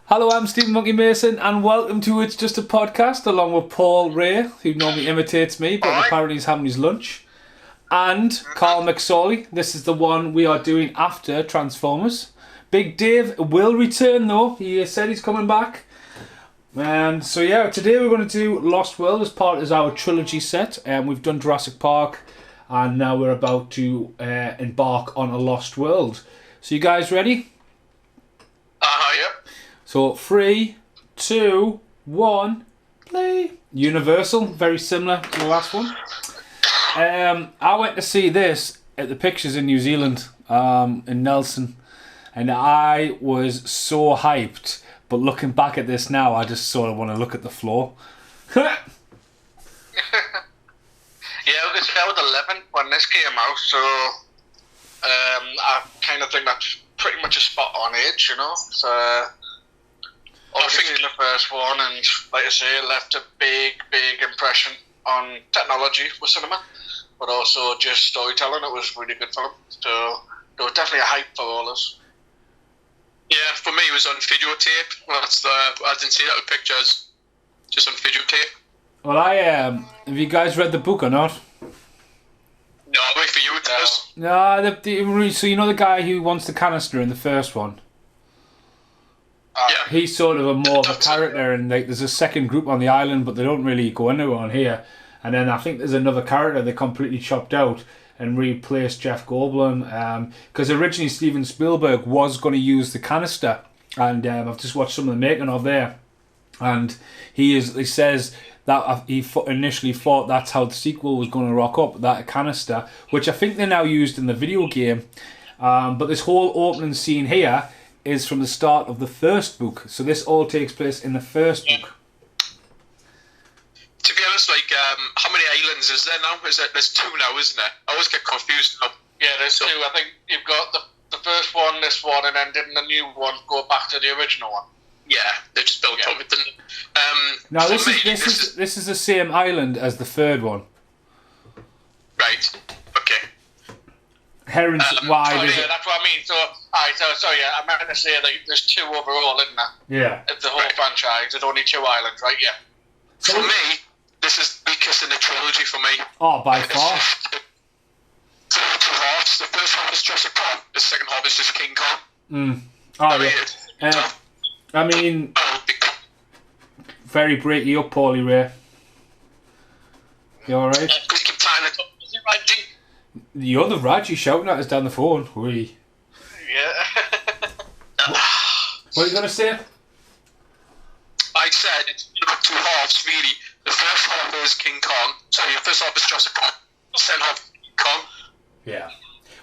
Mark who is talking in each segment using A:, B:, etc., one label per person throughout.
A: Hello, I'm Stephen Monkey Mason, and welcome to It's Just a Podcast, along with Paul Ray, who normally imitates me, but apparently he's having his lunch, and Carl McSorley. This is the one we are doing after Transformers. Big Dave will return, though. He said he's coming back. And so, yeah, today we're going to do Lost World as part of our trilogy set. We've done Jurassic Park, and now we're about to embark on a Lost World. So, you guys ready?
B: Yep.
A: So 3, 2, 1, play. Universal, very similar to the last one. I went to see this at the Pictures in New Zealand, in Nelson, and I was so hyped. But looking back at this now, I just sort of want to look at the floor.
B: Yeah, because I was 11 when this came out, so I kind of think that's pretty much a spot on age, you know. So obviously in the first one, and like I say, it left a big impression on technology with cinema, but also just storytelling. It was a really good film, so there was definitely a hype for all us.
C: Yeah, for me it was on videotape. Well, I didn't see that with pictures, just on videotape.
A: Well, have you guys read the book or not?
C: No, wait for you it does.
A: No, so you know the guy who wants the canister in the first one?
C: Yeah.
A: He's sort of more of a character, and there's a second group on the island, but they don't really go anywhere on here. And then I think there's another character they completely chopped out and replaced Jeff Goldblum, because originally Steven Spielberg was going to use the canister, and I've just watched some of the making of there, and he says that he initially thought that's how the sequel was going to rock up, that canister, which I think they now used in the video game. But this whole opening scene here is from the start of the first book, so this all takes place in the first book.
C: To be honest, how many islands is there now? There's 2 now, isn't there? I always get confused now.
B: Yeah, there's 2. I think you've got the first one, this one, and then didn't the new one go back to the original one?
C: Yeah, they just built up with them.
A: Now this is the same island as the third one.
C: Right. Okay.
A: Heron's wide.
B: Yeah, that's what I mean. So, sorry, I meant to say that there's 2 overall, isn't there?
A: Yeah.
B: Of the whole franchise, there's only 2 islands, right? Yeah.
C: For me, this is the weakest in the trilogy for me.
A: Oh, by far.
C: Two halves. The first half is Jurassic Park. The second half is just King Kong.
A: Oh, yeah. I mean, very breaky up, Paulie Ray. You alright?
C: Is it right, G?
A: You're the Raj, you shouting at us down the phone. Wee.
B: Yeah.
C: What
A: are you going to say?
C: I said it's 2 halves, really. The first half is King Kong. Sorry, the first half is Jurassic Park. The second half is King Kong.
A: Yeah.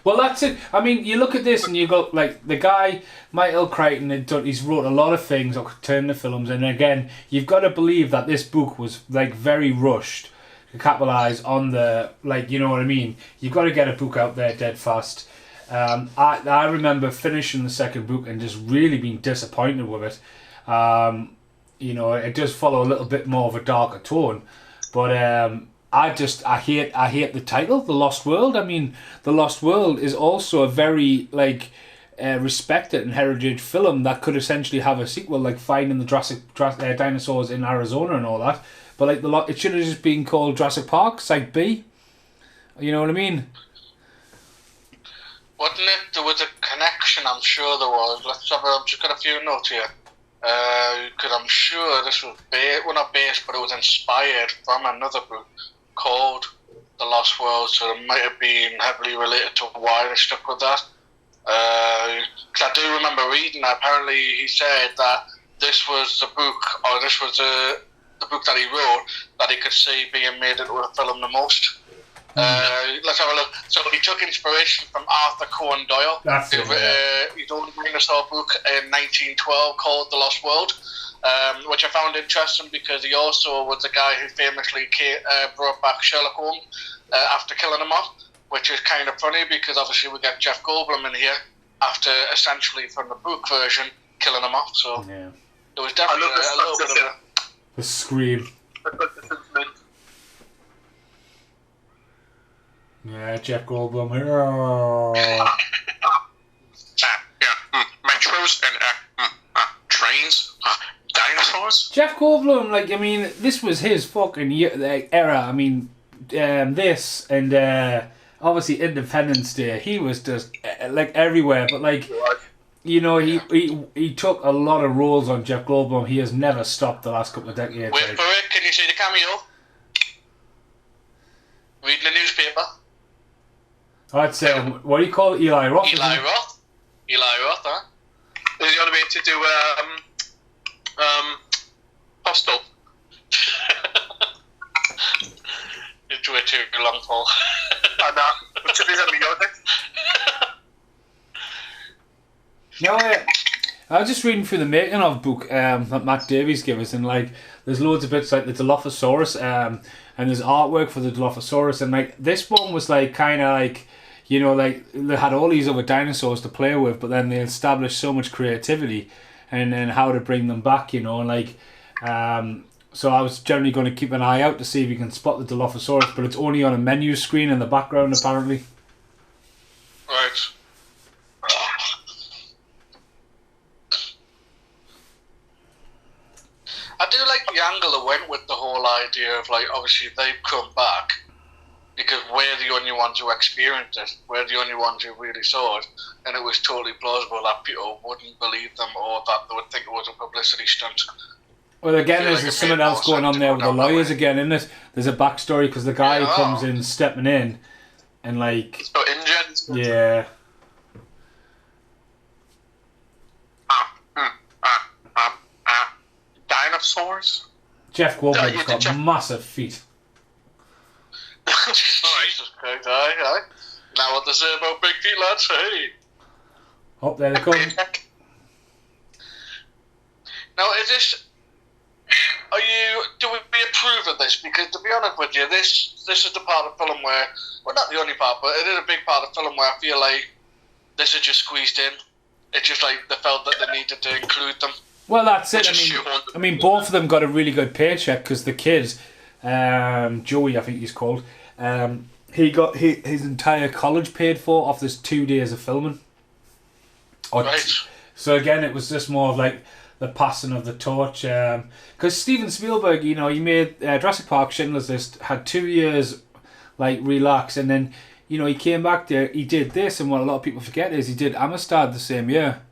A: Well, that's it. I mean, you look at this and you go, the guy, Michael Crichton, he's wrote a lot of things or turned the films, and again, you've got to believe that this book was, very rushed to capitalise on the, you know what I mean? You've got to get a book out there dead fast. I remember finishing the second book and just really being disappointed with it. You know, it does follow a little bit more of a darker tone, but I hate the title, The Lost World. I mean, The Lost World is also a very respected and heritage film that could essentially have a sequel, like finding the Jurassic dinosaurs in Arizona and all that. But it should have just been called Jurassic Park Site B. You know what I mean?
B: Wasn't it? There was a connection. I'm sure there was. I've just got a few notes here. Because I'm sure this was not based, but it was inspired from another book called The Lost World, so it might have been heavily related to why they stuck with that. Because I do remember reading that apparently he said that this was the book, or this was the book that he wrote, that he could see being made into a film the most. Let's have a look. So he took inspiration from Arthur Conan Doyle.
A: That's it.
B: His own dinosaur book in 1912 called The Lost World, which I found interesting because he also was the guy who famously brought back Sherlock Holmes after killing him off, which is kind of funny because obviously we get Jeff Goldblum in here after essentially from the book version killing him off. So
A: yeah.
B: There was definitely a little bit of
A: the scream. Yeah, Jeff Goldblum.
C: Metros and trains. Dinosaurs.
A: Jeff Goldblum, like, I mean, this was his fucking era. I mean, this and obviously Independence Day. He was just like everywhere, but like, you know, he took a lot of roles on Jeff Goldblum. He has never stopped the last couple of decades.
B: Wait for it. Can you see the cameo? Reading the newspaper.
A: I'd say, what do you call it? Eli Roth?
B: Eli Roth. Eli Roth, huh?
C: Is he on the way to do Hostel?
B: It's way too long, Paul.
C: I know. Which of these are me,
A: No, I was just reading through the making of book that Matt Davies gave us, and like, there's loads of bits like the Dilophosaurus, and there's artwork for the Dilophosaurus, and like this one was like kind of like, you know, like they had all these other dinosaurs to play with, but then they established so much creativity, and then how to bring them back, you know, and like, so I was generally going to keep an eye out to see if you can spot the Dilophosaurus, but it's only on a menu screen in the background apparently.
B: Right. I do like the angle that went with the whole idea of, like, obviously they've come back because we're the only ones who experienced it. We're the only ones who really saw it. And it was totally plausible that people wouldn't believe them or that they would think it was a publicity stunt.
A: Well, again, there's something else going on there with the lawyers again, isn't it? There's a backstory because the guy who comes in stepping in and, like...
C: So Injuns.
A: Yeah.
C: Dinosaurs?
A: Jeff Goldblum's got massive feet.
B: Jesus Christ, aye. Now what they say about big feet, lads, hey.
A: Oh, there they come.
B: Now, is this... do we approve of this? Because to be honest with you, this is the part of film where, well, not the only part, but it is a big part of film where I feel like this is just squeezed in. It's just like they felt that they needed to include them.
A: Well, that's it. I mean, both of them got a really good paycheck because the kid, Joey, I think he's called, he got his entire college paid for off this 2 days of filming.
B: Right.
A: So again, it was just more of like the passing of the torch. Because Steven Spielberg, you know, he made Jurassic Park, Schindler's List, had 2 years like relax, and then, you know, he came back there, he did this, and what a lot of people forget is he did Amistad the same year.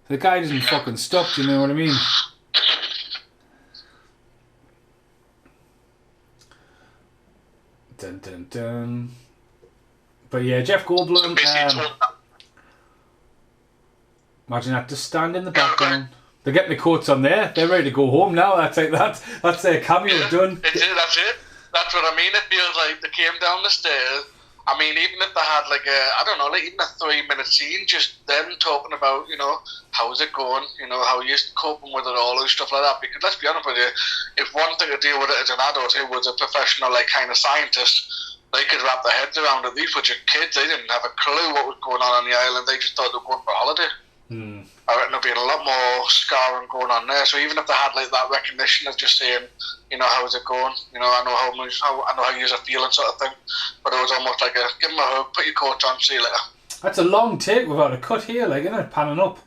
A: The guy doesn't fucking stop, do you know what I mean? Dun dun dun. But yeah, Jeff Goldblum. Imagine that, just stand in the background. They're getting the coats on there. They're ready to go home now. That's their cameo done.
B: That's it. That's what I mean. It feels like they came down the stairs. I mean, even if they had like even a 3-minute scene, just them talking about, you know, how's it going, you know, how you're coping with it all and stuff like that. Because let's be honest with you, if one thing to deal with it as an adult who was a professional, like, kind of scientist, they could wrap their heads around it. These were just kids. They didn't have a clue what was going on the island. They just thought they were going for a holiday. I reckon there'll be a lot more scarring going on there. So even if they had like that recognition of just saying, you know, how's it going? You know, I know how you're feeling, sort of thing. But it was almost like a give them a hug, put your coat on, see you later.
A: That's a long take without a cut here, like, isn't it? Panning up.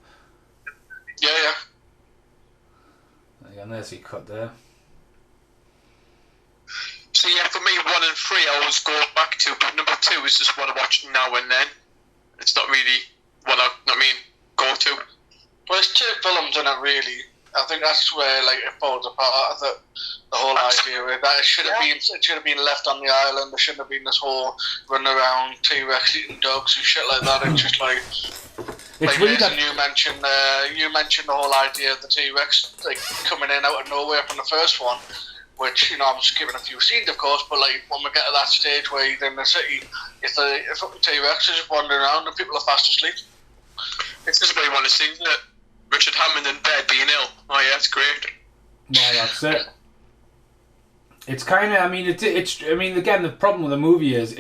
B: Yeah.
A: Again, there's your cut there.
C: So yeah, for me, 1 and 3 I always go back to, but number 2 is just what I watch now and then. It's not really what go to.
B: Well, it's 2 films in it, really. I think that's where like it falls apart. The whole idea of that it should have been left on the island. There shouldn't have been this whole run around T-Rex eating dogs and shit like that. It's just like
A: weird that
B: you mentioned the whole idea of the T-Rex like coming in out of nowhere from the first one. Which, you know, I'm skipping a few scenes, of course, but like when we get to that stage where you're in the city, if the T-Rex is just wandering around and people are fast asleep.
C: This is what you want to see, isn't it? Richard Hammond in bed being ill. Oh yeah, it's great.
A: Well, that's it. It's kind of, I mean, again, the problem with the movie is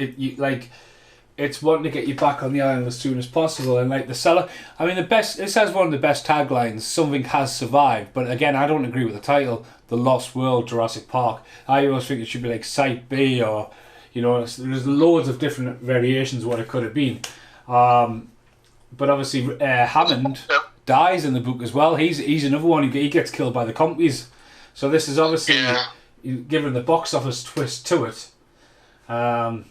A: it's wanting to get you back on the island as soon as possible, and like the seller. I mean, this has one of the best taglines. Something has survived, but again, I don't agree with the title, The Lost World, Jurassic Park. I always think it should be like Site B, or, you know, there's loads of different variations of what it could have been. But obviously, Hammond dies in the book as well. He's another one. He gets killed by the compies. So this is obviously given the box office twist to it. And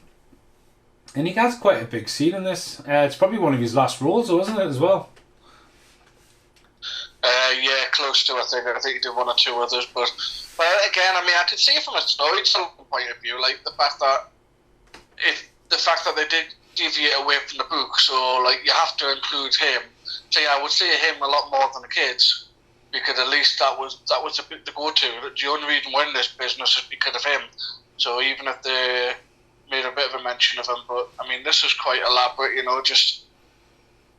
A: he has quite a big scene in this. It's probably one of his last roles, though, isn't it, as well?
B: Yeah, close to. I think he did one or two others, but again, I mean, I could see it from a storytelling point of view, like the fact that they did deviate away from the book, so like you have to include him. So yeah, I would say him a lot more than the kids, because at least that was the go-to. The only reason we're in this business is because of him. So even if they made a bit of a mention of him, but I mean, this is quite elaborate, just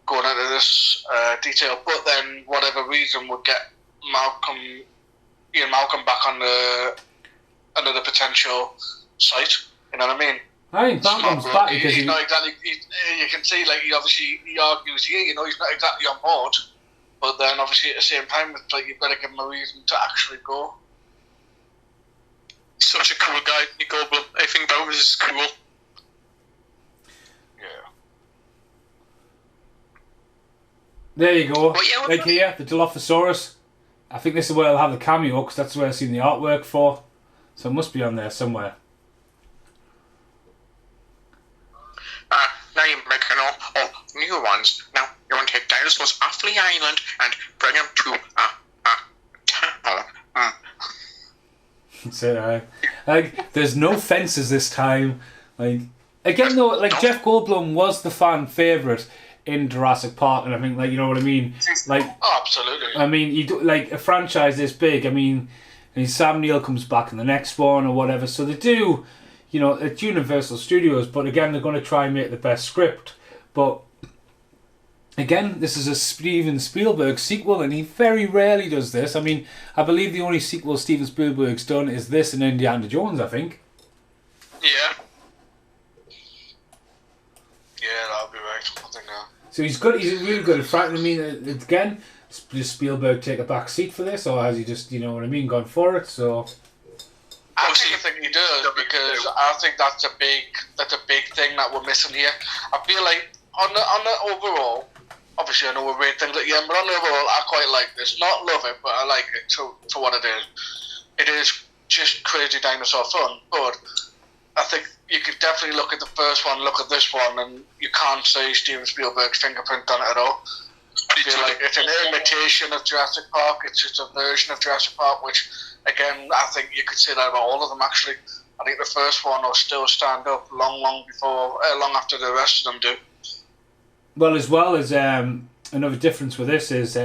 B: going into this detail. But then, whatever reason, would get Malcolm back on another potential site. You know what I mean?
A: I think Malcolm's back because
B: he's not exactly. You can see, like, he argues here. He's not exactly on board. But then, obviously, at the same time, it's like you've got to give him a reason to actually go.
C: He's such a cool guy, Nick Goldblum. Everything about him is cool.
B: Yeah.
A: There you go.
C: Well, yeah,
A: like here, the Dilophosaurus. I think this is where I'll have the cameo, because that's where I've seen the artwork for. So it must be on there somewhere.
C: Now you're making all new ones. Now you want to take dinosaurs off the island and bring them to a temple.
A: So, like, there's no fences this time. Like, again though, like, Jeff Goldblum was the fan favourite in Jurassic Park, and I think, like, you know what I mean? Like,
B: oh, absolutely.
A: I mean, you do, like, a franchise this big, I mean Sam Neill comes back in the next one or whatever, so they do, it's Universal Studios, but again, they're going to try and make the best script. But again, this is a Steven Spielberg sequel, and he very rarely does this. I mean, I believe the only sequel Steven Spielberg's done is this and Indiana Jones, I think.
C: Yeah.
B: Yeah, that'll be right. I think
A: So he's good. He's really good at frightening. I mean, again, does Spielberg take a back seat for this, or has he just, gone for it? So
B: I think he does, because I think that's a big thing that we're missing here. I feel like on the overall, obviously I know we rate things at the end, but on the overall, I quite like this. Not love it, but I like it for what it is. It is just crazy dinosaur fun, but I think you could definitely look at the first one, look at this one, and you can't say Steven Spielberg's fingerprint on it at all. I feel like it's an imitation of Jurassic Park. It's just a version of Jurassic Park, which, again, I think you could say that about all of them, actually. I think the first one will still stand up long after the rest of them do.
A: Well, as well as another difference with this is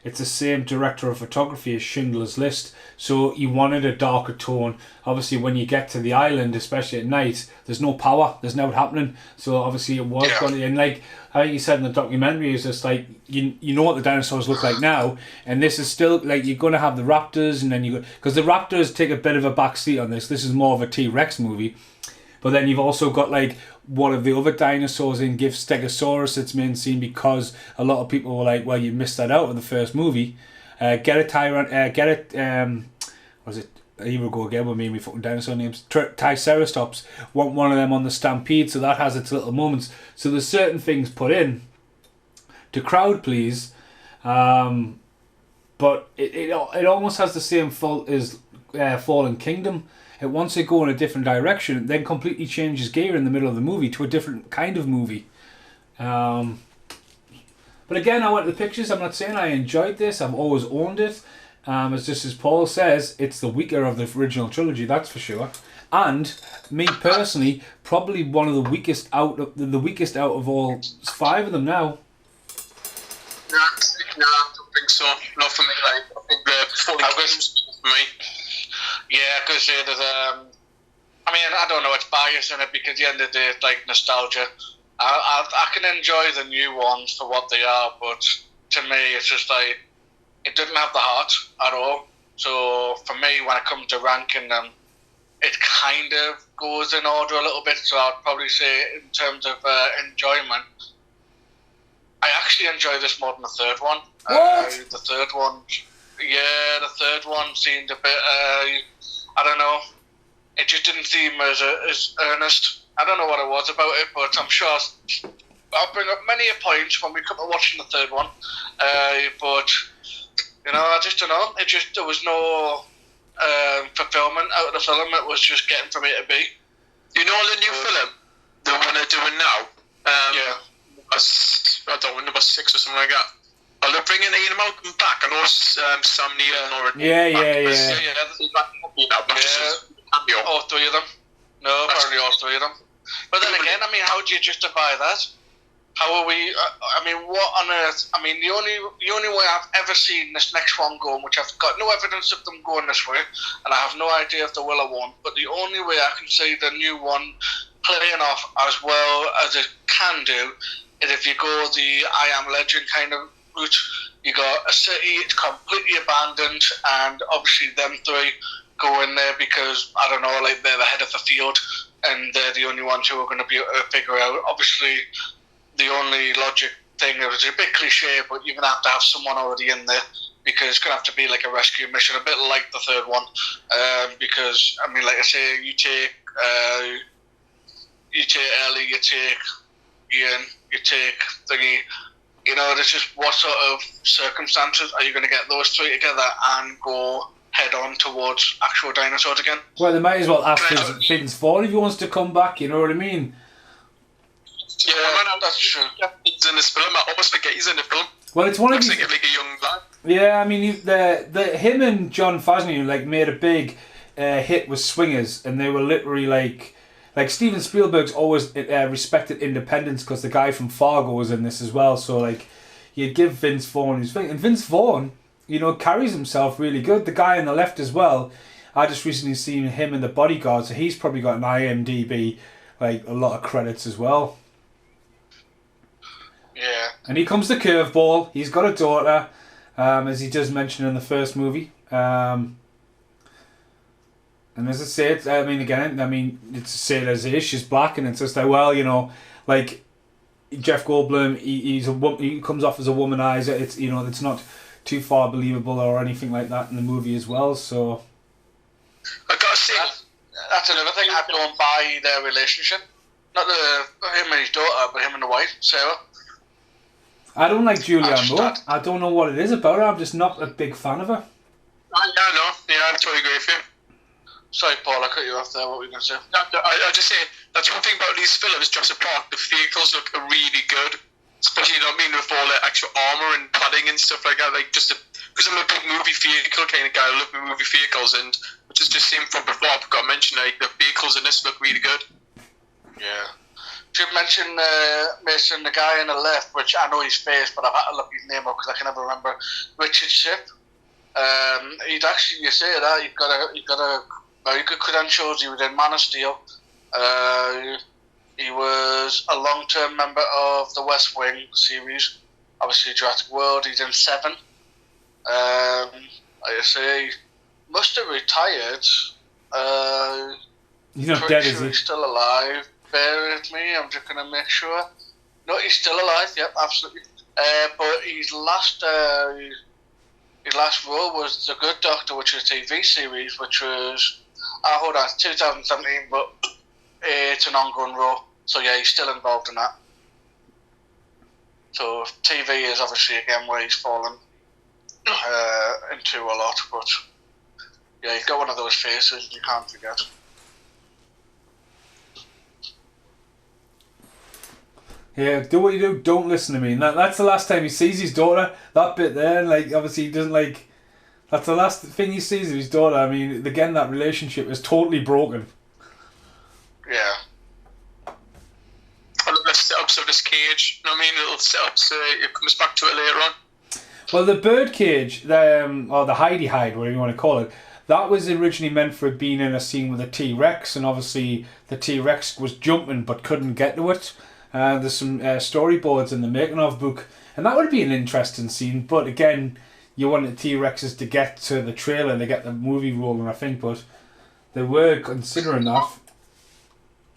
A: it's the same director of photography as Schindler's List, so he wanted a darker tone. Obviously, when you get to the island, especially at night, there's no power, there's no going, so obviously it was going to, and like I think you said in the documentary, is just like you know what the dinosaurs look like now, and this is still like you're going to have the raptors, and then because the raptors take a bit of a back seat on this. This is more of a T-Rex movie. But then you've also got like one of the other dinosaurs in Give Stegosaurus its main scene, because a lot of people were like, well, you missed that out in the first movie. Was it? Here we go again with me and my fucking dinosaur names. Triceratops want one of them on the Stampede, so that has its little moments. So there's certain things put in to crowd please, but it almost has the same fault as Fallen Kingdom. It wants to go in a different direction, it then completely changes gear in the middle of the movie to a different kind of movie. But again, I went to the pictures. I'm not saying I enjoyed this. I've always owned it. As just as Paul says, it's the weaker of the original trilogy, that's for sure. And me personally, probably one of the weakest out of all 5 of them now.
C: No, I don't think so. Not for me. Like, I think the Fallen Kingdom's for me.
B: Yeah, because there's I mean, I don't know, it's bias in it, because at the end of the day, it's like nostalgia. I can enjoy the new ones for what they are, but to me, it's just like, it didn't have the heart at all. So for me, when it comes to ranking them, it kind of goes in order a little bit. So I'd probably say, in terms of enjoyment, I actually enjoy this more than the third one.
A: What?
B: The third one seemed a bit, I don't know, it just didn't seem as earnest. I don't know what it was about it, but I'm sure I'll bring up many a point when we come to watching the third one, but I just don't know. There was no fulfillment out of the film. It was just getting from A to B.
C: You know the new film, the one they're doing now.
B: Yeah.
C: I don't know, number 6 or something like that. Are they bringing Ian Malcolm back? I know Sam Neill already.
A: Yeah.
B: All three of them. No, apparently all three of them. But then again, I mean, how do you justify that? How are we? What on earth? I mean, the only way I've ever seen this next one going, which I've got no evidence of them going this way, and I have no idea if they will or won't. But the only way I can see the new one playing off as well as it can do is if you go the I Am Legend kind of route. You got a city, it's completely abandoned, and obviously them three go in there because, I don't know, like they're the head of the field and they're the only ones who are going to be able to figure out. Obviously, the only logic thing, it was a bit cliche, but you're going to have someone already in there because it's going to have to be like a rescue mission, a bit like the third one. Because, I mean, like I say, you take Ellie, you take Ian, you take Thingy. There's just what sort of circumstances are you going to get those three together and go head on towards actual dinosaurs again?
A: Well, they might as well ask Vince Vaughn if he wants to come back, you know what I mean?
B: Yeah, that's true.
C: He's in this film. I almost forget he's in the film.
A: Well, it's one of
C: these...
A: these...
C: like a young lad.
A: Yeah, I mean, him and John Fasney made a big hit with Swingers, and they were literally like Steven Spielberg's always respected independence because the guy from Fargo was in this as well. So you'd give Vince Vaughn his thing, and Vince Vaughn, carries himself really good. The guy on the left as well. I just recently seen him in The Bodyguard, so he's probably got an IMDb a lot of credits as well.
B: Yeah.
A: And he comes to Curveball. He's got a daughter, as he does mention in the first movie. And as I say, it's said as it is, she's black, and it's just Jeff Goldblum, he comes off as a womanizer. It's it's not too far believable or anything like that in the movie as well. So
C: I gotta say,
B: that's another thing. I don't buy their relationship. Not him and his daughter, but him and the wife, Sarah.
A: I don't like Julianne Moore. I don't know what it is about her. I'm just not a big fan of her.
C: I totally agree with you.
B: Sorry, Paul, I cut you off there. What were you going to say?
C: I just say, that's one thing about these films, Jurassic Park, the vehicles look really good. Especially, with all the actual armour and padding and stuff like that. Because I'm a big movie vehicle kind of guy. I love movie vehicles, and which is just same from before. I forgot to mention, the vehicles in this look really good. Yeah.
B: Should mention, Mason, the guy on the left, which I know his face, but I've had to look his name up because I can never remember. Richard Shipp. He'd actually, you say that, he got a very good credentials. He was in Man of Steel. He was a long-term member of the West Wing series. Obviously, Jurassic World. He's in 7. Like I say, must have retired.
A: He's not dead, is he?
B: He's still alive. Bear with me. I'm just going to make sure. No, he's still alive. Yep, absolutely. But his last role was The Good Doctor, which was a TV series, which was 2017, but it's an ongoing role. So yeah, he's still involved in that. So TV is obviously again where he's fallen into a lot, but yeah, he's got one of those faces you can't forget.
A: Yeah, do what you do, don't listen to me. And that's the last time he sees his daughter, that bit there, and obviously he doesn't that's the last thing he sees of his daughter. I mean, again, that relationship is totally broken.
B: Yeah.
C: And the setups of this cage, it'll set up so it comes back to it later on.
A: Well, the bird cage, or the hidey hide, whatever you want to call it, that was originally meant for being in a scene with a T-Rex, and obviously the T-Rex was jumping but couldn't get to it. There's some storyboards in the making of book, and that would be an interesting scene, but again, you want the T-Rexes to get to the trailer to get the movie rolling, I think, but they were considering that.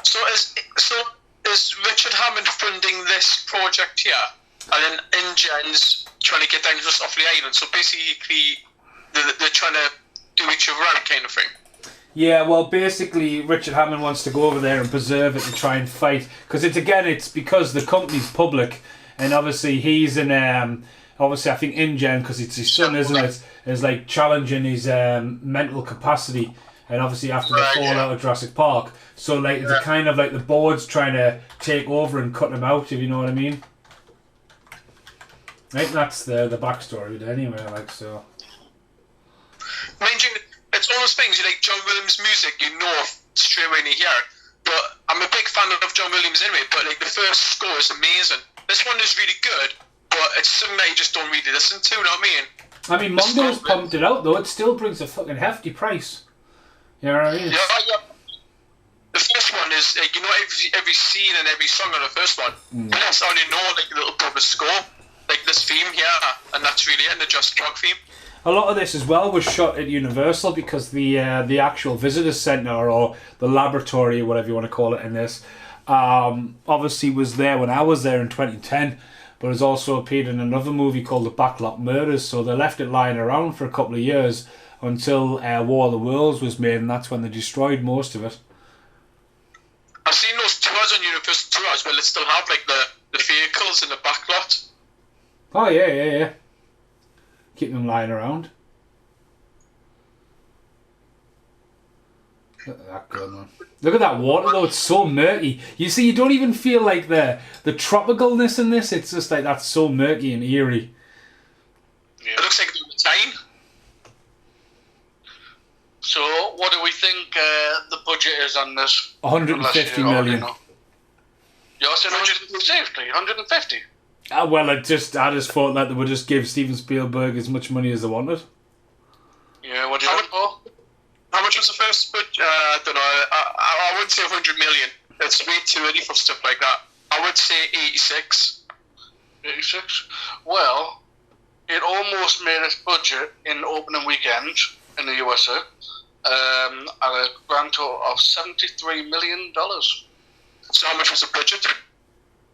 C: So is Richard Hammond funding this project here, and then InGen's trying to get dinosaurs off the island, so basically they're trying to do each other out kind of thing?
A: Yeah, well, basically, Richard Hammond wants to go over there and preserve it to try and fight. Because it's because the company's public, and obviously he's in, obviously I think InGen, because it's his son, isn't it? Is like challenging his mental capacity, and obviously after the fallout of Jurassic Park. So like it's kind of like the board's trying to take over and cut him out, if you know what I mean. I think that's the backstory of it anyway, like so.
C: Mind you, it's one of those things, you like John Williams' music, you know straight away when you hear it. But I'm a big fan of John Williams anyway, but like the first score is amazing. This one is really good, but it's something that you just don't really listen to, you know what I mean?
A: I mean, Mondo's pumped it out though, it still brings a fucking hefty price. You know what I mean?
C: Yeah. The first one is, like, you know, every scene and every song on the first one. And that's how you know, like, a little bit of a score. Like this theme here, and that's really it, and the Jurassic Park theme.
A: A lot of this as well was shot at Universal because the actual visitor centre or the laboratory or whatever you want to call it in this obviously was there when I was there in 2010, but has also appeared in another movie called The Backlot Murders, so they left it lying around for a couple of years until War of the Worlds was made, and that's when they destroyed most of it.
C: I've seen those tours on Universal Tours where they still have like the vehicles in the backlot.
A: Oh yeah. Keep them lying around. Look at that good, man. Look at that water though, it's so murky. You see, you don't even feel like the tropicalness in this, it's just like that's so murky and eerie.
C: Yeah. It looks like the time.
B: So, what do we think the budget is on this?
A: 150 million.
B: You're saying 150?
A: Well, I just thought that they would just give Steven Spielberg as much money as they wanted.
B: Yeah, what do you think, Paul?
C: How much was the first budget? I don't know. I wouldn't say 100 million. It's way too early for stuff like that. I would say 86.
B: 86? Well, it almost made its budget in opening weekend in the USA at a grand total of $73 million.
C: So how much was the budget?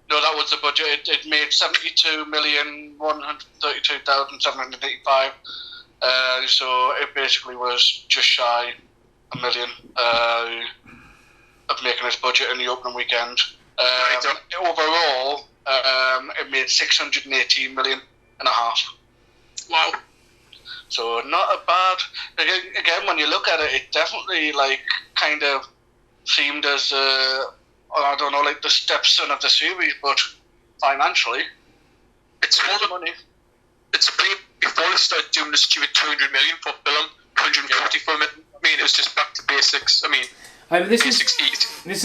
B: No, that was the budget. It made $72,132,785. So it basically was just shy $1 million of making its budget in the opening weekend. Overall, it made $618.5 million.
C: Wow.
B: So not a bad. Again, when you look at it, it definitely like kind of seemed as I don't know, like the stepson of the series, but financially,
C: it's all the money. It's before they started doing the stupid 200 million for film, 150 for it. I mean, it was just back to basics. I mean,
A: this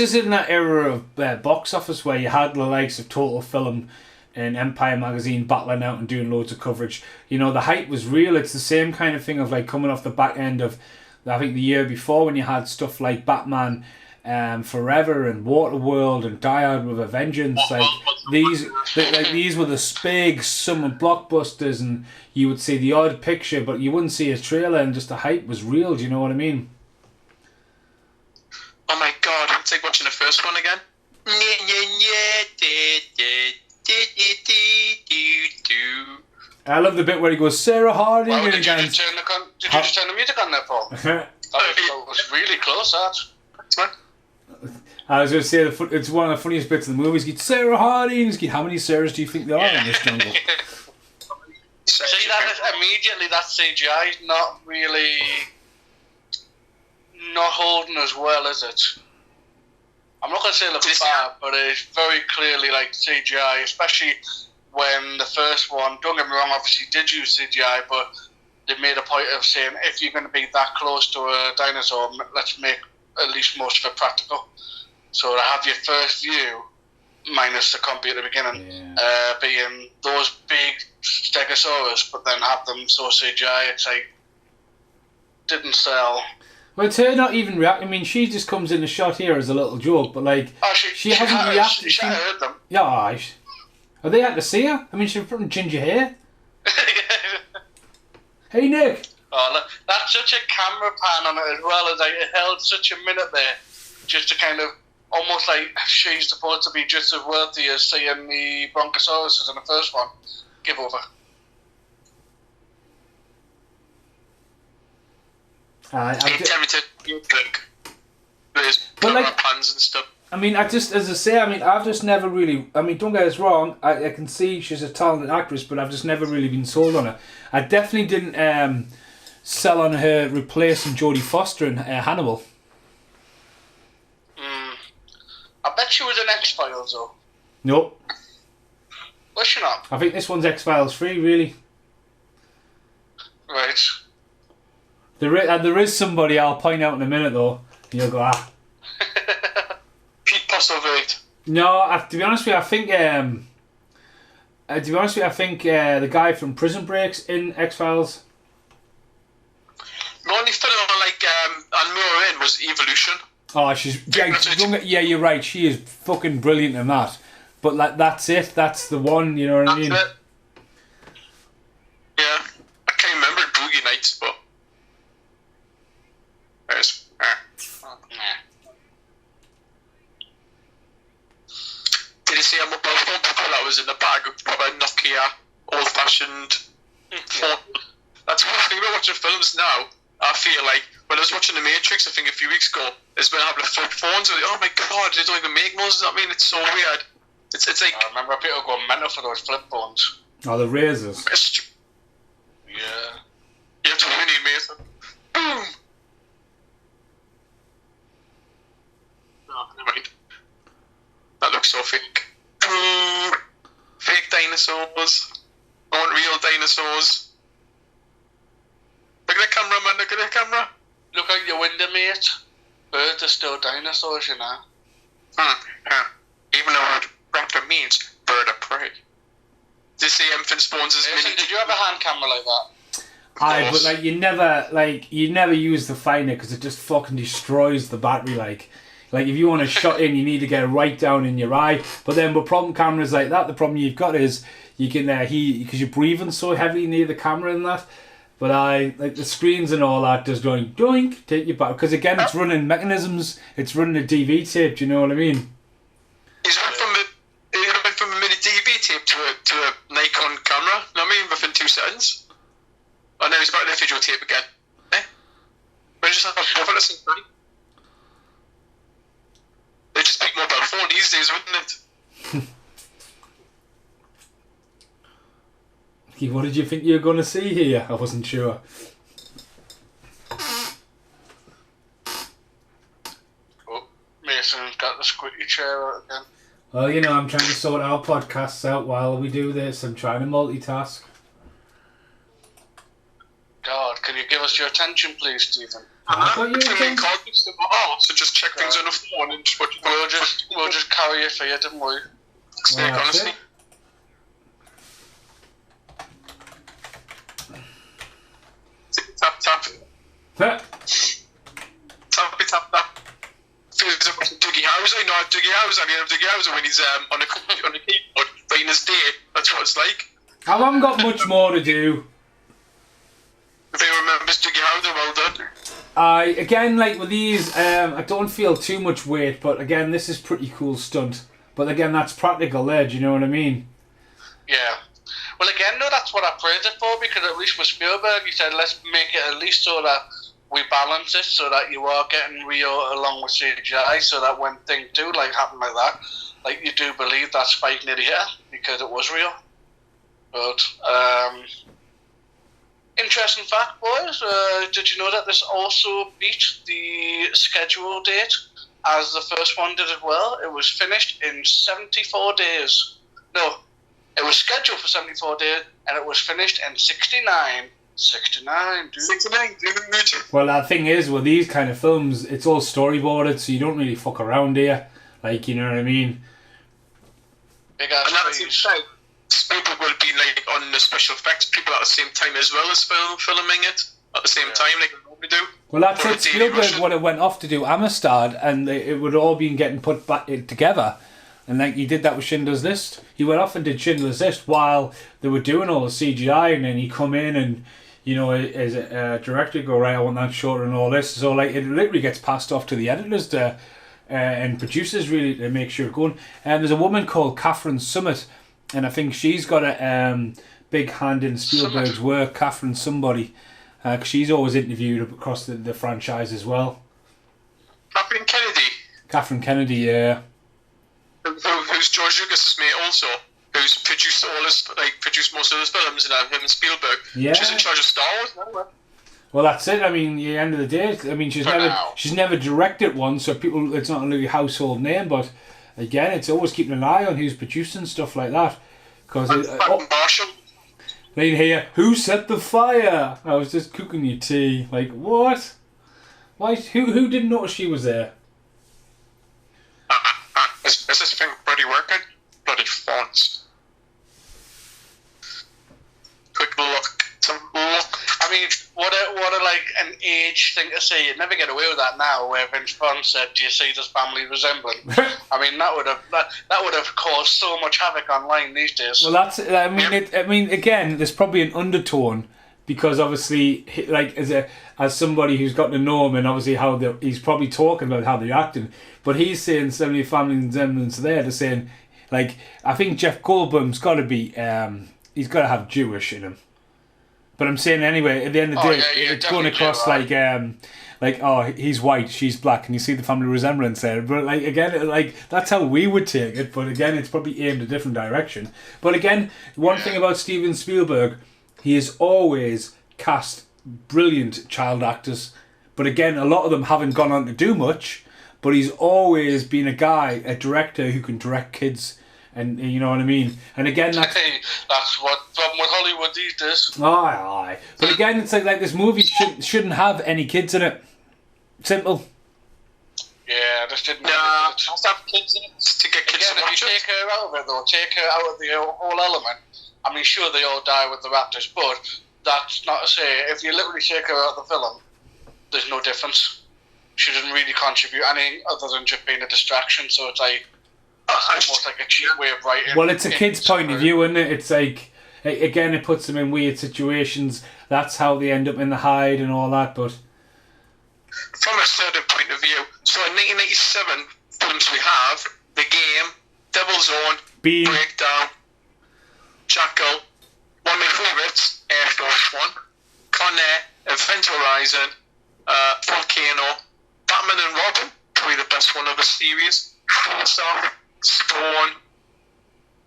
A: is in that era of box office where you had the likes of Total Film and Empire Magazine battling out and doing loads of coverage. You know, the hype was real. It's the same kind of thing of like coming off the back end of, I think, the year before when you had stuff like Batman Forever and Waterworld and Die Hard with a Vengeance. Like these were the big summer blockbusters, and you would see the odd picture, but you wouldn't see a trailer, and just the hype was real. Do you know what I mean?
C: Oh my god! It's like watching the first one again.
A: I love the bit where he goes, Sarah Harding.
B: Wow, did you just turn the music on there, Paul? That was really close, that.
A: I was going to say, it's one of the funniest bits of the movie. Get Sarah Harding. How many Sarahs do you think there are in this jungle?
B: See, that is immediately that CGI not really not holding as well, is it? I'm not going to say it looks bad, but it's very clearly like CGI, especially when the first one, don't get me wrong, obviously did use CGI, but they made a point of saying if you're going to be that close to a dinosaur, let's make at least most of it practical. So to have your first view, minus the compy at the beginning, being those big Stegosaurus, but then have them so CGI, it's like, didn't sell.
A: Well, it's her not even reacting. I mean, she just comes in the shot here as a little joke, but like, she hasn't reacted.
B: She heard them.
A: Yeah, are they out to see her? I mean, she's from ginger hair. Hey, Nick.
B: Oh, look, that's such a camera pan on it as well, as like it held such a minute there, just to kind of almost like she's supposed to be just as worthy as seeing the Brontosauruses in the first one. Give over.
C: Tempted there's
A: But, like-
C: camera pans and stuff.
A: I mean, I've just never really. I mean, don't get us wrong. I can see she's a talented actress, but I've just never really been sold on her. I definitely didn't sell on her replacing Jodie Foster in Hannibal.
B: I bet she was in X-Files though.
A: Nope.
B: Was she not?
A: I think this one's X-Files free, really.
B: Right.
A: There is somebody I'll point out in a minute though. And you'll go, ah.
C: Pete Postlethwaite.
A: No, to be honest with you, I think the guy from Prison Break's in X-Files.
C: The only film I knew her in was Evolution.
A: Oh, yeah, you're right. She is fucking brilliant in that. But like, that's it. That's the one. You know what I mean?
C: That's it. Yeah, I can't remember Boogie Nights, but there's. Did you see how much before that was in the bag of proper Nokia, old-fashioned phone? That's one thing about watching films now. I feel like when I was watching The Matrix, I think a few weeks ago, it's been having flip phones. And oh my god, they don't even make those. I mean, it's so weird. It's like.
B: I remember people going mental for those flip phones.
A: Oh, the razors.
B: Yeah.
C: You have to really make them. Boom. No, never mind. That looks so fake. Fake dinosaurs. I want real dinosaurs. Look at the camera, man. Look at the camera.
B: Look out your window, mate. Birds are still dinosaurs, you know.
C: Even the word raptor means bird of prey. Did you see infant spawns as
B: Jason,
C: mini?
B: did you have a hand camera like that?
A: Aye, but like you never use the finder because it just fucking destroys the battery. Like if you want to shot in, you need to get it right down in your eye. But then with problem cameras like that, the problem you've got is you can because you're breathing so heavily near the camera and that. But like the screens and all that just going doink, take you back because again it's running mechanisms. It's running a DV tape. Do you know what I mean?
C: He's went from a mini DV tape to a Nikon camera. You know what I mean? Within 2 seconds. And now he's back to the video tape again. We just have both at the same time. They just pick mobile phone these days, wouldn't it?
A: What did you think you were going to see here? I wasn't sure.
B: Oh, Mason's got the squeaky chair out again.
A: Well, you know, I'm trying to sort our podcasts out while we do this. I'm trying to multitask.
B: God, can you give us your attention, please, Stephen?
A: I've got your
C: Can we
A: attention.
C: call this the so just check things on the phone and just what you
B: We'll just carry it for you, didn't we?
C: Snake,
A: Well, that's
C: honestly.
A: it.
C: Tap, tap.
A: Huh.
C: Tappy, tap, tap. Feels like Dougie Hauser. You know Dougie Hauser? You know Dougie Hauser when he's on the keyboard writing his day. That's what it's like.
A: I haven't got much more to do.
C: If anyone remembers Dougie Hauser, well done.
A: Again, like with these, I don't feel too much weight, but again, this is pretty cool stunt. But again, that's practical there, do you know what I mean?
B: Yeah. Well, again, no, that's what I praised it for, because at least with Spielberg, he said, let's make it at least so that we balance it, so that you are getting real along with CGI, so that when things do happen like that, like you do believe that Spike nearly hit her, because it was real. But, interesting fact, boys, did you know that this also beat the schedule date, as the first one did as well? It was finished in 74 days. No, it was scheduled for 74 days, and it was finished in 69. 69, dude.
C: 69, dude.
A: Well, the thing is, with these kind of films, it's all storyboarded, so you don't really fuck around here. Like, you know what I mean?
B: Big ass
C: And that's
B: trees.
C: insane. Spielberg will be on the special effects people at the same time as well as filming it at the same time, like we normally do.
A: Well, that's
C: Or
A: it.
C: a daily
A: Spielberg
C: rush.
A: would have went off to do Amistad, and it would all been getting put back together. And like he did that with Schindler's List. He went off and did Schindler's List while they were doing all the CGI, and then he come in and, you know, as a director, go, right, I want that shorter and all this. So like it literally gets passed off to the editors and producers really to make sure it's going. And there's a woman called Catherine Summit, and I think she's got a big hand in Spielberg's work. Catherine somebody. 'cause she's always interviewed across the franchise as well.
C: Kathleen Kennedy,
A: Catherine Kennedy, yeah.
C: who's George Lucas's mate also, who's produced produced most of his films, and him and Spielberg.
A: Yeah.
C: She's in charge of Star Wars now.
A: Well, that's it. I mean, at the end of the day, I mean, she's never directed one, so people, it's not really a household name. But again, it's always keeping an eye on who's producing stuff like that. Because
C: Marshall.
A: they hear, "Who set the fire?" I was just cooking your tea. Like, what? Why? Who didn't notice she was there?
C: Is this thing bloody working? Bloody fonts. Quick look. Some look.
B: I mean, what a like an age thing to say. You'd never get away with that now. Where Vince Vaughn said, "Do you see this family resemblance?" I mean, that would have caused so much havoc online these days.
A: Well, that's. I mean, again, there's probably an undertone because obviously, like as somebody who's got to know him and obviously he's probably talking about how they're acting, but he's saying so many family resemblance there. They're saying, like, I think Jeff Goldblum's got to be. He's got to have Jewish in him. But I'm saying anyway, at the end of the day, it's going across like oh, he's white, she's black, and you see the family resemblance there. But like again, like that's how we would take it. But again, it's probably aimed a different direction. But again, one thing about Steven Spielberg, he has always cast brilliant child actors. But again, a lot of them haven't gone on to do much. But he's always been a director who can direct kids. And you know what I mean? And again, that's
B: what problem with Hollywood these days.
A: Aye. But again, it's like this movie shouldn't have any kids in it. Simple.
B: Yeah, just didn't.
C: Just have kids in it to get kids
B: Again,
C: to watch
B: if you take her out of it, though, take her out of the whole element. I mean, sure, they all die with the raptors, but that's not to say if you literally take her out of the film, there's no difference. She doesn't really contribute any other than just being a distraction. So it's like. Almost like a cheap way of writing.
A: Well, it's a kid's point of view, isn't it? It's like, again, it puts them in weird situations. That's how they end up in the hide and all that, but...
C: From a certain point of view, so in 1987, films we have, The Game, Devil's Own,
A: Bean.
C: Breakdown, Jackal, one of my favourites, Air Force One, Con Air, Event Horizon, Volcano, Batman and Robin, probably the best one of the series, Storm,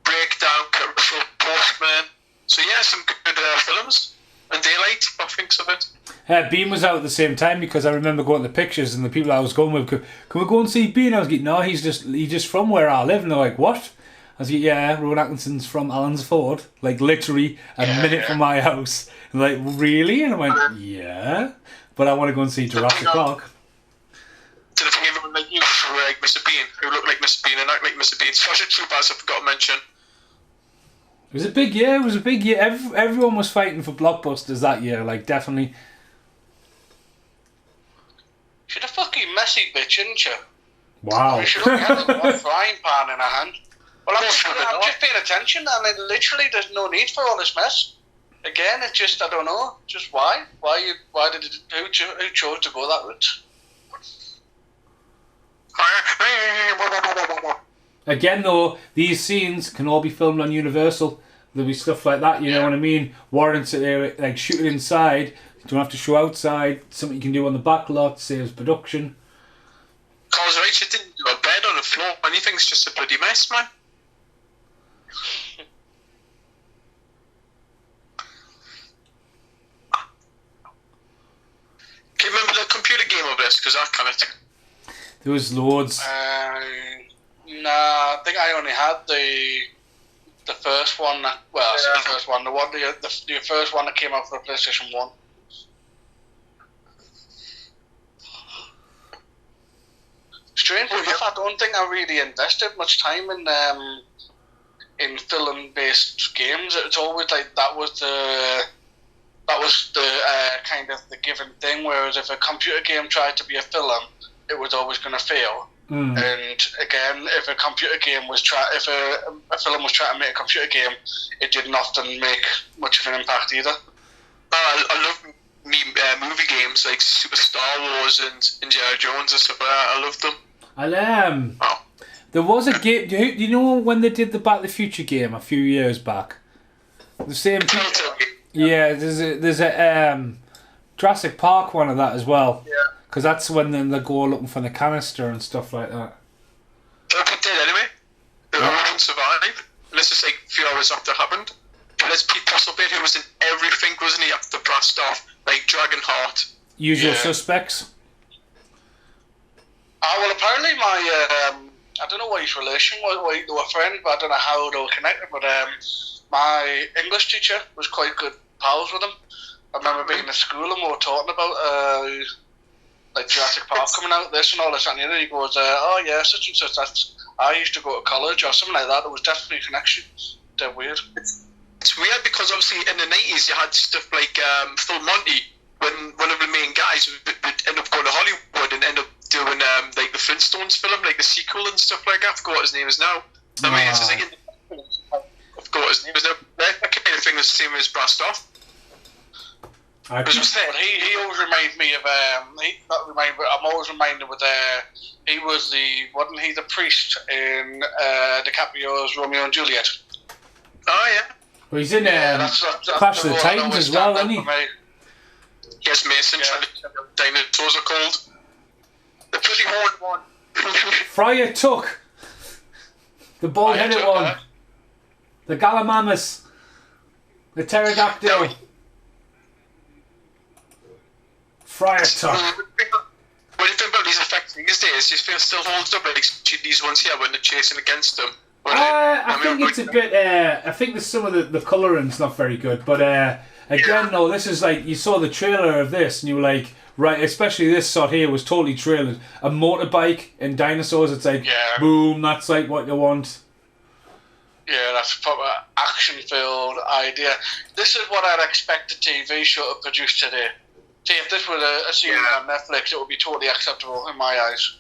C: Breakdown, Russell, Postman. So yeah, some good films. And Daylight, I think of it.
A: Bean was out at the same time because I remember going to the pictures and the people I was going with, can we go and see Bean? I was like, no, he's just from where I live. And they're like, what? I was like, yeah, Rowan Atkinson's from Allensford, like literally a minute from my house. And like, really? And I went, yeah, but I want to go and see Jurassic Park.
C: Did I think everyone like you who were like Mr. Bean, who looked like Mr. Bean and act like Mr. Bean? Starship Troopers, I forgot to mention.
A: It was a big year. Everyone was fighting for blockbusters that year, like definitely.
B: She's a fucking messy bitch, isn't she?
A: Wow.
B: She only had a frying pan in her hand. Well, I'm just paying attention, and it literally there's no need for all this mess. Again, it's just I don't know, just why? Who chose to go that route?
A: Again, though, these scenes can all be filmed on Universal. There'll be stuff like that, you know what I mean? Warrants it, like shoot it inside. You don't have to show outside. Something you can do on the back lot, saves production.
C: Cause right, she didn't do a bed on the floor. Anything's just a bloody mess, man. Can you remember the computer game of this? Because I can't.
A: There was loads.
B: Nah, I think I only had the first one. The first one. The first one that came out for the PlayStation 1. Strangely enough, I don't think I really invested much time in film-based games. It's always like that was the kind of the given thing. Whereas if a computer game tried to be a film, it was always going to fail. And again, if a computer game if a film was trying to make a computer game, it didn't often make much of an impact either.
C: I love movie games like Super Star Wars and Indiana Jones and stuff like that. I love them.
A: And there was a game. Do you know when they did the Back to the Future game a few years back? The same. Yeah, there's a Jurassic Park one of that as well.
C: Yeah.
A: Because that's when then they go looking for the canister and stuff like that.
C: They're dead anyway. They won't survive. Unless it's like a few hours after it happened. And there's Pete Postlethwaite, who was in everything, wasn't he, after blast off? Like Dragonheart.
A: Usual
B: Yeah.
A: Suspects.
B: Well, apparently I don't know what his relation was, why they were friends, but I don't know how they were connected, but my English teacher was quite good pals with him. I remember being in school and we were talking about like Jurassic Park coming out, this and all this, and the other. He goes, oh yeah, such and such, I used to go to college or something like that. There was definitely a connection. They're weird.
C: It's weird because obviously in the 90s you had stuff like Full Monty, when one of the main guys would end up going to Hollywood and end up doing like the Flintstones film, like the sequel and stuff like that. I forgot what his name is now. I mean, it's just like I forgot what his name is now. That kind of thing was the same as Blast Off.
B: But he always reminds me of I'm always reminded with he was wasn't he the priest in DiCaprio's Romeo and Juliet?
C: Oh yeah.
A: Well, he's in
B: that's
A: Clash of the
B: one that
A: Titans
B: always
A: as well,
B: stand
A: isn't
B: out
A: he?
B: for me.
C: Yes, Mason.
B: Yeah.
C: Trying to tell what dinosaurs are called. The bloody horned one.
A: Friar Tuck. The bald-headed
B: Friar Tuck,
A: one. The Gallimimus. The Pterodactyl.
C: No.
A: Friar Tuck.
C: What do you think about these effects these days? Do you feel still holds up, like these ones here when they're chasing against them?
A: I think it's a bit. I think there's some of the colouring's not very good, but again, no, this is like you saw the trailer of this and you were like, right, especially this shot here was totally trailered. A motorbike and dinosaurs. It's like, boom, that's like what you want.
B: Yeah, that's a proper action-filled idea. This is what I'd expect a TV show to produce today. See, if this was a series on Netflix, it would be totally acceptable in my eyes.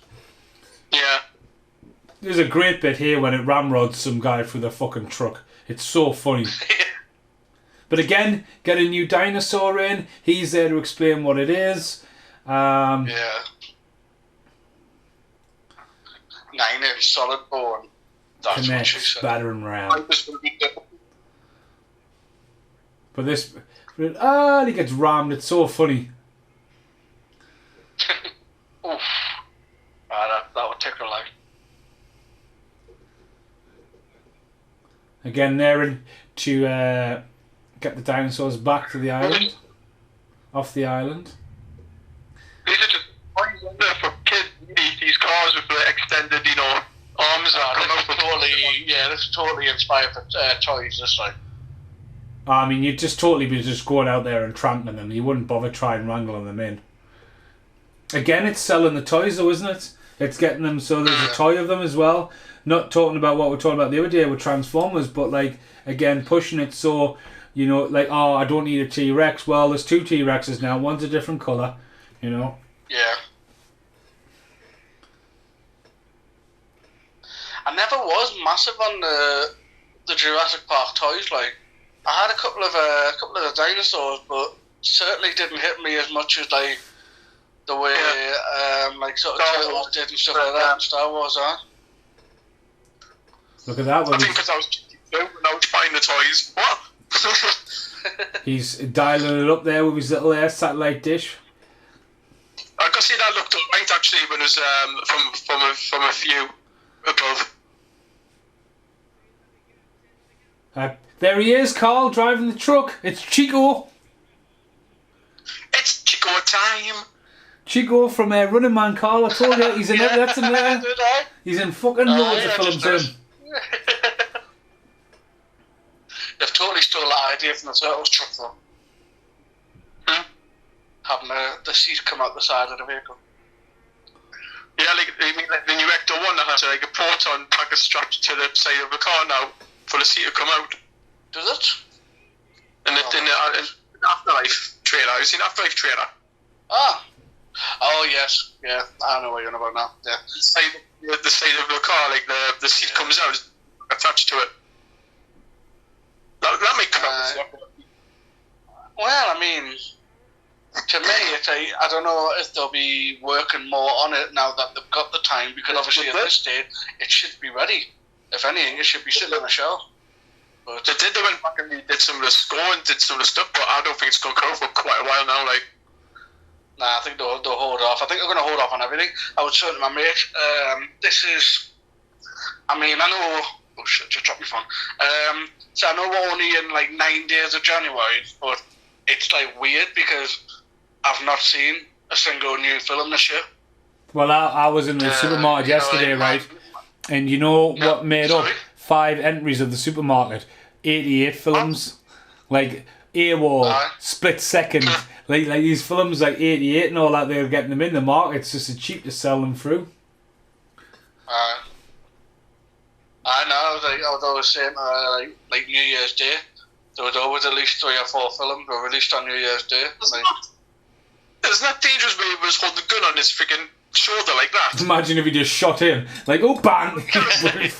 C: Yeah.
A: There's a great bit here when it ramrods some guy through the fucking truck. It's so funny. But again, get a new dinosaur in. He's there to explain what it is.
B: 9-inch solid bone. That's what she
A: Connects,
B: said.
A: battering ram. But this... he gets rammed. It's so funny.
B: Oof. That would take her life.
A: Again, there to get the dinosaurs back to the island. Off the island.
C: These are just toys, isn't it, for kids? These cars with the extended, arms that come out.
B: This is totally inspired for toys, this like.
A: I mean, you'd just totally be just going out there and trampling them. You wouldn't bother trying wrangling them in. Again, it's selling the toys though, isn't it? It's getting them so there's a toy of them as well. Not talking about what we were talking about the other day with Transformers, but like, again, pushing it so, like, oh, I don't need a T-Rex. Well, there's 2 T-Rexes now. One's a different colour,
B: Yeah. I never was massive on the Jurassic Park toys. Like, I had a couple of the dinosaurs, but certainly didn't hit me as much as like the way like sort of Turtles did and stuff like that. And Star Wars,
A: Look at that one.
C: I think because I was 22 when I was buying the toys. What?
A: He's dialing it up there with his little satellite dish.
C: I can see that looked alright actually when it was from a view above.
A: There he is, Carl, driving the truck. It's Chico.
C: It's Chico time.
A: Chico from Running Man, Carl. I told you, he's in it. That's in there.
B: Did I?
A: He's in fucking loads of films.
B: They've totally stole that idea from the Turtles truck, though. Having the seat come out the side of the vehicle.
C: Yeah, like the new Ecto one that has like a proton pack strapped to the side of the car now for the seat to come out.
B: Does it?
C: And in the Afterlife trailer, have you seen Afterlife trailer?
B: Ah. Oh yes, yeah. I know what you're on about now. Yeah.
C: The side of the car, like the seat comes out attached to it. That makes sense.
B: Well, I mean, to me, I don't know if they'll be working more on it now that they've got the time, because obviously at this stage it should be ready. If anything, it should be sitting on a shelf. But
C: They went back and did some of the score and did some of the stuff, but I don't think it's going to go for quite a while now. Like,
B: Nah, I think they'll hold off. I think they're going to hold off on everything. I was saying to my mate, this is... I mean, I know... Oh, shit, just dropped my phone. So I know we're only in, like, 9 days of January, but it's, like, weird because I've not seen a single new film this year.
A: Well, I was in the supermarket yesterday, right? And you know what made up 5 entries of the supermarket? 88 films. Like, AWOL, Split Second. Like these films like 88 and all that, they're getting them in the market. It's just cheap to sell them through.
B: I know, I was always saying, like New Year's Day, there was always at least 3 or 4 films were released on New Year's Day.
C: Isn't that dangerous where he was holding the gun on his freaking shoulder like that?
A: Imagine if he just shot him. Like, oh, bang!
C: I'm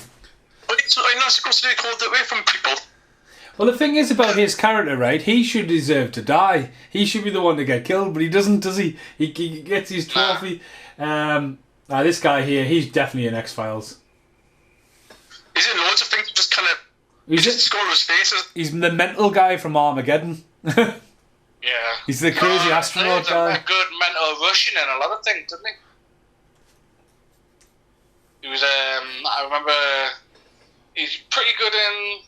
C: not supposed to hold it away from people.
A: Well, the thing is about his character, right? He should deserve to die. He should be the one to get killed, but he doesn't, does he? He gets his trophy. This guy here, he's definitely in X-Files.
C: He's in loads of things, just kind of... He's just score his faces.
A: He's the mental guy from Armageddon.
B: Yeah.
A: He's the crazy astronaut guy.
B: A good mental Russian in a lot of things, didn't he? He was, I remember, he's pretty good in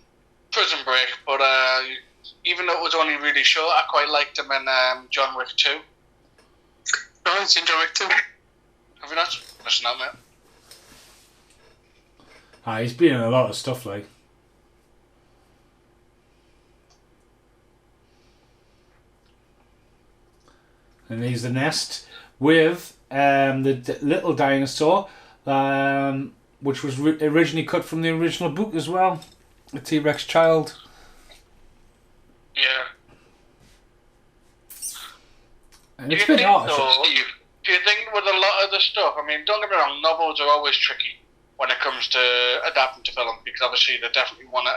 B: Prison Break, but even though it was only really short, I quite liked him in John Wick 2.
C: No, I've seen John Wick 2.
B: Have you not? Listen out, mate.
A: He's been in a lot of stuff, like. And he's the nest with the little dinosaur, which was originally cut from the original book as well. A T-Rex child.
B: Yeah.
A: And it's been hard.
B: Do you think with a lot of the stuff, I mean, don't get me wrong, novels are always tricky when it comes to adapting to film, because obviously they definitely want to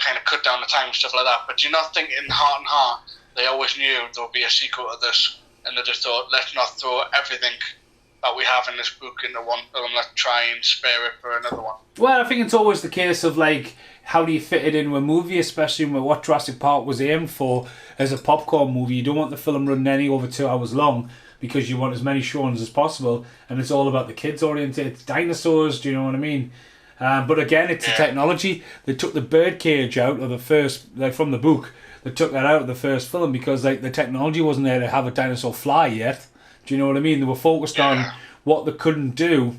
B: kind of cut down the time and stuff like that. But do you not think in heart and heart they always knew there would be a sequel to this, and they just thought, let's not throw everything that we have in this book into one film, let's try and spare it for another one?
A: Well, I think it's always the case of, like, how do you fit it in with a movie, especially with what Jurassic Park was aimed for as a popcorn movie. You don't want the film running any over 2 hours long because you want as many showings as possible, and it's all about the kids oriented. It's dinosaurs, do you know what I mean? But again, it's the technology. They took the bird cage out of the first, like from the book, they took that out of the first film because like the technology wasn't there to have a dinosaur fly yet. Do you know what I mean? They were focused on what they couldn't do.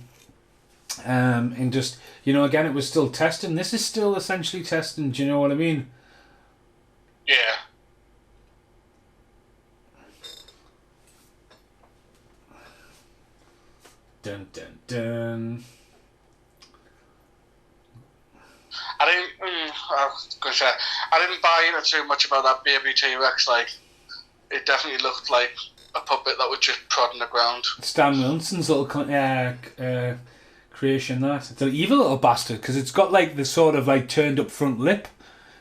A: And just, you know, again, it was still testing. This is still essentially testing, do you know what I mean?
B: Yeah.
A: Dun dun dun.
B: I didn't buy into too much about that baby T-Rex. Like, it definitely looked like a puppet that would just prod in the ground.
A: Stan Winston's little creation, that. It's an evil little bastard because it's got like the sort of like turned up front lip.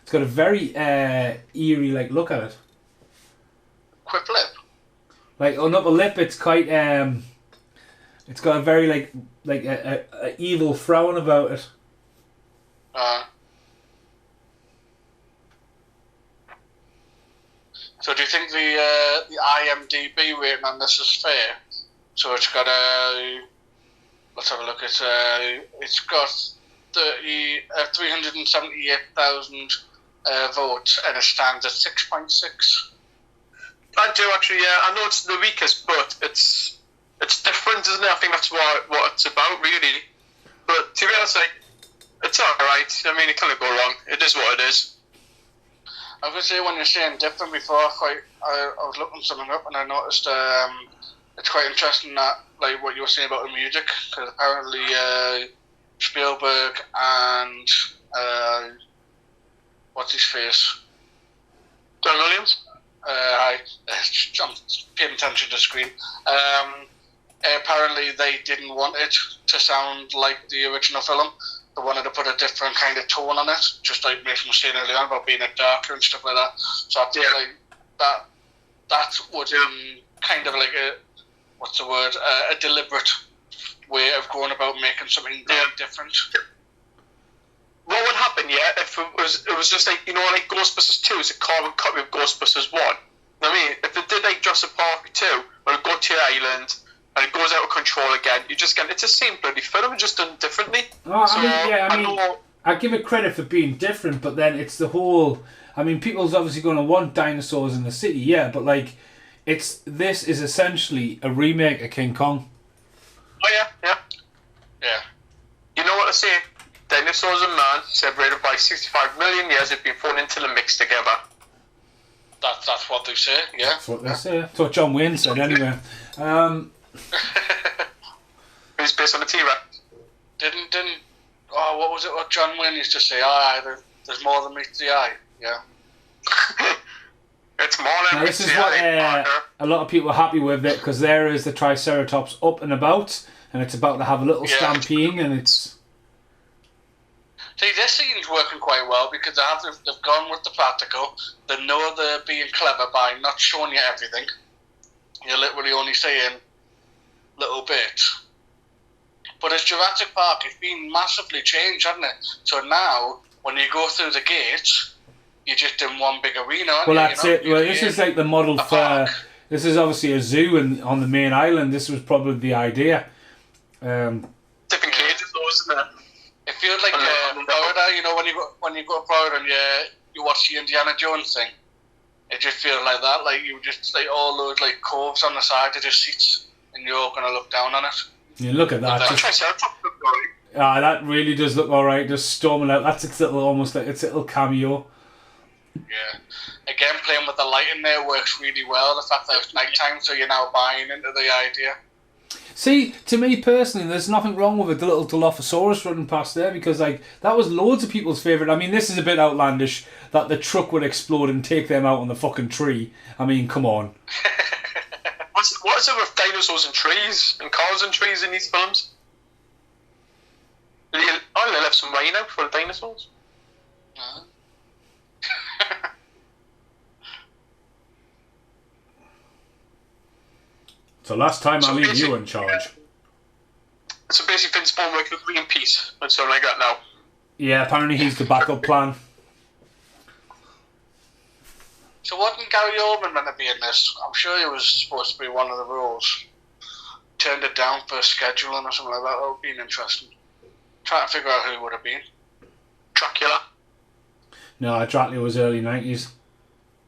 A: It's got a very eerie like look at it.
B: Quick lip?
A: Like on upper lip, it's quite it's got a very like a evil frown about it.
B: So do you think the IMDb rating on this is fair? So it's got let's have a look. It's got 378,000 votes, and it stands at 6.6.
C: I do actually. Yeah, I know it's the weakest, but it's different, isn't it? I think that's what it's about, really. But to be honest, like, it's all right. I mean, it can't go wrong. It is what it is.
B: I was going to say, when you're saying different before, I was looking something up and I noticed it's quite interesting that, like, what you were saying about the music, because apparently Spielberg and what's his face?
C: John Williams?
B: I'm paying attention to the screen. Apparently they didn't want it to sound like the original film. They wanted to put a different kind of tone on it, just like Nathan was saying earlier on about being a darker and stuff like that. So I feel like that would kind of like a deliberate way of going about making something very different.
C: What would happen, if it was just like, you know, like Ghostbusters 2 is a carbon copy of Ghostbusters 1, I mean, if they did like Jurassic Park 2, where it go to your island and it goes out of control again, you just get it's the same bloody film, just done differently.
A: Oh,
C: So,
A: I mean, I give it credit for being different, but then it's the whole. I mean, people's obviously going to want dinosaurs in the city, yeah, but like, this is essentially a remake of King Kong.
C: Oh yeah. You know what I say? Dinosaurs and man, separated by 65 million years, have been thrown into the mix together.
B: That's what they say, yeah.
A: That's what they say. That's what John Wayne said, anyway.
C: It's based on the T-Rex.
B: Didn't what was it what John Wayne used to say? There's more than meets the eye, yeah.
C: It's more than
A: Now, this is what a lot of people are happy with it, because there is the Triceratops up and about, and it's about to have a little stampede, and it's...
B: See, this scene's working quite well because they've gone with the practical. They know they're being clever by not showing you everything. You're literally only saying little bits. But as Jurassic Park, it's been massively changed, hasn't it? So now, when you go through the gates, you're just in one big arena, aren't
A: Well,
B: you?
A: that's it. Well, this is like the model for...
B: park.
A: This is obviously a zoo on the main island. This was probably the idea.
C: Different cages, though, isn't it?
B: It feels like Florida, you know, when you go to Florida and you watch the Indiana Jones thing. It just feels like that, like you just like all those like coves on the side of the seats, and you're all gonna look down on it.
A: Yeah, look at that. That really does look alright. Just storming out. That's its little, almost like its little cameo.
B: Yeah. Again, playing with the lighting there works really well. The fact that it's nighttime, so you're now buying into the idea.
A: See, to me personally, there's nothing wrong with it, the little Dilophosaurus running past there, because like that was loads of people's favourite. I mean, this is a bit outlandish that the truck would explode and take them out on the fucking tree. I mean, come on.
C: What is it with dinosaurs and trees and cars and trees in these films? They left some rain out for the dinosaurs.
B: Uh-huh.
A: So last time I leave you in charge.
C: So basically Vince Vaughn working with Greenpeace and something like that now.
A: Yeah, apparently he's the backup plan.
B: So wasn't Gary Oldman meant to be in this? I'm sure he was supposed to be one of the roles. Turned it down for scheduling or something like that. That would have been interesting. Trying to figure out who it would have been.
C: Dracula.
A: No, Dracula was early 90s.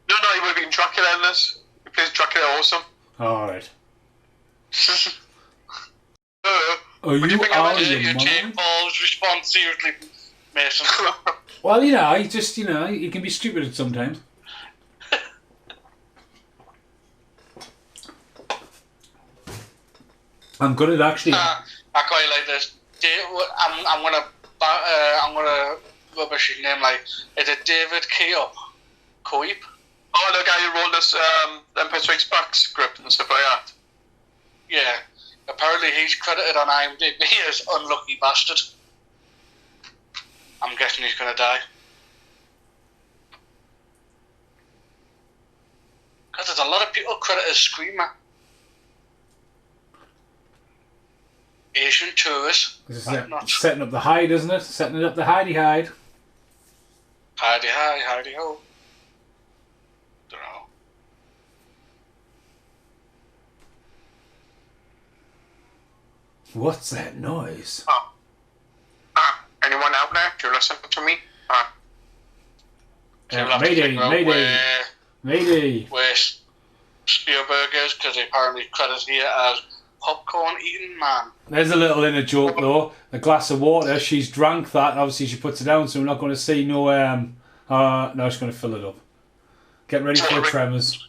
C: No, he would have been Dracula in this. He plays Dracula awesome.
A: Alright.
B: What do you think
A: out
B: about
A: of
B: your
A: your
B: Jake
A: mind?
B: Paul's response? Seriously, Mason.
A: Well, he can be stupid sometimes. I'm good at actually.
B: I quite like this. I'm gonna rubbish his name. Like, is it David Coip?
C: Oh, the guy who wrote this Empire Strikes Back script and stuff like that.
B: Yeah. Apparently he's credited on IMDb as unlucky bastard. I'm guessing he's gonna die. Because there's a lot of people credited as Screamer. Asian tourist.
A: This is setting up the hide, isn't it? Setting up the hidey hide.
B: Hidey hi, hidey ho. Dunno.
A: What's that noise?
C: Anyone out there? Do you listen to me?
B: So we'll have to
A: Mayday,
B: figure out
A: Mayday.
B: where Spielberg is, because he apparently credited here as popcorn eating man.
A: There's a little inner joke though. A glass of water. She's drank that. Obviously, she puts it down, so we're not going to see no. No, she's going to fill it up. Get ready for the tremors.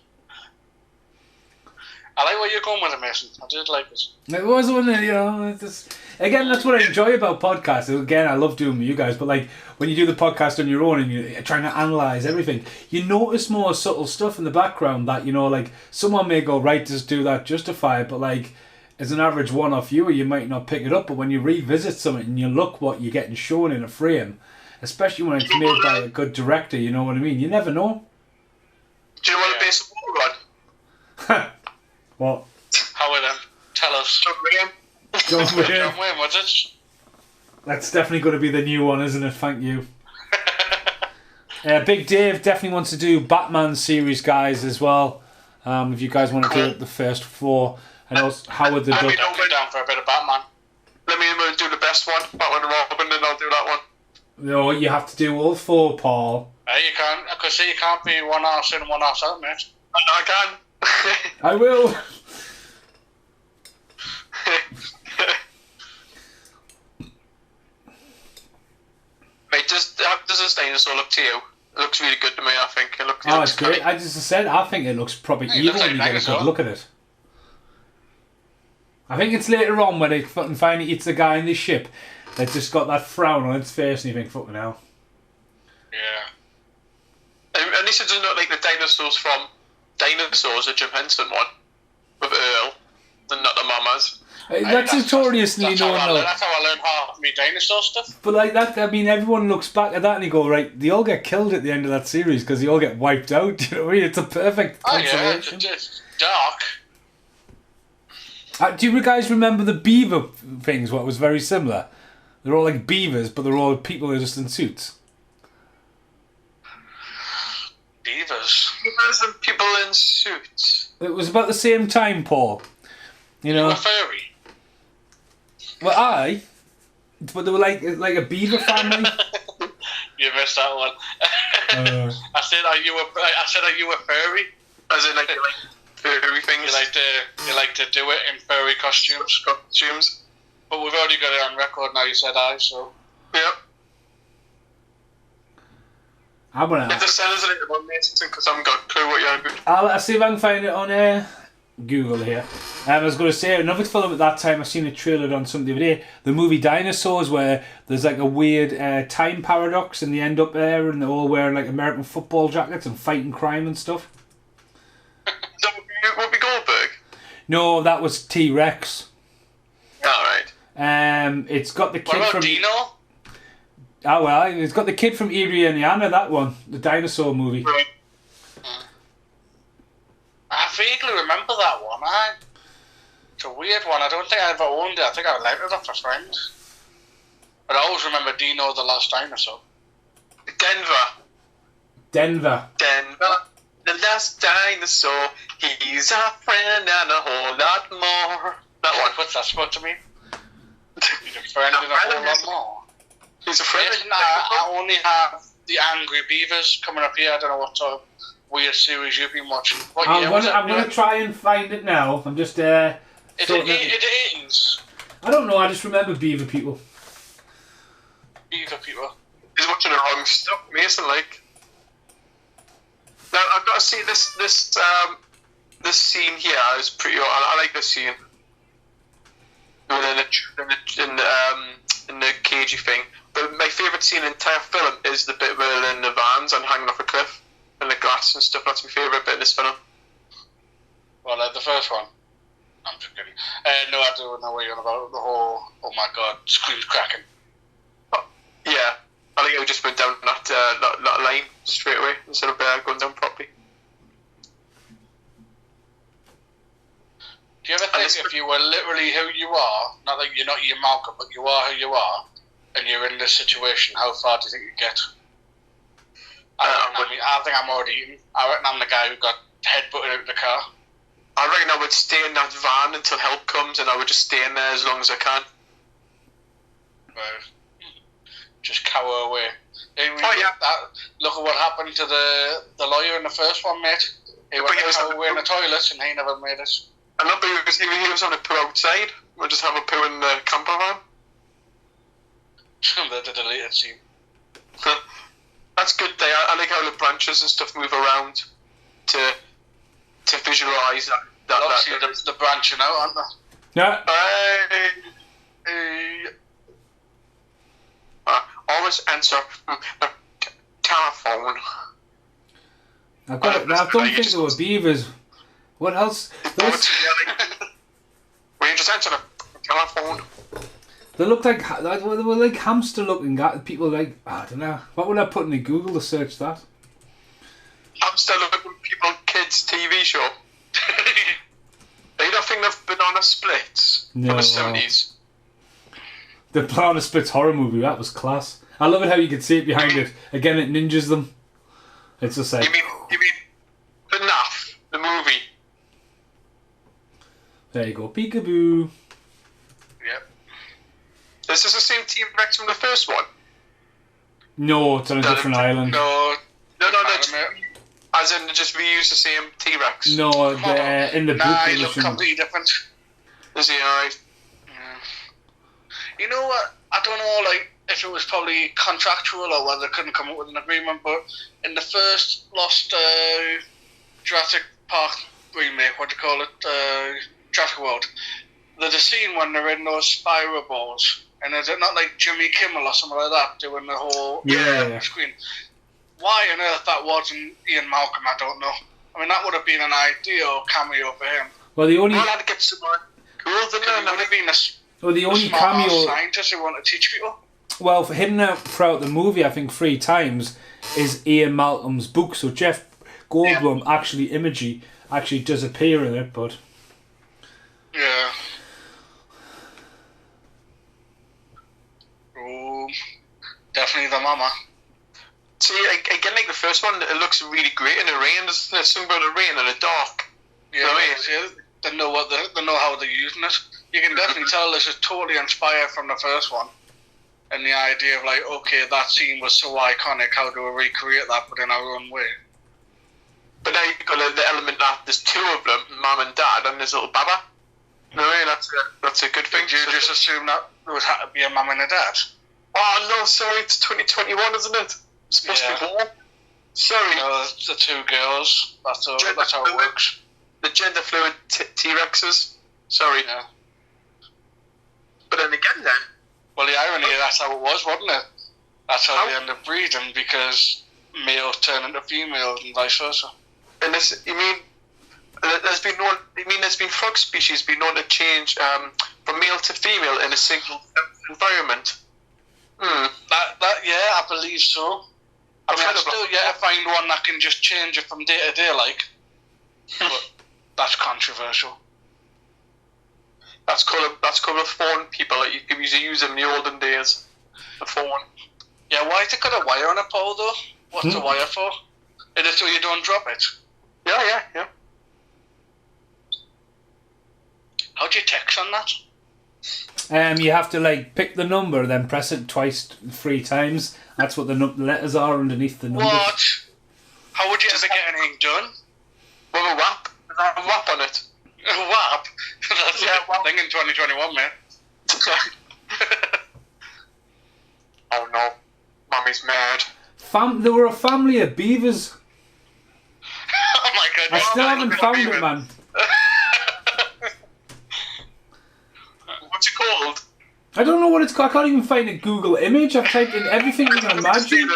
B: I like where you're going with it, Mason. I did like it.
A: It was one, again, that's what I enjoy about podcasts. Again, I love doing with you guys, but like when you do the podcast on your own and you're trying to analyse everything, you notice more subtle stuff in the background that, like someone may go, right, just do that, justify it, but like as an average one-off viewer, you might not pick it up, but when you revisit something and you look what you're getting shown in a frame, especially when it's made by a good director, you know what I mean? You never know.
C: Do you know what the base of water on?
A: What?
B: How then? Tell us.
A: John
B: John Wayne, was it?
A: That's definitely going to be the new one, isn't it? Thank you. Big Dave definitely wants to do Batman series, guys, as well. If you guys want to do the first 4, and also Howard the
B: I'll
A: Duck.
B: be down for a bit of Batman.
C: Let me do the best one, Batman and Robin, and I'll do that one.
A: No, you have to do all 4, Paul.
B: You can't, because you can't be one arse in, one arse out, mate.
C: I can.
A: I will.
C: Mate, does this dinosaur look to you? It looks really good to me, I think. It looks
A: It's great. I just said, I think it looks proper
B: Yeah, it
A: evil
B: looks
A: when you
B: like
A: get a
B: dinosaur.
A: good look at it. I think it's later on when it fucking finally eats the guy in the ship that just got that frown on its face and you think, fucking hell.
B: Yeah.
C: At least it doesn't look like the dinosaurs from Dinosaurs, the Jim Henson one, with Earl, and not the mamas.
A: That's notoriously
B: That's how
A: known
B: I
A: though.
B: learned- That's how I learned half my dinosaur stuff.
A: But like that, I mean, everyone looks back at that and you go, right, they all get killed at the end of that series because they all get wiped out. Do you know what I mean? It's a perfect
B: Oh yeah,
A: consolation.
B: it's dark.
A: Do you guys remember the beaver things? What was very similar? They're all like beavers, but they're all people who are just in suits.
B: Beavers.
C: There's some people in suits.
A: It was about the same time, Paul. You know,
B: A furry.
A: well, but they were like a beaver family.
B: You missed that one. I said, are you a furry?
C: As in, like furry things.
B: You like to do it in furry costumes. But we've already got it on record now. You said I, so
C: Yep.
A: I'm gonna.
C: If the sellers are in the one, because I haven't got a clue what you're about.
A: I'll see if I can find it on Google here. I was going to say another film at that time. I seen a trailer on something the other day. The movie Dinosaurs, where there's like a weird time paradox, and they end up there, and they're all wearing like American football jackets and fighting crime and stuff.
C: That would be Goldberg.
A: No, that was T-Rex.
C: Alright.
A: It's got the
B: what
A: kid
B: about
A: from.
B: Dino?
A: Oh well, it's got the kid from Erie, Indiana. That one, the dinosaur movie.
C: Right.
B: I vaguely remember that one. It's a weird one. I don't think I ever owned it. I think I lent it off a friend. But I always remember Dino the Last Dinosaur.
C: Denver. The last dinosaur. He's our friend and a whole lot more. That one.
B: What's that supposed to mean? He's a friend and a whole lot more.
C: He's a friend.
B: Yes, I only have the Angry Beavers coming up here. I don't know what sort of weird series you've been watching. What year was it?
A: I'm gonna try and find it now. I'm just
B: It
A: ends.
B: is.
A: I don't know. I just remember beaver people.
B: Beaver people.
C: He's watching the wrong stuff, Mason. Like. Now I've got to see this scene here. Is pretty. I like this scene. In the cagey thing. But my favourite scene in the entire film is the bit where they're in the vans and hanging off a cliff and the glass and stuff. That's my favourite bit in this film.
B: Well, the first one. I'm just kidding. No, I don't know what you're on about. The whole, oh my god, screens cracking.
C: Yeah, I think I just went down that line straight away instead of going down properly.
B: Do you ever think if you were literally who you are, not that you're not your Malcolm, but you are who you are, and you're in this situation, how far do you think you get? I think I'm already eating. I reckon I'm the guy who got headbutted out of the car.
C: I reckon I would stay in that van until help comes, and I would just stay in there as long as I can.
B: Just cower away.
C: Yeah.
B: Look at what happened to the lawyer in the first one, mate. He went to cower away in the toilets, and he never made it.
C: I know, but he was on a poo outside. We'll just have a poo in the camper van.
B: The deleted scene.
C: That's good. I like how the branches and stuff move around to visualise that.
B: Obviously, the branching out, aren't they?
A: Yeah.
C: Always answer telephone.
A: I've got it. I don't think there were beavers. What else?
C: Will you just answer the telephone?
A: They looked like they were like hamster looking people. Like, I don't know. What would I put in Google to search that?
C: Hamster looking people kids TV show. They don't think they've been on a split from the 70s.
A: The Planet Splits horror movie, that was class. I love it how you can see it behind it. Again, it ninjas them. It's just like...
C: You mean FNAF, the movie?
A: There you go. Peekaboo.
B: Yep.
C: Is this the same T-Rex from the first one?
A: No, it's on a different island.
B: No.
C: No.
B: Mate.
C: As in, they just reuse the same T-Rex.
A: No, in the
B: Nah,
A: book
B: he looked
A: edition.
B: completely different.
C: Is he alright?
B: Yeah. You know what? I don't know, like, if it was probably contractual or whether they couldn't come up with an agreement, but in the first Lost Jurassic Park remake, what do you call it? Jurassic World. There's a scene when they're in those spiral balls, and is it not like Jimmy Kimmel or something like that doing the whole
A: Yeah.
B: screen? Why on earth that wasn't Ian Malcolm, I don't know. I mean, that would have been an ideal cameo for him.
A: Well, the only
C: I'll have to get someone cool than
B: He would have been a
A: only
B: smart
A: cameo.
B: scientist who wanted to teach people.
A: Well, for hidden out throughout the movie, I think 3 times is Ian Malcolm's book. So Jeff Goldblum actually does appear in it, but
B: Yeah. Oh, definitely the mama.
C: See, again, like the first one, it looks really great in the rain. There's something about the rain and the dark.
B: Yeah,
C: You know what I mean?
B: see, they know how they're using it. You can definitely tell this is totally inspired from the first one. And the idea of like, okay, that scene was so iconic, how do we recreate that but in our own way?
C: But now you've got the element that there's 2 of them, mum and dad, and there's little Baba. You know what I mean? That's a good thing.
B: Did you just assume that there would have to be a mum and a dad?
C: Oh no, sorry, it's 2021, isn't it? It's supposed to be born. Sorry.
B: No, the 2 girls. That's how it works.
C: The gender fluid T-Rexes. Sorry.
B: Yeah.
C: But then again, then.
B: Well, the irony is that's how it was, wasn't it? That's how they end up breeding, because males turn into females and vice versa.
C: And this, you mean, there's been frog species been known to change from male to female in a single environment.
B: Yeah, I believe so. I mean, I'm still yet to find one that can just change it from day to day, like. But that's controversial.
C: That's called a fawn people. Like you used to use them in the olden days. A fawn.
B: Yeah, why has it got a wire on a pole though? What's the wire for? Is it so you don't drop it?
C: Yeah.
B: How do you text on that?
A: you have to like pick the number, then press it 3 times. That's what the letters are underneath the number.
B: What? How would you ever get anything done?
C: With a WAP. There's a WAP on it.
B: A WAP? That's a big thing in 2021, man.
C: Oh no, Mummy's mad.
A: They were a family of beavers.
B: Oh my god.
A: I still haven't found it, man.
C: What's it called?
A: I don't know what it's called. I can't even find a Google image. I've typed in everything you can imagine.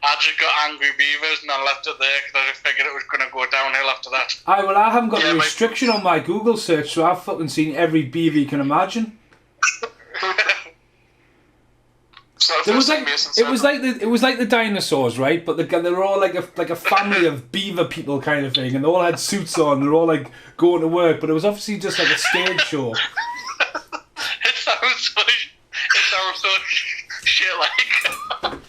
B: I just got angry beavers and I left it there because I just figured it was going to go downhill after that.
A: I haven't got a restriction on my Google search, so I've fucking seen every beaver you can imagine. It was like the dinosaurs, right? But they were all like a family of beaver people kind of thing, and they all had suits on. They're all like going to work, but it was obviously just like a stage show.
B: It sounds so shit like.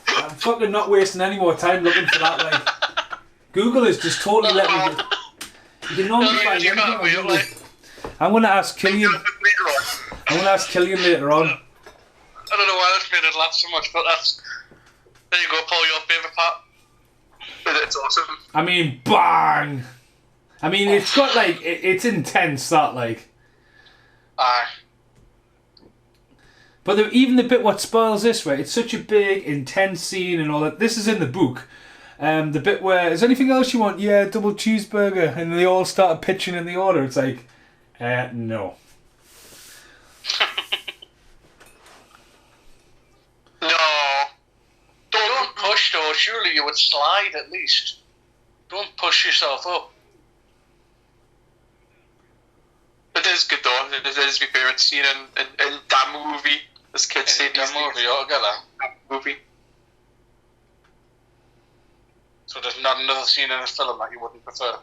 A: I'm fucking not wasting any more time looking for that. Like, Google is just totally letting me. You can normally find anything on Google. I'm gonna ask Killian. Later on.
B: I don't know why that's made it laugh so much, but there you go, Paul, your favourite part.
C: It's awesome.
A: I mean, bang! I mean, it's got like, it's intense, that like.
B: Aye.
A: But even the bit what spoils this, right? It's such a big, intense scene and all that. This is in the book. The bit where, is there anything else you want? Yeah, double cheeseburger. And they all start pitching in the order. It's like, no.
C: No.
B: Don't push though, surely you would slide at least. Don't push yourself up.
C: It is good though. It is my favourite scene in that movie. This kid's saying
B: that movie altogether.
C: That movie.
B: So there's not another scene in the film that you wouldn't prefer?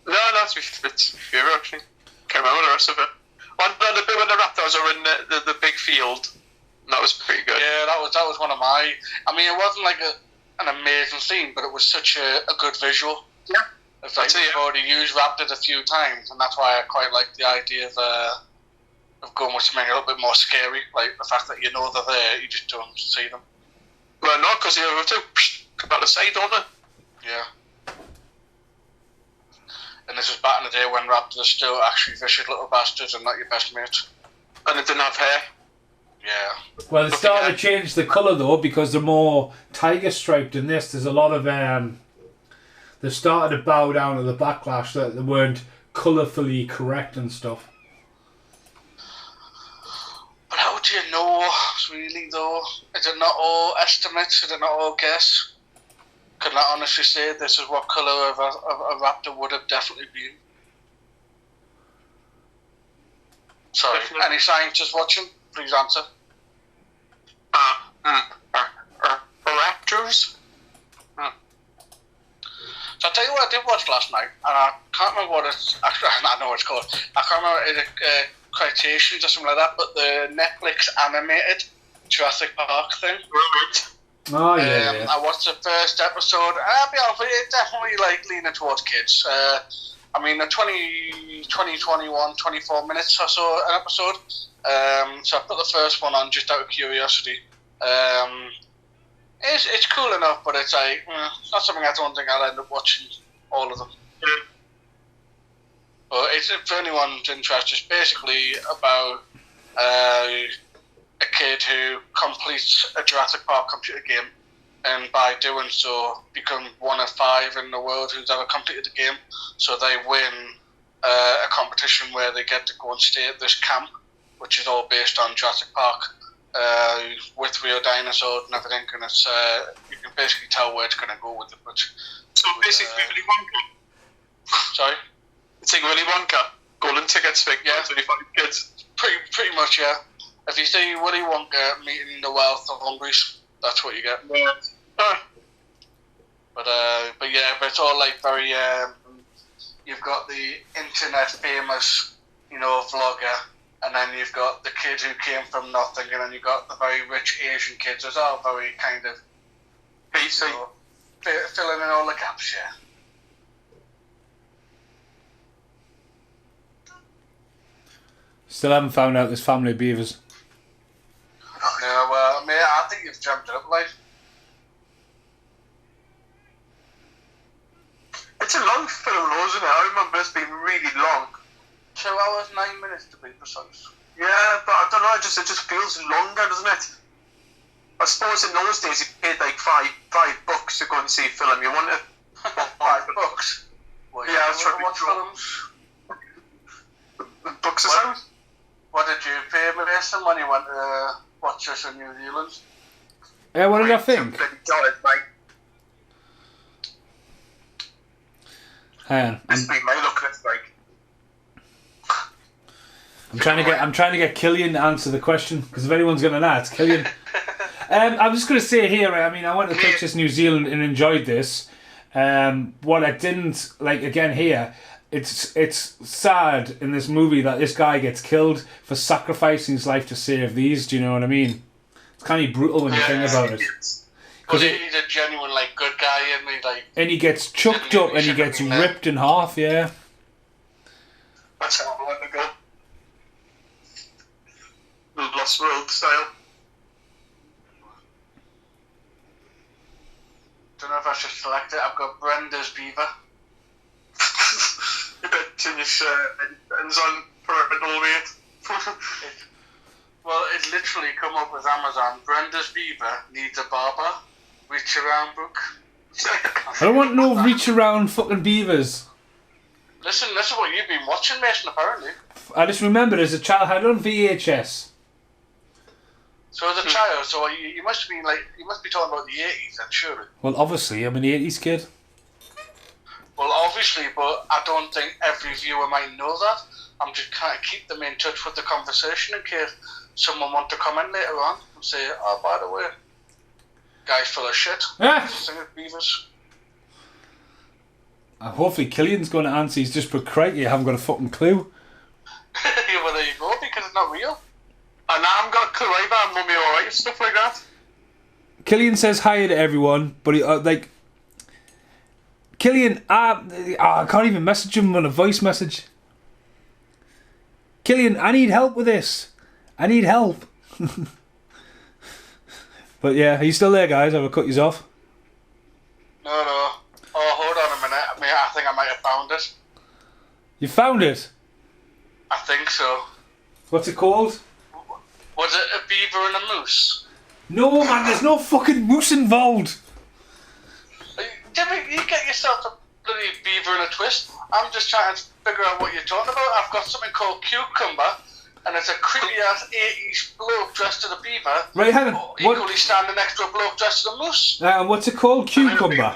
C: No, it's my favourite actually. Can't remember the rest of it. Oh, no, the bit when the raptors are in the big field. That was pretty good.
B: Yeah, that was one of my. I mean, it wasn't like an amazing scene, but it was such a good visual.
C: Yeah.
B: It's like we've already used raptors a few times, and that's why I quite like the idea of going with something a little bit more scary, like the fact that you know they're there, you just don't see them.
C: Well, not because you're able to come out the side, don't they?
B: Yeah. And this was back in the day when raptors are still actually vicious little bastards and not your best mates.
C: And it didn't have hair.
B: Yeah.
A: Well, they started to change the colour though because they're more tiger striped in this. There's a lot of they started to bow down to the backlash that they weren't colourfully correct and stuff.
B: But how do you know, really, though? Is it not all estimates? Is it not all guess? Could I honestly say this is what colour of a raptor would have definitely been? Sorry, any scientists watching? Please answer.
C: Raptors?
B: So I'll tell you what I did watch last night, and I can't remember what it's actually. I know what it's called. I can't remember it. Cretaceous or something like that, but the Netflix animated Jurassic Park thing.
A: Oh yeah.
B: I watched the first episode, and I'll be honest with you, it's definitely like leaning towards kids. I mean, a 24 minutes or so an episode. So I put the first one on just out of curiosity. It's cool enough, but it's like it's not something I don't think I'll end up watching all of them.
C: Yeah.
B: But it's, for anyone's interest, it's basically about a kid who completes a Jurassic Park computer game, and by doing so, become one of 5 in the world who's ever completed the game. So they win a competition where they get to go and stay at this camp, which is all based on Jurassic Park, with real dinosaurs and everything. And it's you can basically tell where it's going to go with it. But
C: so basically, Willy Wonka.
B: Sorry.
C: It's like Willy Wonka, golden tickets for 25 kids.
B: Pretty much, yeah. If you see Willy Wonka meeting the wealth of Hungries, that's what you get.
C: Yeah.
B: But it's all like very. You've got the internet famous, vlogger, and then you've got the kid who came from nothing, and then you've got the very rich Asian kids. It's all very kind of
C: PC.
B: Filling in all the gaps, yeah.
A: Still haven't found out this family of beavers.
B: No, well, mate, I think you've jumped it up, like.
C: It's a long film, isn't it? I remember it's been really long.
B: 2 hours, 9 minutes to be precise.
C: Yeah, but I don't know, it just feels longer, doesn't it? I suppose in those days you paid like $5 to go and see a film. You want it?
B: $5? Well,
C: yeah, that's right.
B: Watch films.
C: Books are out.
B: What did you pay, Mason, when you went to watch this in New Zealand?
A: Yeah, what did I think?
C: $20, mate.
A: Hang on.
C: This is my look at it, like.
A: I'm trying to get Killian to answer the question, because if anyone's going to know, it's Killian. I'm just going to say here, I mean, I went to Pictures New Zealand and enjoyed this. What I didn't like again here, it's sad in this movie that this guy gets killed for sacrificing his life to save these. Do you know what I mean? It's kind of brutal when you think about it.
B: Because he's a genuine good guy,
A: and he gets chucked up and he gets ripped in half. Yeah.
C: That's how I want to go. Lost World style.
B: Don't know if I should select it. I've got Brenda's beaver.
C: You bet it ends on parental mate.
B: It's literally come up with Amazon. Brenda's beaver needs a barber. Reach around book.
A: I don't want no reach around fucking beavers.
B: Listen what you've been watching, Mason, apparently.
A: I just remembered as a child I had it on VHS.
B: So as a child, so you must be talking about the 80s then, surely.
A: Well, obviously, I'm an 80s kid.
B: Well, obviously, but I don't think every viewer might know that. I'm just trying to keep them in touch with the conversation in case someone wants to comment later on and say, oh, by the way, guy's full of shit.
A: Ah.
B: Sing of beavers.
A: Hopefully Killian's going to answer. He's just put crikey, I haven't got a fucking clue.
B: Yeah, well, there you go, because it's not real.
C: And I haven't got a clue either. I'm mummy alright, stuff like that.
A: Killian says hi to everyone, but he, Killian, I can't even message him on a voice message. Killian, I need help with this. I need help. But yeah, are you still there, guys? Have I cut you off?
B: No. Oh, hold on a minute. I think I might have found it.
A: You found it?
B: I think so.
A: What's it called?
B: Was it a beaver and a moose?
A: No, man, there's no fucking moose involved.
B: Jimmy, you get yourself a bloody beaver and a twist. I'm just trying to figure out what you're talking about. I've got something called Cucumber, and it's a creepy ass 80s bloke dressed as a beaver.
A: Right, hang on.
B: Equally standing next to a bloke dressed as a moose.
A: What's it called? Cucumber.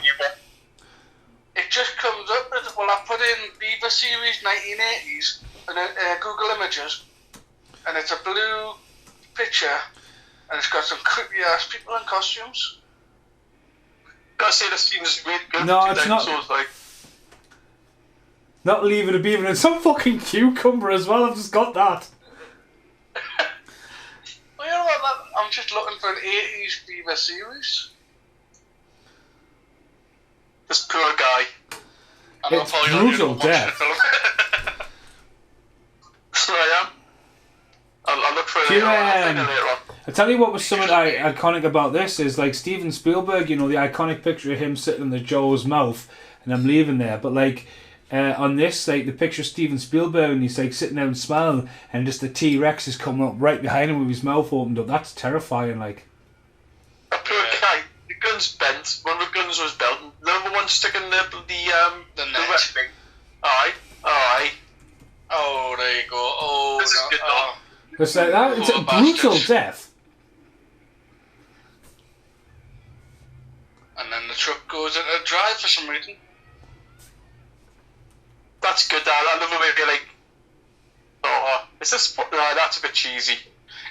B: It just comes up as, well, I put in Beaver Series 1980s in Google Images, and it's a blue picture, and it's got some creepy ass people in costumes.
C: Gotta say, this seems really good.
A: No, it's not.
C: Like,
A: not Leave It a Beaver, and some fucking cucumber as well. I've just got that.
B: Well, you know what? I'm just looking for an 80s Beaver series.
C: this poor guy.
A: It's brutal death.
C: So I am. I'll look for it
A: Do
C: later on.
A: you, I tell you what was something iconic about this is like Steven Spielberg, you know, the iconic picture of him sitting in the Jaws mouth, and I'm leaving there. But like on this, like the picture of Steven Spielberg, and he's like sitting there and smiling, and just the T-Rex is coming up right behind him with his mouth opened up. That's terrifying. Like
C: a poor guy. The gun's bent. One of the guns was bent. The other one sticking the
B: net.
C: thing. Aye.
B: Oh, there you go. Oh,
C: This is good, though.
A: it's like that. It's a
B: Poor
A: brutal
B: bastards.
A: death.
B: And then the truck goes into drive for some reason.
C: That's good. I love the way they like. Oh, is this? No, that's a bit cheesy.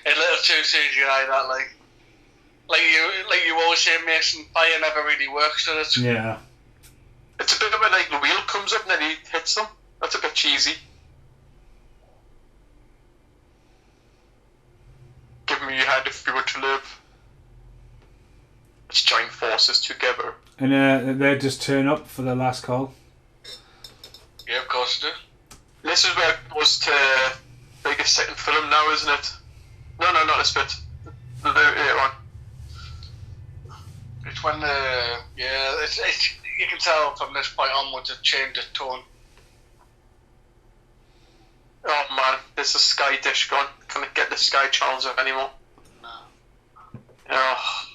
B: A little too CGI, that like you always say, Mason, fire never really works, does it?
A: Yeah.
C: It's a bit of a like the wheel comes up and then he hits them. That's a bit cheesy. Give me your hand if you were to live. Let's join forces together.
A: And they just turn up for the last call.
B: Yeah, of course it do.
C: This is where it goes to like a second film now, isn't it? No, not this bit. Later on.
B: It's when it's you can tell from this point onwards it changed its tone.
C: Oh man, there's a Sky dish gone. Can't get the Sky channels up anymore.
B: No.
C: Oh.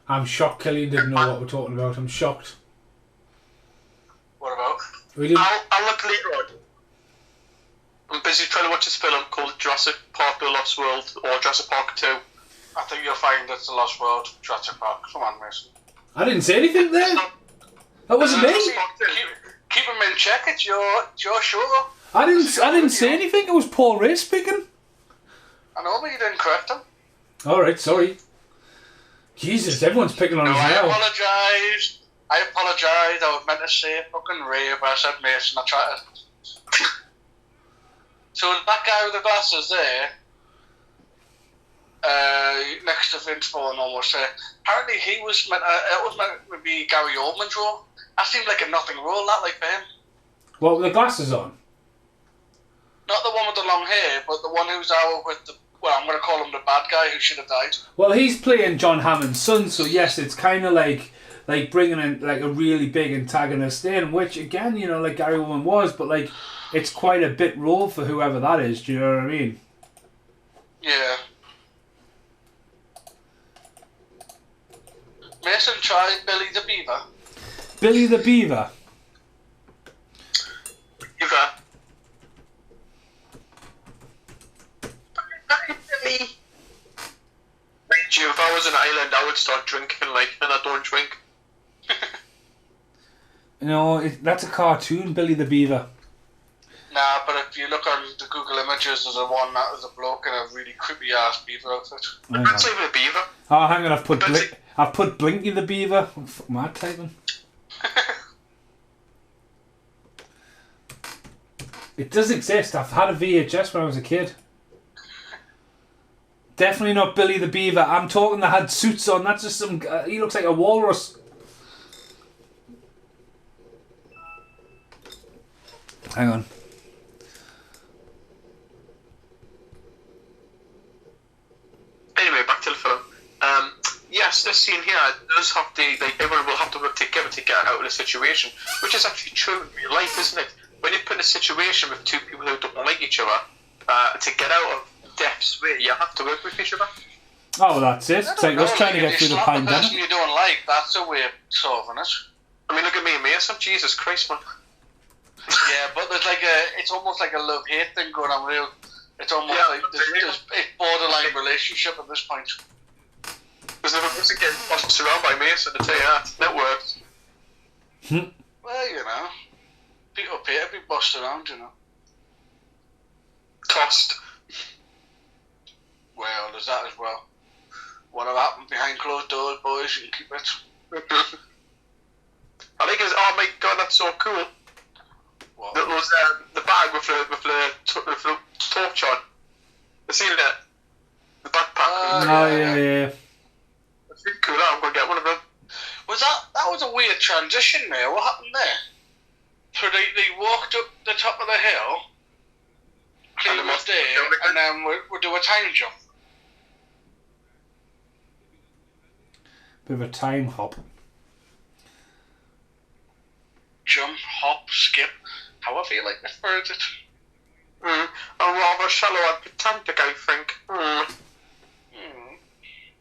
A: I'm shocked Killian didn't know what we're talking about. I'm shocked.
B: What about?
A: We didn't.
C: I'll look later on. I'm busy trying to watch this film called Jurassic Park: The Lost World or Jurassic Park 2.
B: I think you'll find it's the Lost World, Jurassic Park. Come on, Mason.
A: I didn't say anything there. That wasn't me.
B: Keep him in check. It's your show.
A: I didn't say anything. It was Paul Ray speaking.
B: I know, but you didn't correct him.
A: All right, sorry. Jesus, everyone's picking on us
B: I
A: now.
B: apologise. I was meant to say fucking Ray, but I said Mason. I tried to. So that guy with the glasses there, next to Vince Vaughn, almost there. Apparently, he was meant. It was meant to be Gary Oldman's role. That seemed like a nothing role. That like for him.
A: What with the glasses on?
B: Not the one with the long hair, but the one who's out with the. Well, I'm going to call him the bad guy who should have died.
A: Well, he's playing John Hammond's son, so yes, it's kind of like bringing in like a really big antagonist in, which again, you know, like Gary Oldman was, but like it's quite a bit role for whoever that is. Do you know what I mean?
B: Yeah. Mason tried Billy the Beaver.
A: Billy the Beaver.
C: Beaver. If I was an island, I would start drinking, and I don't drink.
A: No, that's a cartoon, Billy the Beaver.
B: Nah, but if you look on the Google Images, there's a bloke in a really creepy ass beaver outfit.
C: That's even a beaver.
A: Oh, hang on, I've put Blinky the Beaver. What the fuck am I typing? It does exist. I've had a VHS when I was a kid. Definitely not Billy the Beaver. I'm talking that had suits on. That's just some... he looks like a walrus. Hang on.
C: Anyway, back to the film. Yes, this scene here does have to, like, everyone will have to work together to get out of the situation, which is actually true in real life, isn't it? When you put in a situation with two people who don't like each other, to get out of death's way, you have to work with each other.
A: Oh, that's it. It's like us trying to get through the
B: person
A: pandemic.
B: you don't like, that's a way of solving it.
C: I mean, look at me and Mason. Jesus Christ, man.
B: Yeah, but there's like it's almost like a love-hate thing going on real. It's almost like it's borderline relationship at this point.
C: Because if I wasn't getting bossed around by Mason, to tell you that, it worked.
B: Well, you know, people pay to be bossed around, you know.
C: Tossed.
B: Well, there's that as well. Whatever happened behind closed doors, boys, you can keep it.
C: I think it's, oh my god, that's so cool.
B: What?
C: That was the bag with the torch on. You seen that? The backpack.
A: Oh, yeah.
C: That's really cool. I'm going to get one of them.
B: That was a weird transition there. What happened there? So they walked up the top of the hill, Clea was there, and then we'll do a time jump.
A: Bit of a time hop.
B: Jump, hop, skip, however you like to phrase it.
C: A rather shallow and pedantic, I think.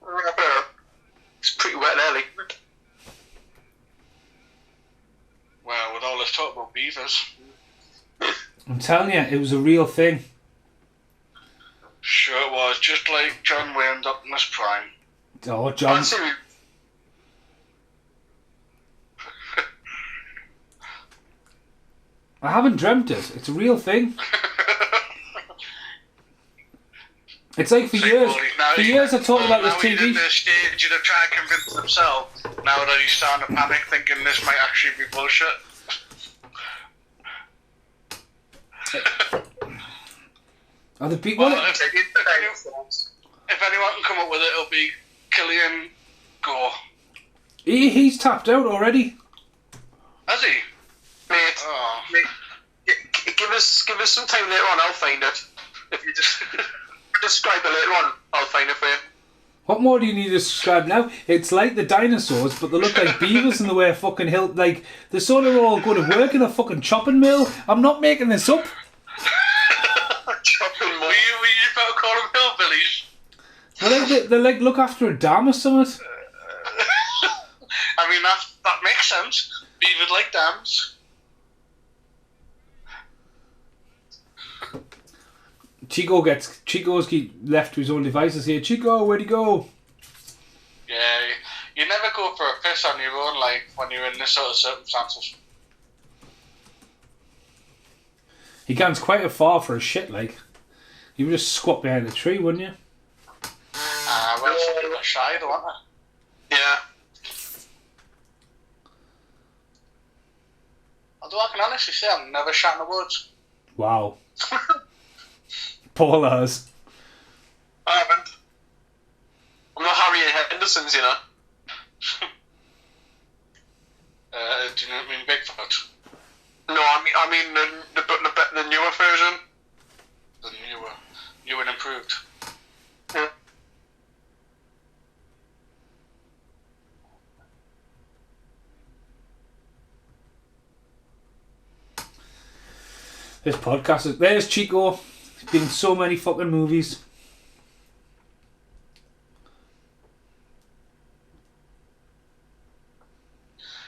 C: Rather. It's pretty wet early.
B: Well, with all this talk about beavers.
A: I'm telling you, it was a real thing.
B: Sure it was, just like John Wayne's Optimus Prime.
A: Oh, John. I haven't dreamt it. It's a real thing. It's like for years I talked about this TV.
B: Now he's at the stage to try to convince himself, now that he's starting to panic, thinking this might actually be bullshit.
A: Are the people?
B: Well, if anyone can come up with it, it'll be Killian Gore.
A: He's tapped out already.
B: Has he?
C: Mate, give us some time later on. I'll find it. If you just describe it later on, I'll find it for you.
A: What more do you need to describe now? It's like the dinosaurs, but they look like beavers in the way fucking hill. Like they're sort of all going to work in a fucking chopping mill. I'm not making this up.
C: Chopping mill.
B: We better call them hillbillies.
A: They like look after a dam or something.
B: I mean that makes sense. Beavers like dams.
A: Chico's left to his own devices here. Chico, where'd he go?
B: Yeah, you never go for a piss on your own, like when you're in this sort of circumstances.
A: He gets quite a far for a shit, like. You would just squat behind the tree, wouldn't you?
B: Well, some people are shy, though, aren't they?
C: Yeah.
B: Although I can honestly say I've never shot in the woods.
A: Wow. Paul has.
C: I haven't. I'm not Harry Henderson's, you know.
B: Do you mean Bigfoot?
C: No, I mean the newer version.
B: The new and improved.
C: Yeah.
A: This podcast is... There's Chico. He's been in so many fucking movies.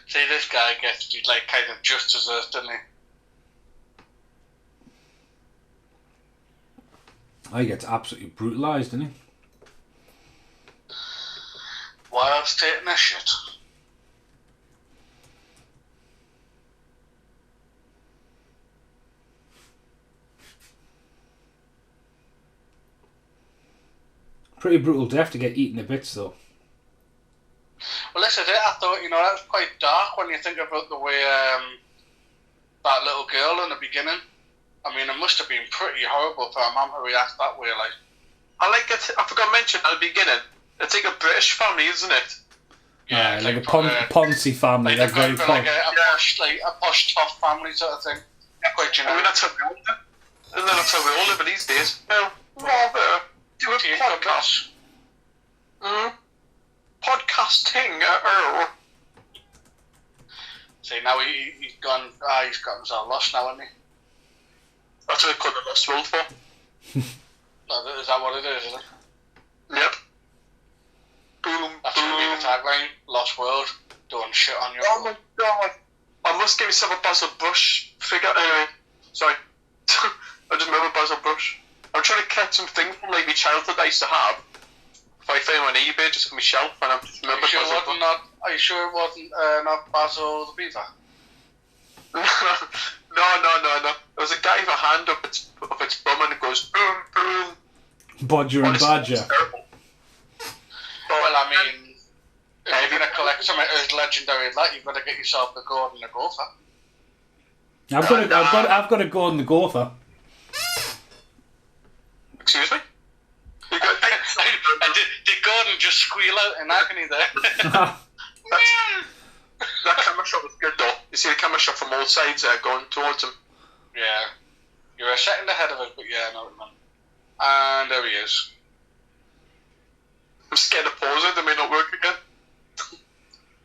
B: See, this guy gets like kind of just deserved, doesn't he?
A: Oh, he gets absolutely brutalised, doesn't he?
B: Whilst taking a shit.
A: Pretty brutal death to get eaten to bits, though.
B: Well, listen, I thought, that was quite dark when you think about the way that little girl in the beginning I mean, it must have been pretty horrible for a mum to react that way, like.
C: I like it. I forgot to mention at the beginning. It's like a British family, isn't it?
A: Yeah, like a
B: proper-
A: Ponzi family, like very
B: they've got like a posh, tough family sort of thing. Quite
C: I
B: generic.
C: mean, that's how we all live. And that's how we all live these days. Well, rather do a podcast. Podcasting.
B: See, now he's gone. He's got himself lost now, hasn't he?
C: That's what they call the Lost World for.
B: Is that what it is? Isn't it?
C: Yep. Boom.
B: That's going to be the tagline. Lost World. Doing shit on your
C: Oh
B: own.
C: my god. I must give myself a Basil Brush figure. Anyway, sorry. I just remember Basil Brush. I'm trying to catch some things from like my childhood I used to have. If I find them on eBay, just on my shelf, and I'm just remember Basil Brush.
B: Are you sure it wasn't not Basil the Beaver?
C: No. There was a guy with a hand up its bum and it goes boom, boom.
A: Bodger and Badger.
C: Terrible.
B: Well, I mean, if you're going to collect something as legendary as that, you've got to get yourself the Gordon the Gopher.
A: I've got a Gordon the Gopher.
C: Excuse me? You got,
B: did Gordon just squeal out in agony there?
C: that camera shot was good though. You see the camera shot from all sides there going towards him.
B: Yeah. You're a second ahead of us, but yeah, no, man. And there he is.
C: I'm scared to pause it, they may not work again.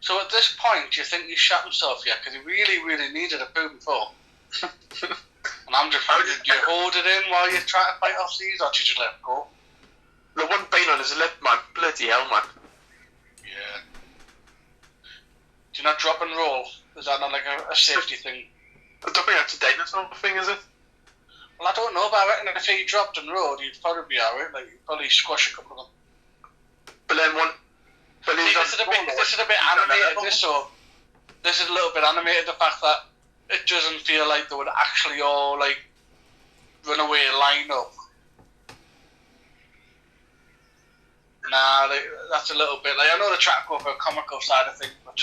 B: So at this point, do you think he shot himself yet? Because he really, really needed a poo before. And I'm just wondering, do you hold it in while you're trying to bite off these, or do you just let it go?
C: The one bite on his lip, man. Bloody hell, man.
B: Yeah. Do you not drop and roll? Is that not like a safety thing?
C: I don't think that's a dinosaur thing, is it?
B: Well, I don't know, but I reckon if he dropped and rolled, he'd probably be alright. Like, he'd probably squash a couple of them.
C: But then one... But
B: See, this is a bit animated, this is a little bit animated, the fact that it doesn't feel like they would actually all, like, run away and line up. Nah, that's a little bit, like, I know they're trying to go for a comical side of things, but...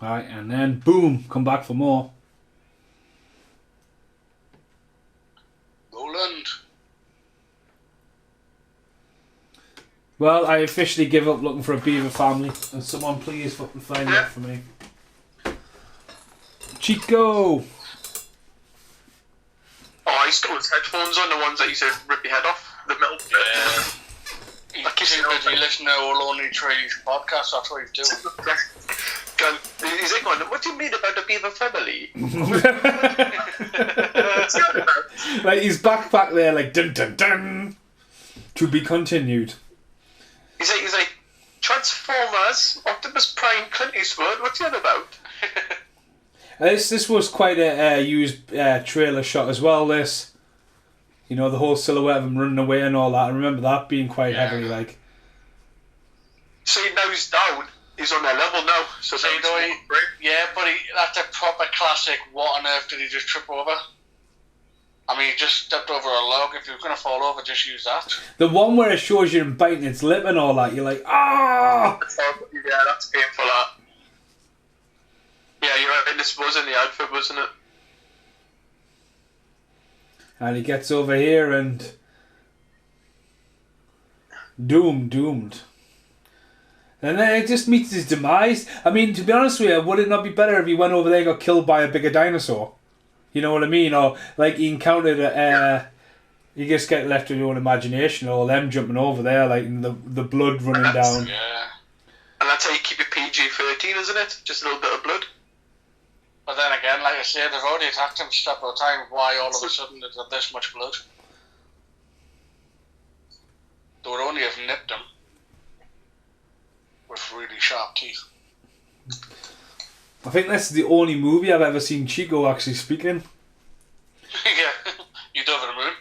A: Right, and then boom, come back for more.
B: Roland.
A: Well, I officially give up looking for a beaver family, and someone please fucking find that for me. Chico!
C: Oh, he's got his headphones on, the ones that used to rip your head off. The metal.
B: Yeah. He's too busy listening to All Only Trees podcast, that's what he's doing.
C: He's like, what do you mean about the beaver family?
A: Like his backpack there, like dun dun dun. To be continued.
C: He's like, Transformers, Optimus Prime, Clint Eastwood. What's that about?
A: This was quite a used trailer shot as well. This, you know, the whole silhouette of him running away and all that. I remember that being quite heavily like.
C: So now he's down. He's on their level now. So
B: yeah, but that's a proper classic. What on earth did he just trip over? I mean, he just stepped over a log. If you're going to fall over, just use that.
A: The one where it shows you him biting its lip and all that, you're like, ah!
C: Yeah, that's painful, that. Yeah, you're right. This was in the outfit, wasn't it?
A: And he gets over here and... Doomed. And then it just meets his demise. I mean, to be honest with you, would it not be better if he went over there and got killed by a bigger dinosaur? You know what I mean? Or like he encountered you just get left to your own imagination, or them jumping over there, like and the blood running down.
B: Yeah.
C: And that's how you keep it PG-13, isn't it? Just a little bit of blood.
B: But then again, like I said, they've already attacked him several times. Why all of a sudden there's this much blood? They would only have nipped him with really sharp teeth.
A: I think that's the only movie I've ever seen Chico actually speaking.
B: Yeah, you dove in the moon.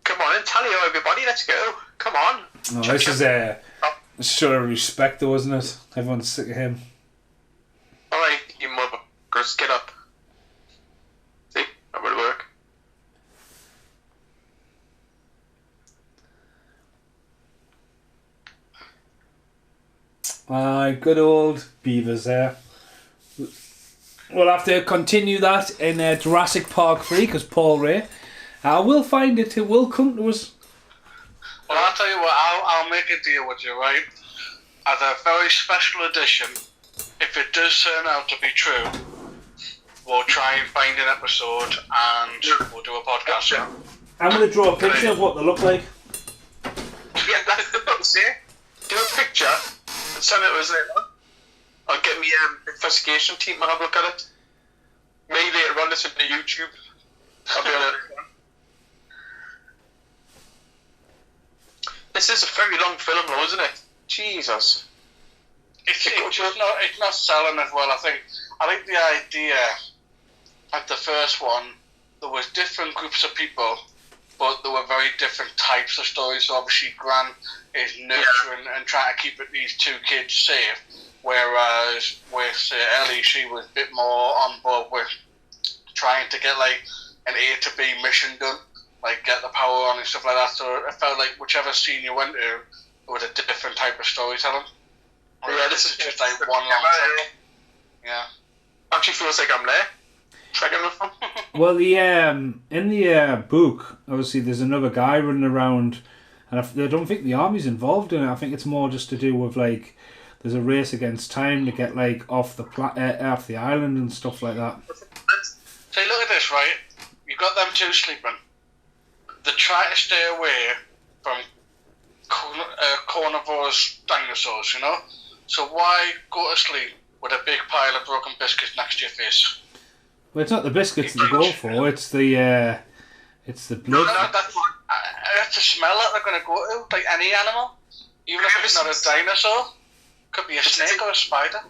C: Come on, Talio, everybody, let's go. Come on.
A: Oh, this is a show of respect, though, isn't it? Everyone's sick of him.
C: just get up. See? That would work.
A: Good old beavers there. We'll have to continue that in Jurassic Park 3 because Paul Ray. We'll find it. It will come to us.
B: Well, I'll tell you what, I'll make a deal with you, right? As a very special edition, if it does turn out to be true, we'll try and find an episode and we'll do a podcast. Yeah.
A: I'm going to draw a picture of what they look like.
C: Yeah, that's what I'm saying. Do a picture and send it to us later. I'll get me investigation team to have a look at it. Maybe later on this on the YouTube. I'll be on it. This is a very long film though, isn't it? Jesus.
B: It's not selling as well. I think the idea of the first one, there was different groups of people, but there were very different types of stories. So obviously Grant is nurturing and trying to keep these two kids safe, whereas with Ellie, she was a bit more on board with trying to get like an A to B mission done, like get the power on and stuff like that. So it felt like whichever scene you went to, it was a different type of storytelling.
C: Yeah, this is
B: just like one long thing. Yeah.
C: Actually feels like I'm there. Tracking with them.
A: Well, the in the book, obviously, there's another guy running around, and I don't think the army's involved in it. I think it's more just to do with like there's a race against time to get like off the island and stuff like that.
B: So look at this, right? You got them two sleeping. They try to stay away from carnivores, dinosaurs, you know. So why go to sleep with a big pile of broken biscuits next to your face?
A: Well, it's not the biscuits that they go for. It's the blood.
B: No, that's the smell that they're going to go to, like any animal. Even if it's not a dinosaur, could be a snake or a spider.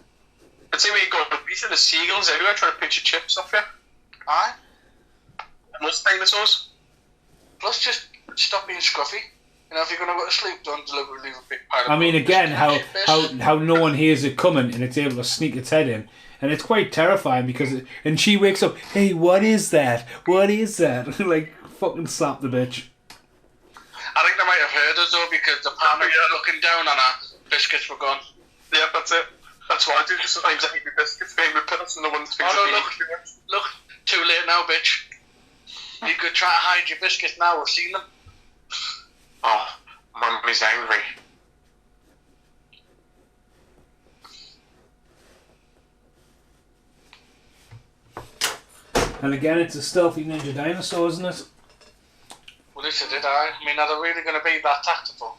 C: I'd say when you go to the beach and the seagulls everywhere trying to pinch your chips off you.
B: Aye.
C: And those dinosaurs.
B: Plus, just stop being scruffy. You know, if you're going to go to sleep, don't deliberately leave a big pile of
A: I mean,
B: broken
A: again,
B: biscuits.
A: how no one hears it coming and it's able to sneak its head in. And it's quite terrifying because and she wakes up, hey, what is that? What is that? Like, fucking slap the bitch.
B: I think they might have heard us though because the partner looking down on her, biscuits were gone.
C: Yeah, that's it. That's what I do. Sometimes I eat my biscuits, maybe with pillows and the ones things
B: look, too late now, bitch. You could try to hide your biscuits now, we've seen them.
C: Oh, Mummy's angry.
A: And again, it's a stealthy ninja dinosaur, isn't it?
B: Well, this is it, I mean, are they really going to be that tactful?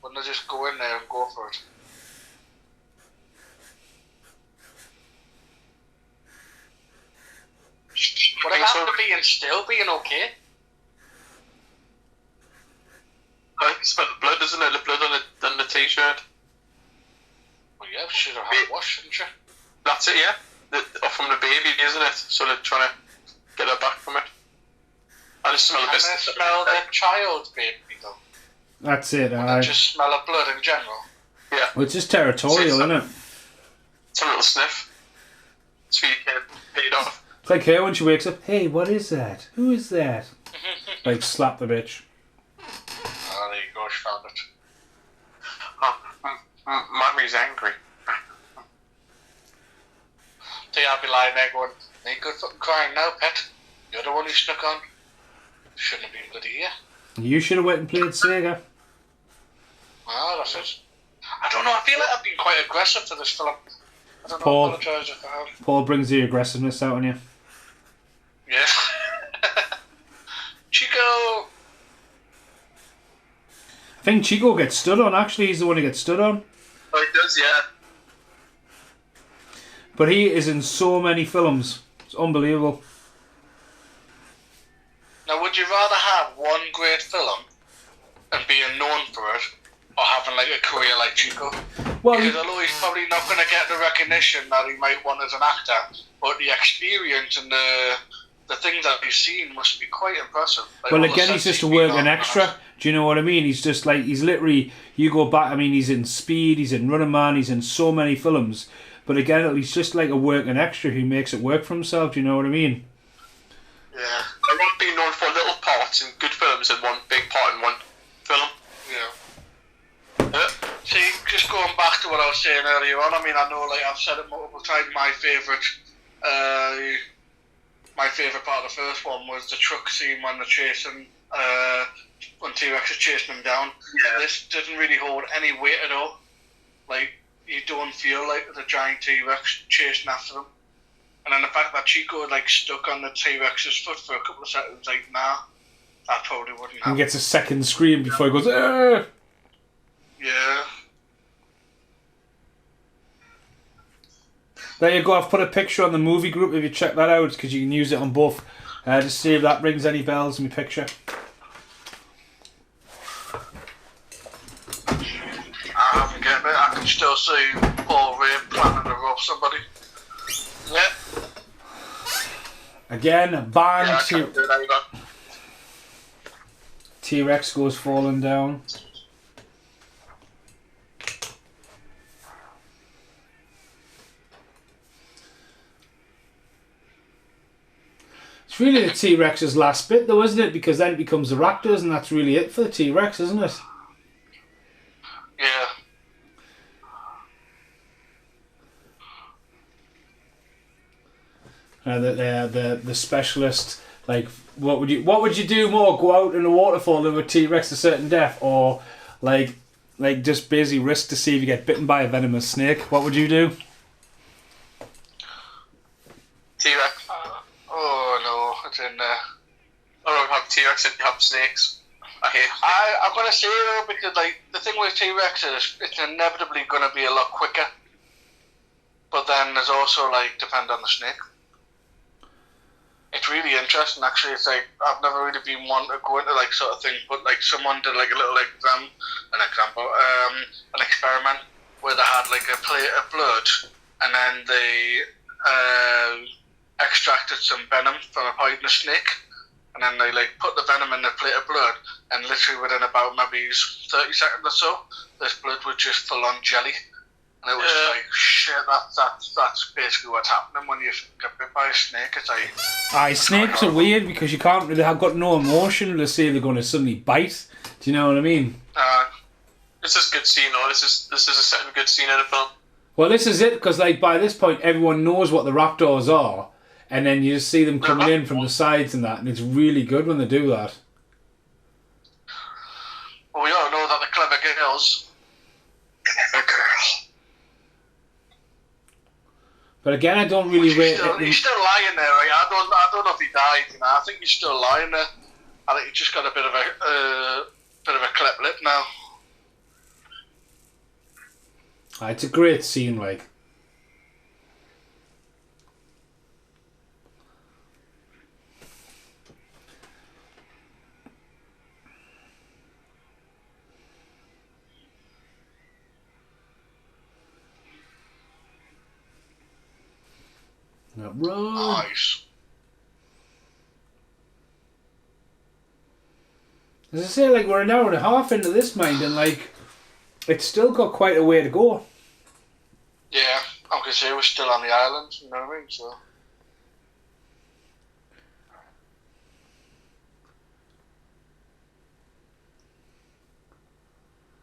B: Wouldn't they just go in there and go for it? Would it have to be and still being okay?
C: I think it's about the blood, isn't it? The blood on the t-shirt.
B: Well, yeah, she should have had it washed, shouldn't she?
C: That's it, yeah. From the baby, isn't it? So they're trying to get her back from it. I just smell the biscuits.
B: And they smell the child's baby, though.
A: That's it,
B: I just smell of blood in general.
C: Yeah.
A: Well, it's just territorial, isn't it?
C: It's a little sniff. So you can paid off.
A: It's like her when she wakes up, hey, what is that? Who is that? Like, slap the bitch.
B: Oh, there you go, she found it.
C: Oh, Mummy's angry.
B: So yeah, I'll be lying there going, ain't good fucking crying now, pet. You're the one who snuck on. Shouldn't have been bloody here.
A: You should have went and played Sega.
B: Well, that's it. I don't know, I feel like I've been quite aggressive to this film. I don't know,
A: Paul.
B: I apologise if I have.
A: Paul brings the aggressiveness out on you.
B: Yeah. Chico!
A: I think Chico gets stood on, actually. He's the one who gets stood on.
C: Oh, he does, yeah.
A: But he is in so many films. It's unbelievable.
B: Now, would you rather have one great film and being known for it, or having like a career like Chico?
A: Well,
B: Because although he's probably not going to get the recognition that he might want as an actor, but the experience and the things that he's seen must be quite impressive. Like,
A: well,
B: all the
A: again, he's
B: sets
A: just a
B: been
A: working
B: on
A: extra. Do you know what I mean? He's just like, he's literally, you go back, I mean, he's in Speed, he's in Running Man, he's in so many films But again, he's just like a working extra who makes it work for himself. Do you know what I mean?
C: Yeah. I want to be known for little parts in good films and one big part in one film.
B: Yeah. See, just going back to what I was saying earlier on, I mean, I know, like, I've said it multiple times, my favourite part of the first one was the truck scene when they're chasing, when T-Rex is chasing them down.
C: Yeah.
B: This doesn't really hold any weight at all. Like, you don't feel like the giant T-Rex chasing after them. And then the fact that Chico, like, stuck on the T-Rex's foot for a couple of seconds, like, nah, that probably wouldn't happen.
A: And gets a second scream before he goes, "Arr!"
B: Yeah.
A: There you go. I've put a picture on the movie group if you check that out, because you can use it on both. Just see if that rings any bells in my picture.
B: I haven't get it. I can still see Paul Ray planning to rob somebody. Yeah.
A: Again, bang,
C: Yeah, I can't do that either.
A: T-Rex goes falling down. It's really the T-Rex's last bit though, isn't it? Because then it becomes the Raptors and that's really it for the T-Rex, isn't it?
B: Yeah.
A: The specialist, like, what would you do more? Go out in a waterfall with a T-Rex to certain death, or like just basically risk to see if you get bitten by a venomous snake? What would you do?
C: T-Rex.
B: Oh no, it's in there.
C: I don't have T-Rex and have snakes. I hate
B: I'm gonna say though, because like the thing with T-Rex is it's inevitably gonna be a lot quicker. But then there's also like depend on the snake. It's really interesting actually. It's like I've never really been one to go into like sort of thing, but like someone did like a little an experiment where they had like a plate of blood and then they extracted some venom from a poisonous snake. And then they like put the venom in the plate of blood, and literally within about maybe 30 seconds or so, this blood was just full on jelly. And it was like, shit, that's basically what's happening when you get bit by a snake. It's like...
A: Aye, snakes are weird because you can't really have got no emotion to say they're going to suddenly bite. Do you know what I mean?
C: This is a good scene, though. This is a certain good scene in a film.
A: Well, this is it, because like by this point everyone knows what the raptors are, and then you just see them coming in from the sides and that, and it's really good when they do that.
B: Well, we all know that the clever girls... Clever girl.
A: But again, I don't really rate it.
B: He's still lying there, right? I don't know if he died, you know. I think he's still lying there. I think he's just got a bit of a clip lip now.
A: It's a great scene, like. Now run.
B: Nice.
A: As I say, like, we're an hour and a half into this, mind, and like, it's still got quite a way to go.
B: Yeah, I'm gonna say we're still on the island, you know what I mean? So.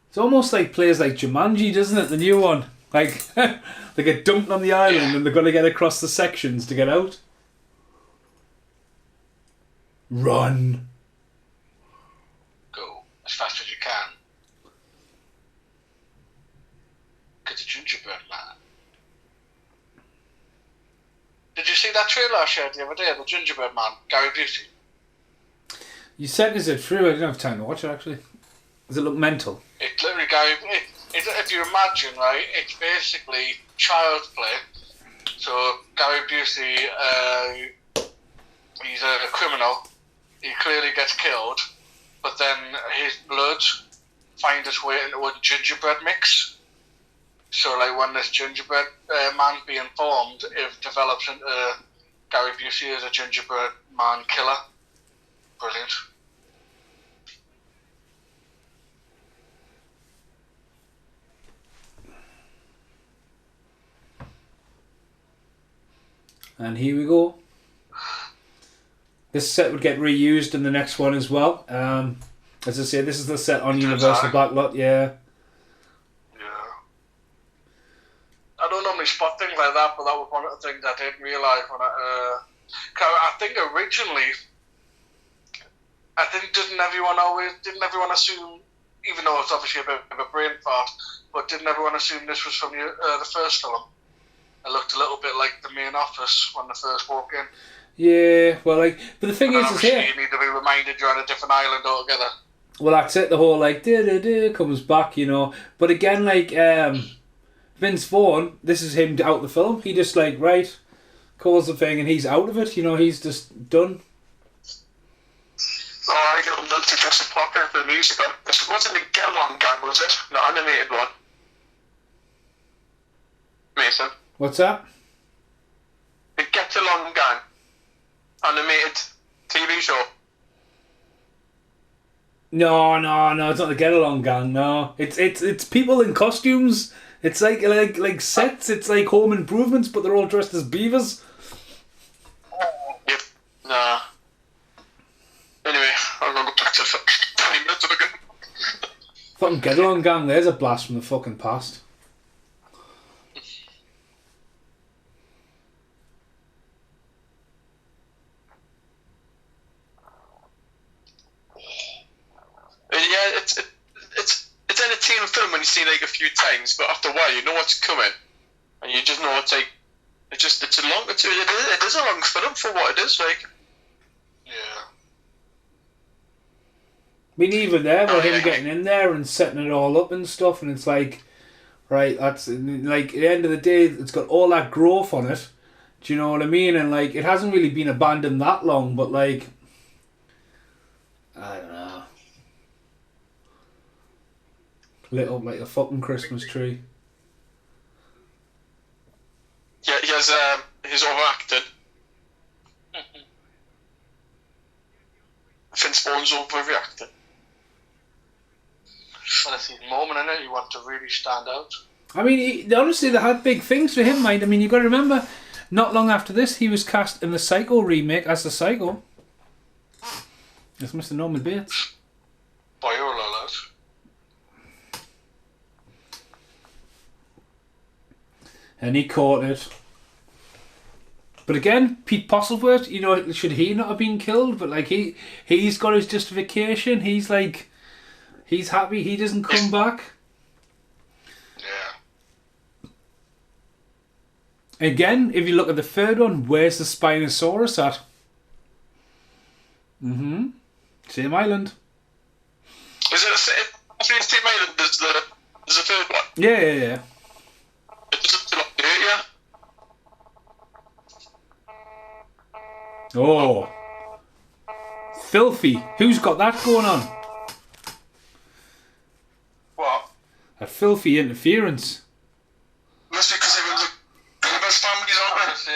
A: It's almost like plays like Jumanji, doesn't it? The new one. Like, they get dumped on the island and they've got to get across the sections to get out. Run.
B: Go as fast as you can. Get the gingerbread man. Did you see that trailer I shared the other day, the gingerbread man, Gary Busey?
A: You sent us it through, I didn't have time to watch it actually. Does it look mental?
B: It literally, if you imagine, right, it's basically child's play. So Gary Busey, he's a criminal. He clearly gets killed, but then his blood finds its way into a gingerbread mix. So, like, when this gingerbread man being formed, it develops into Gary Busey as a gingerbread man killer. Brilliant.
A: And here we go. This set would get reused in the next one as well. As I say, this is the set on Universal Backlot, yeah.
B: Yeah. I don't normally spot things like that, but that was one of the things I didn't realise when I think originally, didn't everyone assume, even though it's obviously a bit of a brain fart, but didn't everyone assume this was from the first film? It looked a little bit like the main office when they first walk in.
A: Yeah, well, but the thing is here,
B: you need to be reminded you're on a different island altogether.
A: Well, that's it. The whole comes back, But again, Vince Vaughn, this is him out the film. He just right calls the thing and he's out of it. He's just done.
C: Oh, I got done to Jurassic Park for the musical. This wasn't a get-along gang, was it? The animated one. Mason.
A: What's that?
C: The Get-Along Gang. Animated TV show.
A: No, it's not the Get Along Gang. No, it's people in costumes. It's like sets. It's like home improvements, but they're all dressed as beavers.
C: Yep. Nah. Anyway, I'm gonna go back to 20 minutes ago.
A: Fucking Get Along Gang. There's a blast from the fucking past.
C: Yeah, it's entertaining film when you see a few times, but after a while you know what's coming, and you just know it's a long. It is a long film for what it is like.
B: Yeah.
A: I mean, even there, with him getting in there and setting it all up and stuff, and it's right, that's at the end of the day, it's got all that growth on it. Do you know what I mean? And it hasn't really been abandoned that long, but I don't know. Lit up like a fucking Christmas tree.
C: Yeah, he's overacted. Vince Vaughn's overreacted.
B: Well, it's his moment, innit? You want to really stand out.
A: I mean, honestly, they had big things for him, mate. I mean, you got to remember, not long after this, he was cast in the Psycho remake as the Psycho. That's Mr. Norman Bates.
B: Spoiler alert.
A: And he caught it. But again, Pete Postlethwaite, should he not have been killed? But he's got his justification. He's he's happy he doesn't come back.
B: Yeah.
A: Again, if you look at the third one, where's the Spinosaurus at? Same island.
C: Is it the same island as the third one?
A: Yeah.
C: Yeah.
A: Oh. Filthy. Who's got that going on?
B: What?
A: A filthy interference.
C: Must be because everyone's beavers families, aren't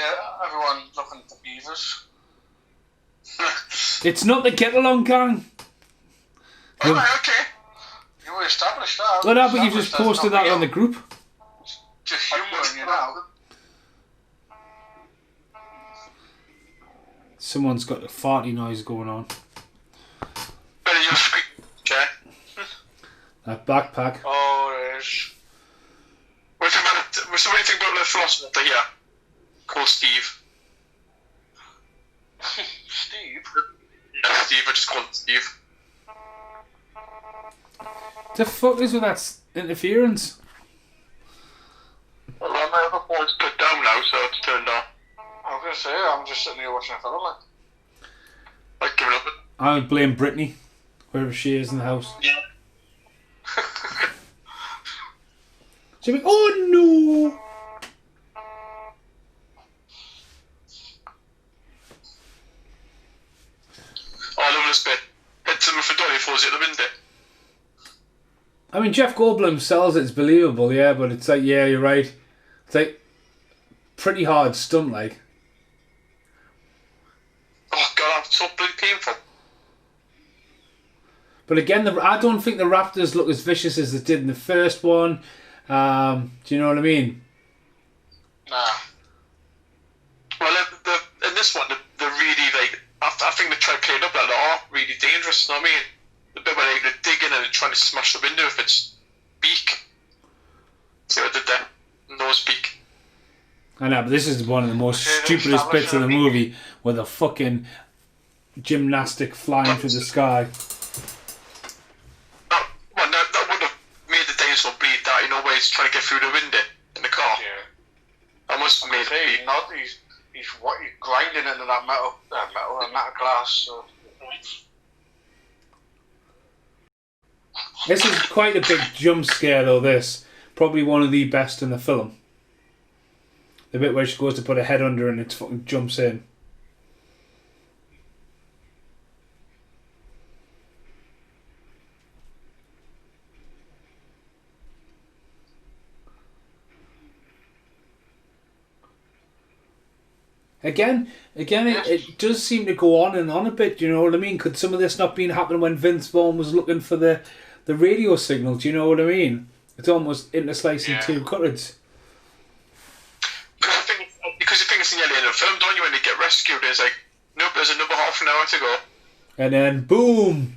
B: Everyone looking for beavers.
A: It's not the Get Along Gang.
C: Alright, okay.
B: You were established that.
A: Well, no, but you've just posted that on the group.
B: Just humouring you now.
A: Someone's got a farty noise going on.
C: Better your squeak chair.
A: That backpack.
B: Oh, it is.
C: What do you think about the philosopher here? Called Steve.
B: Steve?
C: Yeah, Steve, I just call him Steve.
A: The fuck is with that interference?
C: Well, my other phone's put down now, so it's turned on.
B: I was going to say, I'm just sitting here watching a film.
C: I've given up.
A: I would blame Brittany, wherever she is in the house.
C: Yeah.
A: She'll be, oh no!
C: Oh, I love this bit. Hit someone for Dolly, falls out the window.
A: I mean, Jeff Goldblum sells it's believable, yeah, but it's yeah, you're right. It's pretty hard stunt,
C: Oh god, I'm so bloody painful.
A: But again, I don't think the raptors look as vicious as they did in the first one. Do you know what I mean?
B: Nah.
C: Well, this one, they're really like. I think they try to play it up like they are really dangerous. You know what I mean? The bit where they're digging and they're trying to smash the window with its beak. See what I did there? Nose beak.
A: I know, but this is one of the most stupidest bits of the movie, with a fucking gymnastic flying through the sky.
C: That would have made the dinosaur bleed that, you know, where he's trying to get through the window in the car.
B: Yeah.
C: That must have made it bleed.
B: He's grinding into that metal and that glass. So.
A: This is quite a big jump scare, though. This probably one of the best in the film. The bit where she goes to put her head under and it fucking jumps in. Again, it does seem to go on and on a bit. You know what I mean? Could some of this not been happening when Vince Vaughn was looking for the radio signal? Do you know what I mean? It's almost interslicing two cutters.
C: Because you think it's nearly in the film, don't you? When they get rescued, it's like, nope, there's another half an hour to go.
A: And then boom.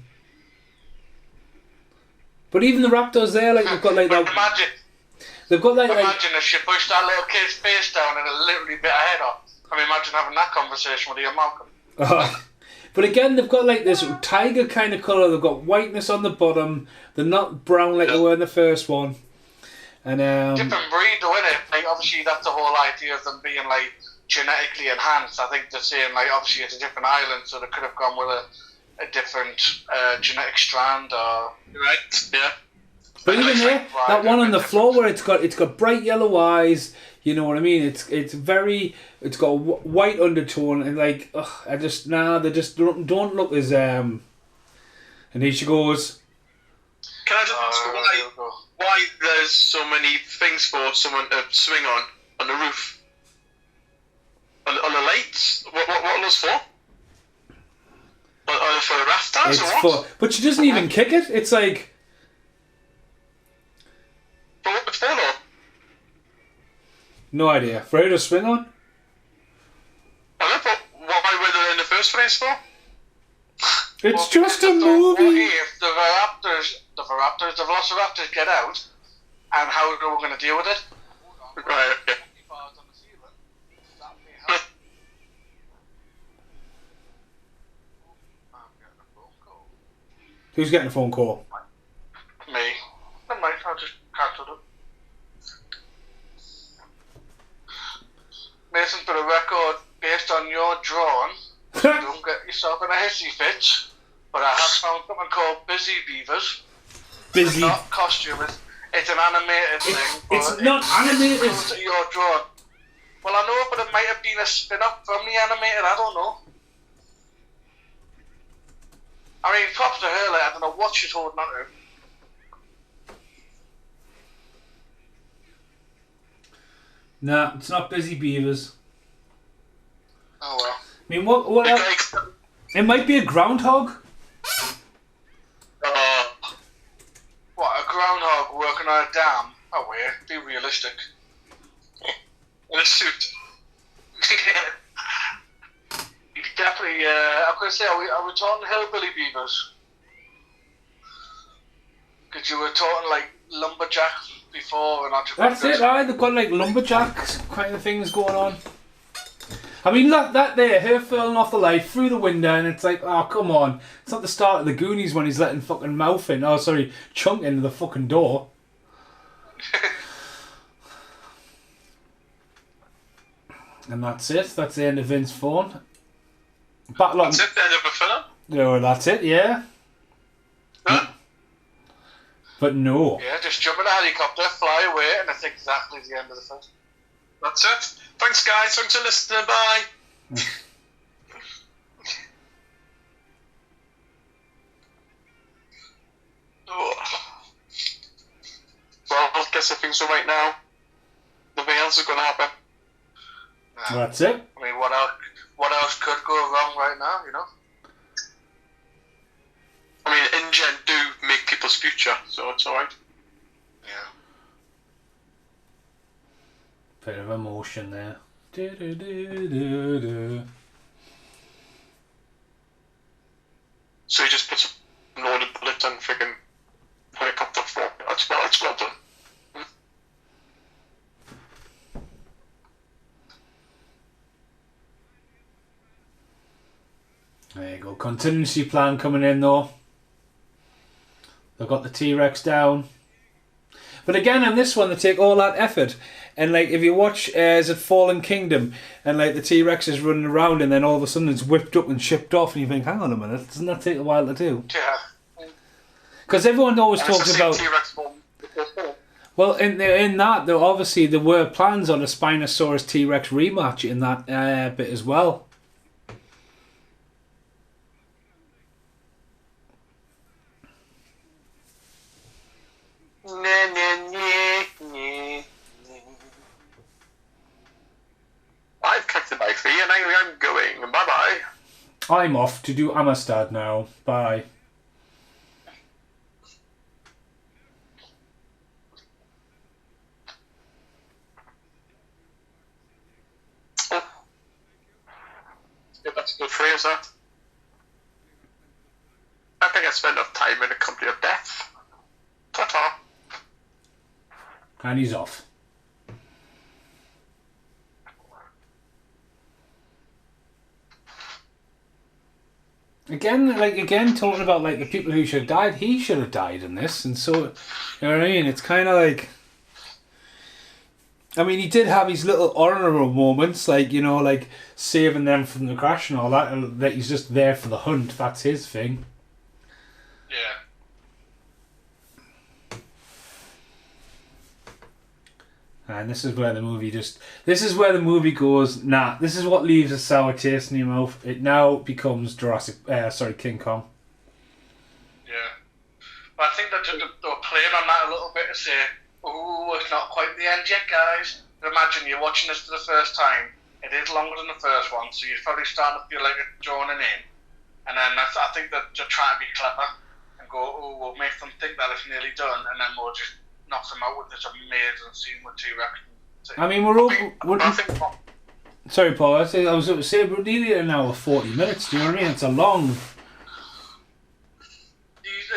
A: But even the raptors there, like they've got like that. They've got like.
B: Imagine if she pushed that little kid's face down and it literally bit her head off. I mean, imagine having that conversation with your Malcolm.
A: But again, they've got like this tiger kind of colour. They've got whiteness on the bottom. They're not brown like they were in the first one. And
B: different breed, though, innit? Like, obviously, that's the whole idea of them being like genetically enhanced. I think they're saying like, obviously, it's a different island, so they could have gone with a different genetic strand, or
C: right? Yeah.
A: But even there, that one on the floor where it's got bright yellow eyes. You know what I mean? It's got a white undertone and like they just don't look as And here she goes.
C: Can I just ask why there's so many things for someone to swing on the roof? On the lights? What are those for? Are they for the rafters or what?
A: But she doesn't even kick it. It's like.
C: For what it's for though?
A: No idea. For her to swing on?
C: I don't know, why were they in the first place for?
A: It's just a movie.
B: What if the velociraptors get out, and how are we going to deal with it?
C: Right, okay.
A: Who's getting a phone call?
B: Me. Never mind, I'll just cancel it. Mason, for the record, based on your drawing, don't get yourself in a hissy fit, but I have found something called Busy Beavers. It's not costume, it's an animated thing.
A: It's not animated.
B: It's your drawing. Well, I know, but it might have been a spin-off from the animated, I don't know. I mean, props to her, like, I don't know what she's holding on to.
A: Nah, it's not Busy Beavers.
B: Oh well.
A: I mean, what else? It might be a groundhog.
B: What, a groundhog working on a dam? Oh, wait, be realistic.
C: In a suit.
B: Definitely, I'm going to say, are we talking hillbilly beavers? Because you were talking like lumberjack before, and
A: that's it, right? They've got like lumberjacks kind of things going on. I mean, look, that there, her falling off the light through the window, and it's like, oh, come on. It's not the start of the Goonies when he's letting fucking mouth in. Oh, sorry, chunk into the fucking door. And that's it. That's the end of Vince Vaughn.
C: That's it, the end of a film?
A: Yeah, that's it, yeah.
C: Huh?
A: But no.
B: Yeah, just jump in a helicopter, fly away, and that's exactly the end of the film.
C: That's it. Thanks, guys. Thanks for listening. Bye. Well, I guess things are right now. Nothing else is going to happen.
B: No.
A: That's it.
B: I mean, what else could go wrong right now, you know?
C: I mean, InGen do make people's future, so it's alright.
B: Yeah.
A: Bit of emotion there. Do, do, do, do, do.
C: So he just puts loaded bullets and freaking helicopter for it. That's well done.
A: There you go. Contingency plan coming in though. They've got the T-Rex down. But again, in this one, they take all that effort. And like, if you watch, is it Fallen Kingdom? And like, the T-Rex is running around and then all of a sudden it's whipped up and shipped off. And you think, hang on a minute, doesn't that take a while to do?
B: Yeah.
A: Because everyone always talks about...
C: T-Rex form.
A: Well, in that, though, obviously, there were plans on a Spinosaurus T-Rex rematch in that bit as well.
C: I've collected my fee and I'm going. Bye-bye.
A: I'm off to do Amistad now. Bye.
C: Yeah, that's good for you, sir. I think I spent enough time in a company of death. Ta-ta.
A: And he's off. Again, talking about like the people who should have died, he should have died in this, and so, you know what I mean? It's kind of like, I mean, he did have his little honourable moments, like, you know, like saving them from the crash and all that, and that he's just there for the hunt. That's his thing.
B: Yeah.
A: And this is where the movie goes, nah, this is what leaves a sour taste in your mouth. It now becomes King Kong.
B: Yeah. But I think that they were playing on that a little bit to say, oh, it's not quite the end yet, guys. Imagine you're watching this for the first time. It is longer than the first one, so you're probably starting to feel like it's droning in. And then I think that they're trying to be clever and go, oh, we'll make them think that it's nearly done, and then we'll just knock them out with this amazing scene with T-Rex.
A: I mean, sorry, Paul. I was going to say we're nearly an hour 40 minutes. Do you know what I mean? It's a long.
B: It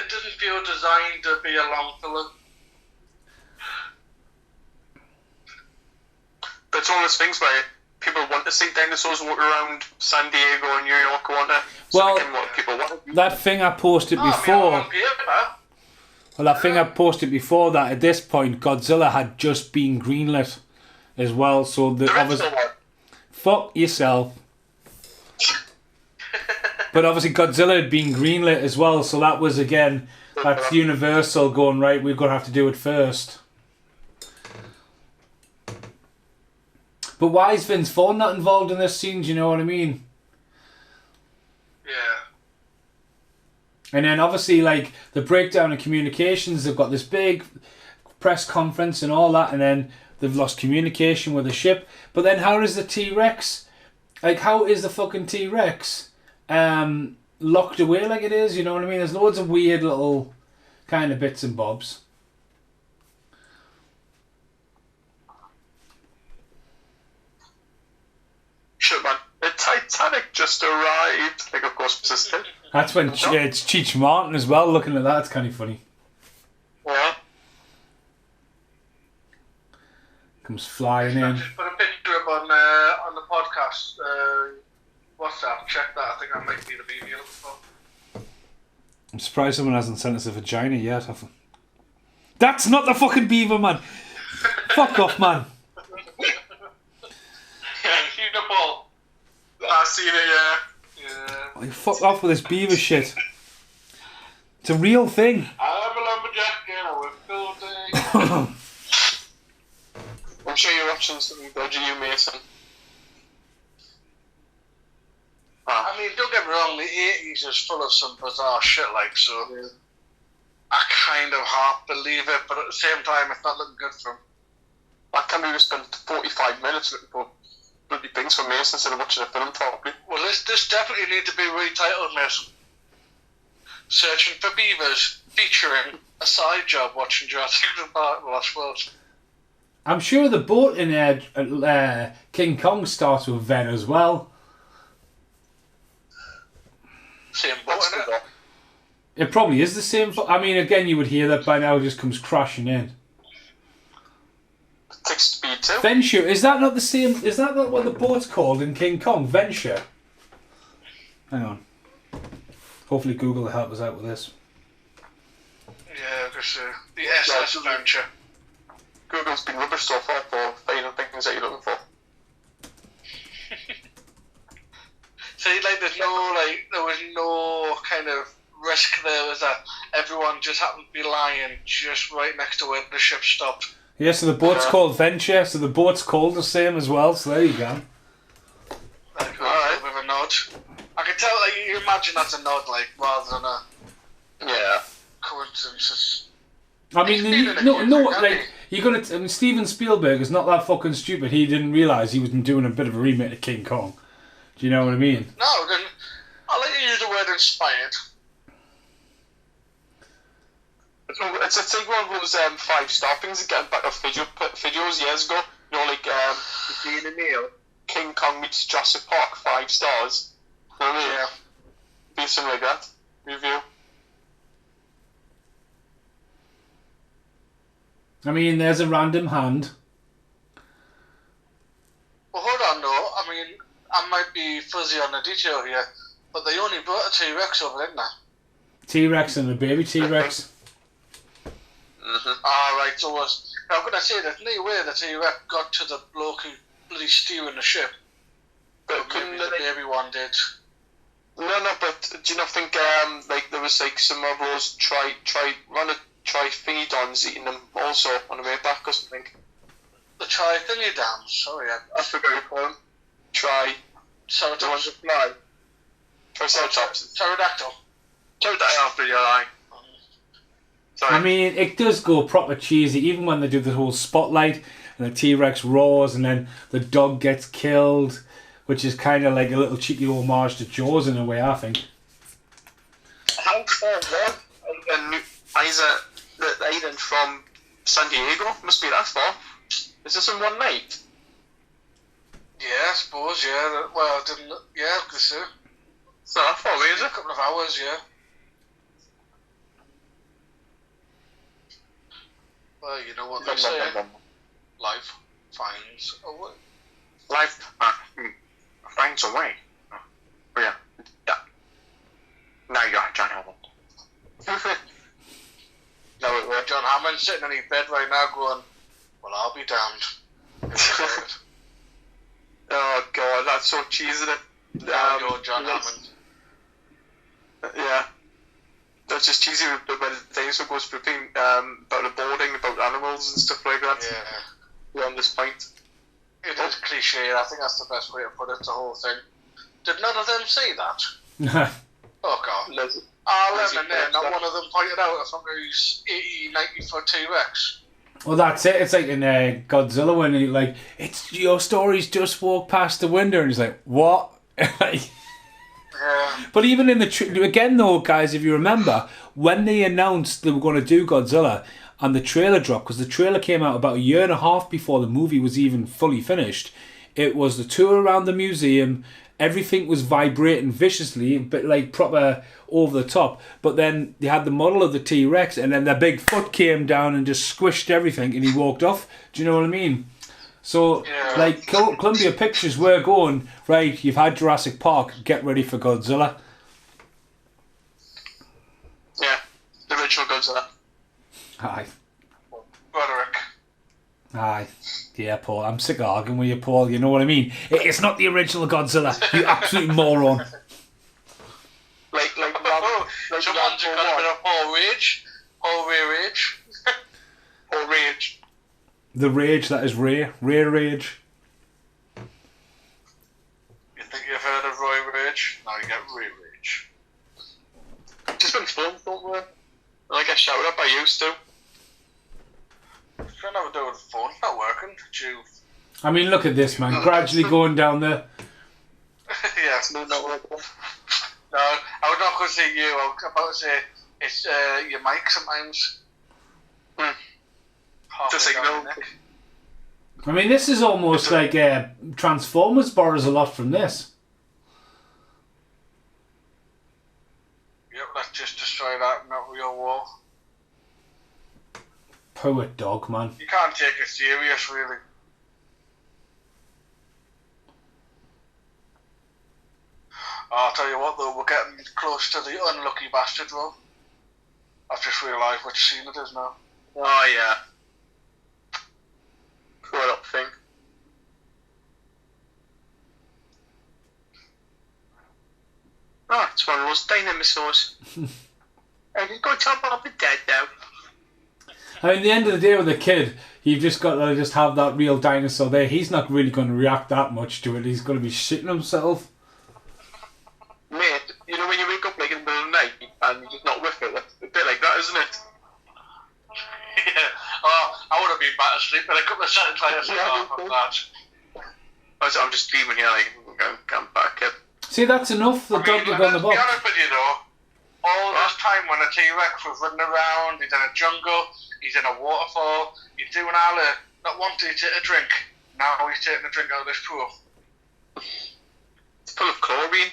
B: didn't feel designed to be a long film.
C: But it's one of those things where people want to see dinosaurs walk around San Diego and New York, want to.
A: Well,
C: people want.
A: That thing I posted before. Well, that thing I posted before that, at this point, Godzilla had just been greenlit as well, so the obviously... Fuck yourself. But obviously Godzilla had been greenlit as well, so that was, again, that's Universal going, right, we're going to have to do it first. But why is Vince Vaughn not involved in this scene, do you know what I mean?
B: Yeah.
A: And then obviously, like, the breakdown in communications, they've got this big press conference and all that, and then they've lost communication with the ship. But then how is the T-Rex, like, how is the fucking T-Rex locked away like it is, you know what I mean? There's loads of weird little kind of bits and bobs.
C: Shit, man. The Titanic just arrived. Like, of course, persisted.
A: That's when it's Cheech Martin as well. Looking at that, it's kind of funny.
C: Yeah.
A: Comes flying in.
B: Just put a picture up on the podcast. WhatsApp. Check that. I think that might be the video you're looking for.
A: I'm surprised someone hasn't sent us a vagina yet. That's not the fucking beaver, man. Fuck off, man.
B: Yeah, you the ball.
C: I seen it, yeah.
A: Oh, you fuck off with this beaver shit. It's a real thing.
B: I'm a lumberjack and I work all day.
C: I'm sure you're watching something dodgy, you Mason.
B: I mean, don't get me wrong, the 80s is full of some bizarre shit, like, so I kind of half believe it, but at the same time, it's not looking good for him.
C: I can't believe we spent 45 minutes looking for bloody things for Mason instead of watching a film properly.
B: Well, this definitely needs to be retitled, Mason. Searching for Beavers, featuring a side job watching Jurassic Park the Lost World.
A: I'm sure the boat in King Kong starts with Ven as well.
B: Same boat, innit?
A: It probably is the same. I mean, again, you would hear that by now. It just comes crashing in.
C: Takes speed too.
A: Venture, is that not the same? Is that not what the boat's called in King Kong? Venture. Hang on. Hopefully Google will help us out with this.
B: Yeah, because the SS Venture.
C: Google's been rubbish so far for finding things that you're looking for.
B: See, like, there was no kind of risk there, was that everyone just happened to be lying just right next to where the ship stopped.
A: Yeah, so the boat's called Venture, so the boat's called the same as well, so there you go.
B: Like, with a nod. I can tell, like, you imagine that's a nod, like, rather than a coincidence.
A: I mean, you're gonna. I mean, Steven Spielberg is not that fucking stupid. He didn't realise he was doing a bit of a remake of King Kong. Do you know what I mean?
B: No, then I'll let you use the word inspired.
C: It's like one of those 5-star things that getting back off videos years ago. You know, like Being a Neil, King Kong meets Jurassic Park, 5 stars. You know what I mean? Yeah. Be something like that. Review.
A: I mean, there's a random hand.
B: Well, hold on, though. I mean, I might be fuzzy on the detail here, but they only brought a T-Rex over, didn't they?
A: T-Rex and a baby T-Rex.
B: Right, so I'm going to say there's no way the T-Rex got to the bloke who bloody steering the ship. But maybe the baby one did.
C: No, but do you not think like there was like some of those trithinidons eating them also on the way back or something?
B: The trithinidons, sorry,
C: I forgot what you call them.
B: Triceratops.
C: Triceratops.
B: Pterodactyl.
C: Pterodactyl, you're lying. Sorry.
A: I mean, it does go proper cheesy, even when they do the whole spotlight and the T-Rex roars and then the dog gets killed, which is kind of like a little cheeky homage to Jaws in a way, I think.
C: How far was the island from San Diego? Must be that far. Is this in one night?
B: Yeah, I suppose, yeah. Well, I didn't... Yeah, I could say.
C: It's not that far away, is it?
B: A couple of hours, yeah. Well, you know what they say. Life finds a way.
C: Life finds a way. Oh, yeah. Now you're John Hammond.
B: No, John Hammond's sitting in his bed right now going, well, I'll be damned.
C: Oh, God, that's so cheesy, isn't it?
B: You're John Hammond.
C: Yeah. That's just cheesy when the dinosaur goes flipping about the boarding, about animals and stuff like that.
B: Yeah.
C: We're on this point.
B: It is cliche. I think that's the best way to put it, the whole thing. Did none of them say that? Oh, God. I'll let them in. Not one of them pointed out I think he's 80, 90 foot T-Rex.
A: Well, that's it. It's like in Godzilla when he like, it's your stories just walk past the window, and he's like, what?
B: Yeah.
A: But even in the again though, guys, if you remember when they announced they were going to do Godzilla and the trailer dropped, because the trailer came out about a year and a half before the movie was even fully finished. It was the tour around the museum. Everything was vibrating viciously, but like proper over the top. But then they had the model of the T-Rex, and then their big foot came down and just squished everything, and he walked off. Do you know what I mean? So, like, Columbia Pictures were going, right, you've had Jurassic Park, get ready for Godzilla.
C: Yeah, the original Godzilla.
A: Aye.
B: Roderick.
A: Aye. Yeah, Paul, I'm sick of arguing with you, Paul, you know what I mean? It's not the original Godzilla, you absolute moron.
C: Like
B: Someone's got a bit of Paul Rage. Paul Rage.
C: Paul Rage.
A: The rage that is Ray Rage.
B: You think you've heard of Roy Rage? Now you get Ray Rage.
C: Just been filmed, don't we? I get shouted at by you, Stu.
B: Trying to have a do with the phone, not working.
A: I mean, look at this, man. Gradually going down there.
B: Yeah.
C: No, not working.
B: No, I was not going to say you. I was about to say it's your mic sometimes.
C: Just like no.
A: I mean, this is almost like Transformers borrows a lot from this.
B: Yep, that's just destroy that in a real war.
A: Poor dog, man.
B: You can't take it serious, really. Oh, I'll tell you what, though, we're getting close to the unlucky bastard role. I've just realised which scene it is now.
C: Oh, yeah. Poor little thing. Oh, it's one of those dinosaurs. And he's got top off the dead now.
A: I mean, at the end of the day with a kid, you've just got to just have that real dinosaur there. He's not really going to react that much to it. He's going to be shitting himself.
C: Mate, you know when you wake up like in the middle of the night and you're just not with it? That's a bit like that, isn't it?
B: Yeah. Oh, I would have been back asleep in a couple of seconds later. From that.
C: I'm just dreaming here, like, I'm back up.
A: See, that's enough. The dog will go in the
B: To be
A: box.
B: honest with you, though, all this time when a T-Rex was running around, he's in a jungle, he's in a waterfall, he's doing all the, not wanting to take a drink. Now he's taking a drink out of this pool.
C: It's full of chlorine.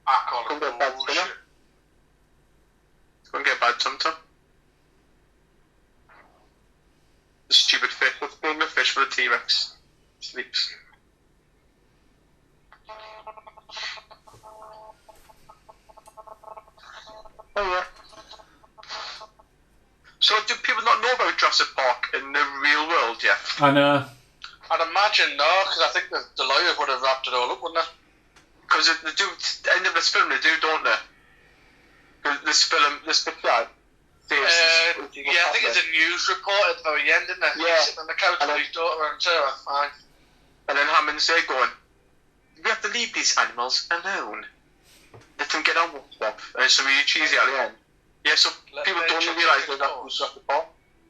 B: I call
C: It's
B: it
C: going to get bad
B: bullshit.
C: sometime. It's going to get bad sometime. The stupid fish. Let's blame the fish for the T-Rex. Sleeps. Oh yeah. So do people not know about Jurassic Park in the real world yet?
A: And
B: I'd imagine no, because I think the lawyers would have wrapped it all up, wouldn't they?
C: Because they do, at the end of this film they do, don't they? 'Cause this picture.
B: Yeah, I think it's a news report at the very end, isn't it?
C: Yeah.
B: He's sitting on the couch with his daughter and Sarah. Fine.
C: And then Hammond's there going, we have to leave these animals alone. Let them get on with stuff. And it's really cheesy at the end. Yeah, so people don't realise that that was Jurassic Park.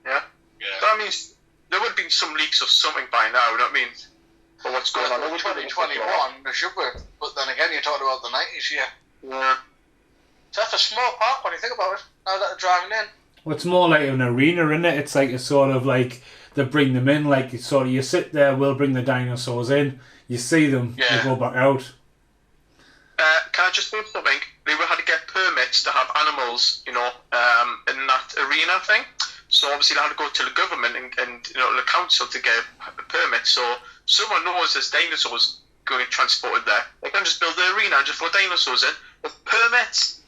C: Yeah?
B: Yeah.
C: So that means there would have been some leaks or something by now, you know what I mean? But what's going on?
B: 2021, there should be. But then again, you're talking about the 90s here.
C: Yeah.
B: So that's a small park when you think about it, now that they're driving in.
A: well, it's more like an arena, isn't it? It's like a sort of like they bring them in, like it's sort of you sit there, we'll bring the dinosaurs in, you see them,
B: Yeah.
A: you go back out.
C: Can I just say something? They had to get permits to have animals, you know, in that arena thing. So obviously they had to go to the government and you know, the council to get a permit. So someone knows there's dinosaurs going transported there. They can just build the arena and just put dinosaurs in with permits.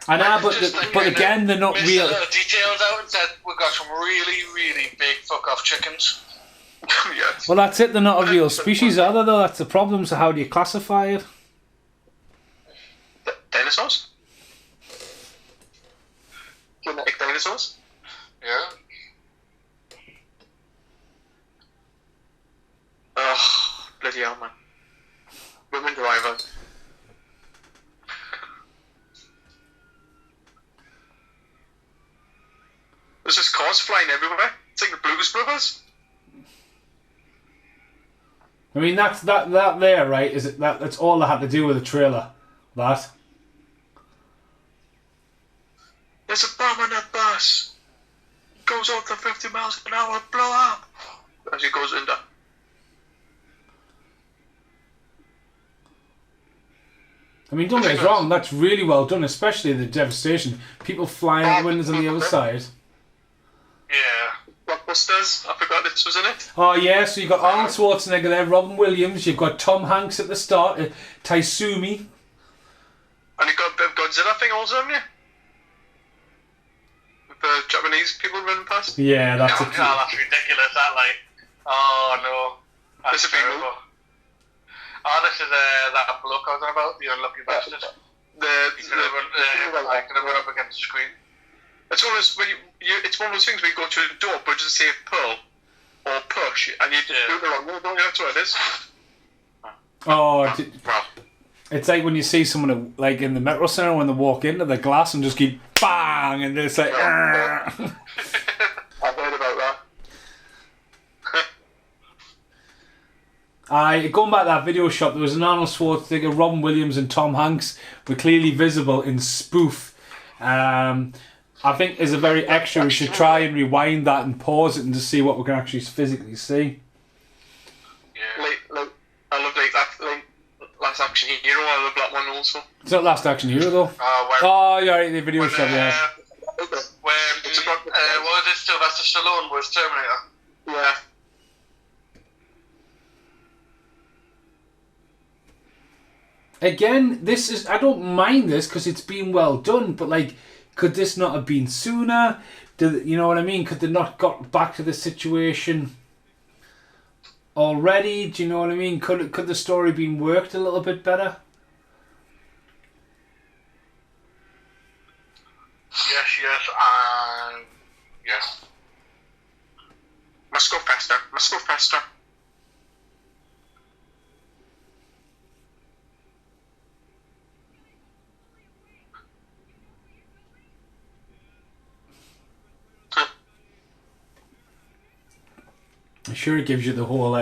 A: I know, but
B: Just
A: again, they're not
B: missed
A: real.
B: the little details out and said we've got some really, really big fuck off chickens.
C: Yes.
A: Well, that's it. They're not a real species, are they? Though that's the problem. So how do you classify it?
C: Dinosaurs? Genetic dinosaurs?
B: Yeah.
C: Oh, bloody hell, man. Women drivers. There's just cars flying everywhere. It's like the Blues Brothers.
A: I mean, that there, right? Is it that's all they had to do with the trailer? That.
C: There's a bomb on that bus. It goes up to 50 miles an hour, blow up. As it goes under.
A: I mean, don't get us wrong. That's really well done, especially the devastation. People flying out the windows on the other side.
B: Yeah.
C: Blockbusters. I forgot this was in it.
A: Oh yeah, so you've got Arnold Schwarzenegger there, Robin Williams. You've got Tom Hanks at the start, Taisumi.
C: And you got a bit of Godzilla thing also, haven't you? With the Japanese people running past.
A: Yeah, that's
B: Oh,
A: it.
B: God, that's ridiculous, that, like. Oh, no. That's
C: This would be
B: terrible. Oh, this is that bloke I was on about, the unlucky bastard. He's going to run up against the screen.
C: It's one of those it's one of those things where you go to the door, but it doesn't say pull or push, and you do the wrong way, don't you? That's what it is.
A: Oh, it's like when you see someone like in the Metro Centre when they walk into the glass and just keep bang, and it's like.
C: I've heard about that.
A: Going back to that video shot, there was an Arnold Schwarzenegger, Robin Williams, and Tom Hanks were clearly visible in spoof. I think as a very extra, we should try and rewind that and pause it and just see what we can actually physically see.
B: Yeah.
C: Like I love like that. Like last Action Hero, or the black one also.
A: It's not Last Action Hero though.
B: When,
A: Oh, you're right, the video
B: when,
A: shop, yeah.
B: What was it? Sylvester Stallone was Terminator.
C: Yeah.
A: Again, this is, I don't mind this because it's been well done, but like, could this not have been sooner? You know what I mean? Could they not got back to the situation already? Do you know what I mean? Could the story been worked a little bit better?
B: Yes, and yes.
C: Must go faster.
A: I'm sure it gives you the whole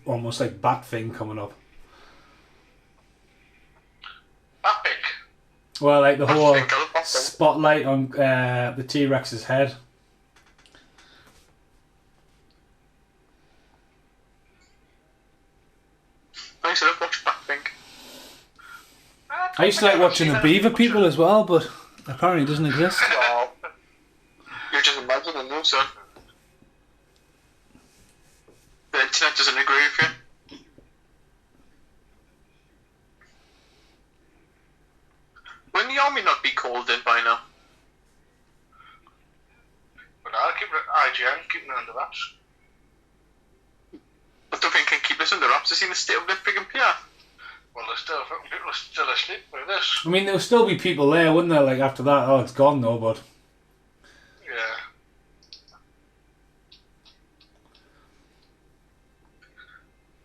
A: almost like bat thing coming up.
B: Epic.
A: Well, like the whole
C: think I'll-
A: spotlight on the T-Rex's head.
C: I should have watched Blackpink.
A: I used to like watching the Beaver People as well, but apparently it doesn't exist.
C: Wow. You're just imagining those, son. The internet doesn't agree with you. Wouldn't the army not be called in by now?
B: But I'll keep IGN keeping it under wraps.
C: I don't think I can keep this under wraps. I've seen the state of the friggin' PR.
B: Well, there's still fucking people are still asleep with this.
A: I mean, there'll still be people there, wouldn't there? Like after that, oh, it's gone though, but
B: Yeah.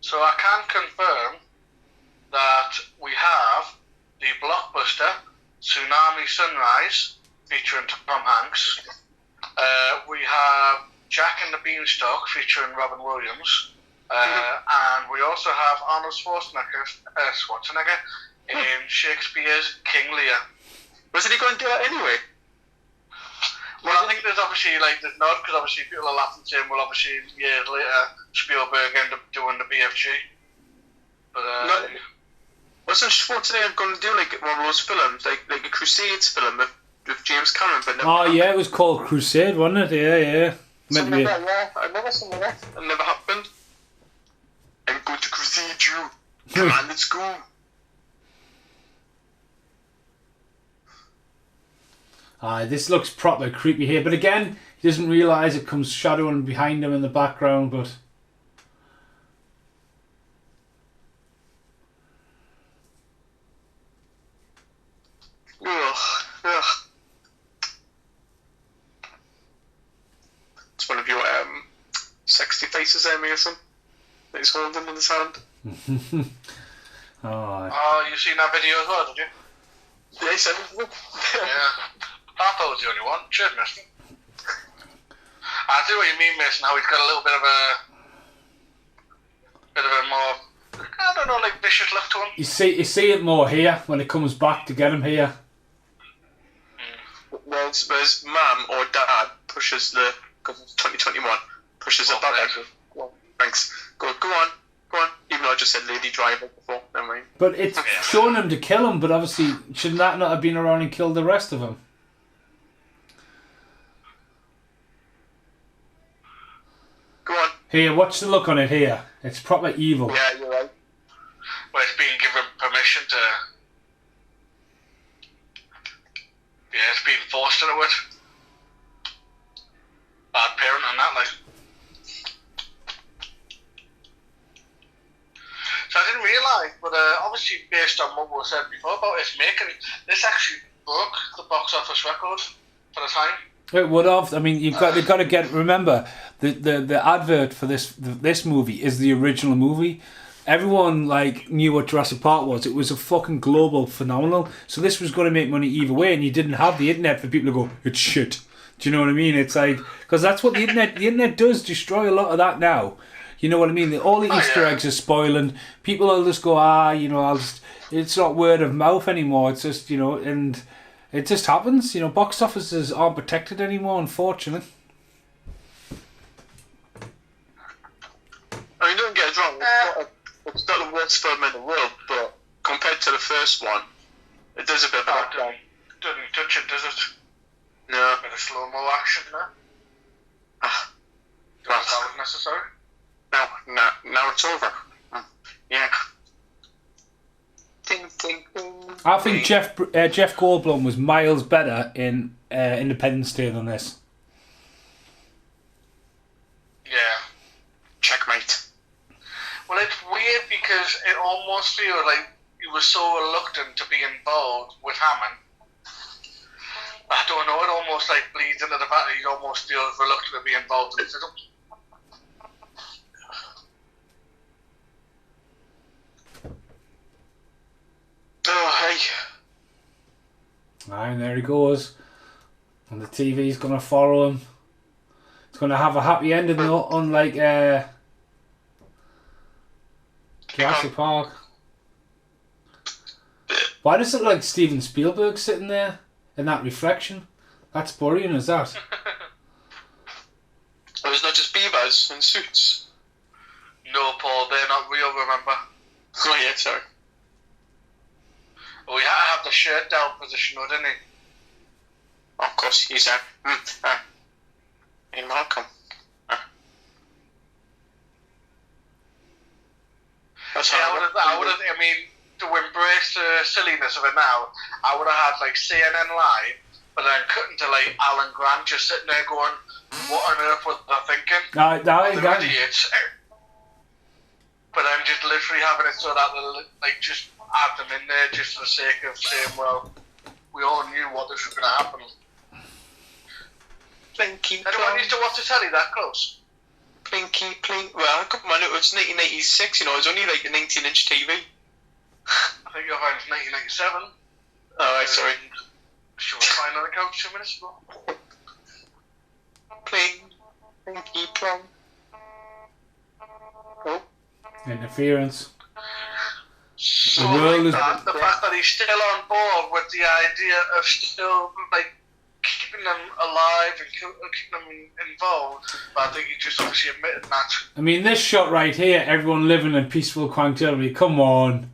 B: So I can confirm that we have the blockbuster Tsunami Sunrise featuring Tom Hanks. We have Jack and the Beanstalk featuring Robin Williams. And we also have Arnold Schwarzenegger in Shakespeare's King Lear.
C: Wasn't he going to do that anyway?
B: Well, I think there's obviously, like, there's not, because obviously people are laughing saying, well, obviously, years later, Spielberg ended up doing the BFG. But,
C: No. Wasn't Schwarzenegger going to do like one of those films, like a Crusades film with James Cameron? But never
A: oh
C: happened?
A: yeah, it was called Crusade, wasn't it? Yeah. Meant to be.
C: I never seen that. It never happened. I'm going to crusade you. Come on, let's go.
A: This looks proper creepy here, but again, he doesn't realise it comes shadowing behind him in the background, but
C: Ugh. It's one of your sexy faces there, Mason. That he's holding in his hand.
B: Oh, you seen that video as well, did you?
C: Yeah, he said it.
B: Yeah. I thought it was the only one. Cheers, Mason. I see what you mean, Mason, how he's got a little bit of a more, I don't know, like vicious look to him.
A: you see it more here when it comes back to get him here.
C: Whereas mum or dad pushes the, because it's 2021, pushes the bag out. Well, thanks. Go on. Even though I just said lady driver before, never mind.
A: But it's showing him to kill him, but obviously, shouldn't that not have been around and killed the rest of them?
C: Go on.
A: Here, watch the look on it here. It's proper evil.
C: Yeah, you're right.
B: Well, it's being given permission to. Yeah, it's being forced into it. Bad parent and that, like. So I didn't realise, but obviously based on what was said before about its making, this actually broke the box office record for the time.
A: It would have. I mean, you've got to get. Remember, the advert for this movie is the original movie. Everyone knew what Jurassic Park was. It was a fucking global phenomenal. So this was going to make money either way, and you didn't have the internet for people to go, it's shit. Do you know what I mean? It's like, because that's what the internet does destroy a lot of that now. You know what I mean? All the Easter eggs are spoiling. People will just go, it's not word of mouth anymore. It's just, and it just happens. Box offices aren't protected anymore, unfortunately.
C: I mean, don't get us wrong. It's not the worst film in the world, but compared to the first one, it does a bit of that.
B: Doesn't touch it, does it?
C: No.
B: Bit of slow-mo action there.
C: Ah,
B: Don't know if that was necessary.
C: now it's over. Yeah. Ding, ding, ding.
A: I think Jeff Goldblum was miles better in Independence Day than this.
B: Yeah.
C: Checkmate.
B: Well, it's weird because it almost feels like he was so reluctant to be involved with Hammond. I don't know, it almost like bleeds into the fact that he almost feels reluctant to be involved in the film.
C: Oh, hey.
A: And there he goes. And the TV's going to follow him. It's going to have a happy ending though, unlike Jurassic Park. Why does it look like Steven Spielberg sitting there in that reflection? That's boring, is that?
C: Oh, it's not just beavers in suits.
B: No, Paul, they're not real, remember?
C: Oh, yeah, sorry.
B: Well, he had to have the shirt down position, though, didn't he?
C: Of course, he's hey, Malcolm. That's
B: Yeah, I mean, to embrace the silliness of it now, I would have had, like, CNN Live, but then cutting to, like, Alan Grant just sitting there going, what on earth was they thinking? They're idiots. But then just literally having it so that they'll, like, just add them in there just for the sake of saying, well, we all knew what this was going to happen.
C: Plinky,
B: Anyone used to watch the telly that close?
C: Plinky, plink. Well, come on, it was 1986, you know, it was only like a 19-inch TV.
B: I think you'll find it's 1987.
C: Alright, sorry.
B: She was flying on the couch 2 minutes ago.
C: Pling, plinky, plong. Oh.
A: Interference.
B: So,
A: The world is-
B: the fact that he's still on board with the idea of still, like, keeping them alive and keeping them involved, but I think he just obviously admitted that.
A: I mean, this shot right here, everyone living in peaceful tranquility. Come on.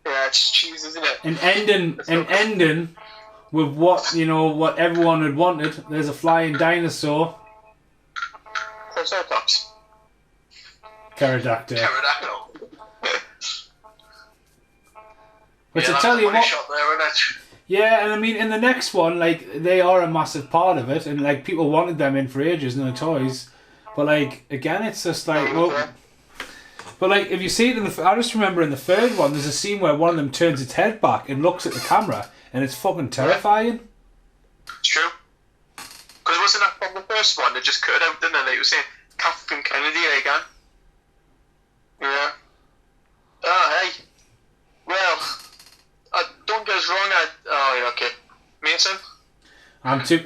C: Yeah, it's cheese, isn't it?
A: An ending with what everyone had wanted. There's a flying dinosaur.
C: Triceratops.
A: Pterodactyl.
B: Pterodactyl.
A: Which
B: Yeah,
A: I
B: that's
A: tell
B: a
A: you
B: funny
A: what.
B: shot there, isn't it?
A: Yeah, and I mean, in the next one, like, they are a massive part of it, and, like, people wanted them in for ages in the toys. But, like, again, it's just like, well... But, like, if you see it in I just remember in the third one, there's a scene where one of them turns its head back and looks at the camera, and it's fucking terrifying.
C: It's true. Because wasn't that from the first one? They just cut it out, didn't they? Like you were saying, Catherine Kennedy again. Yeah. Oh, hey. Well, don't get us wrong. Oh, yeah, okay. Mason?
A: I'm just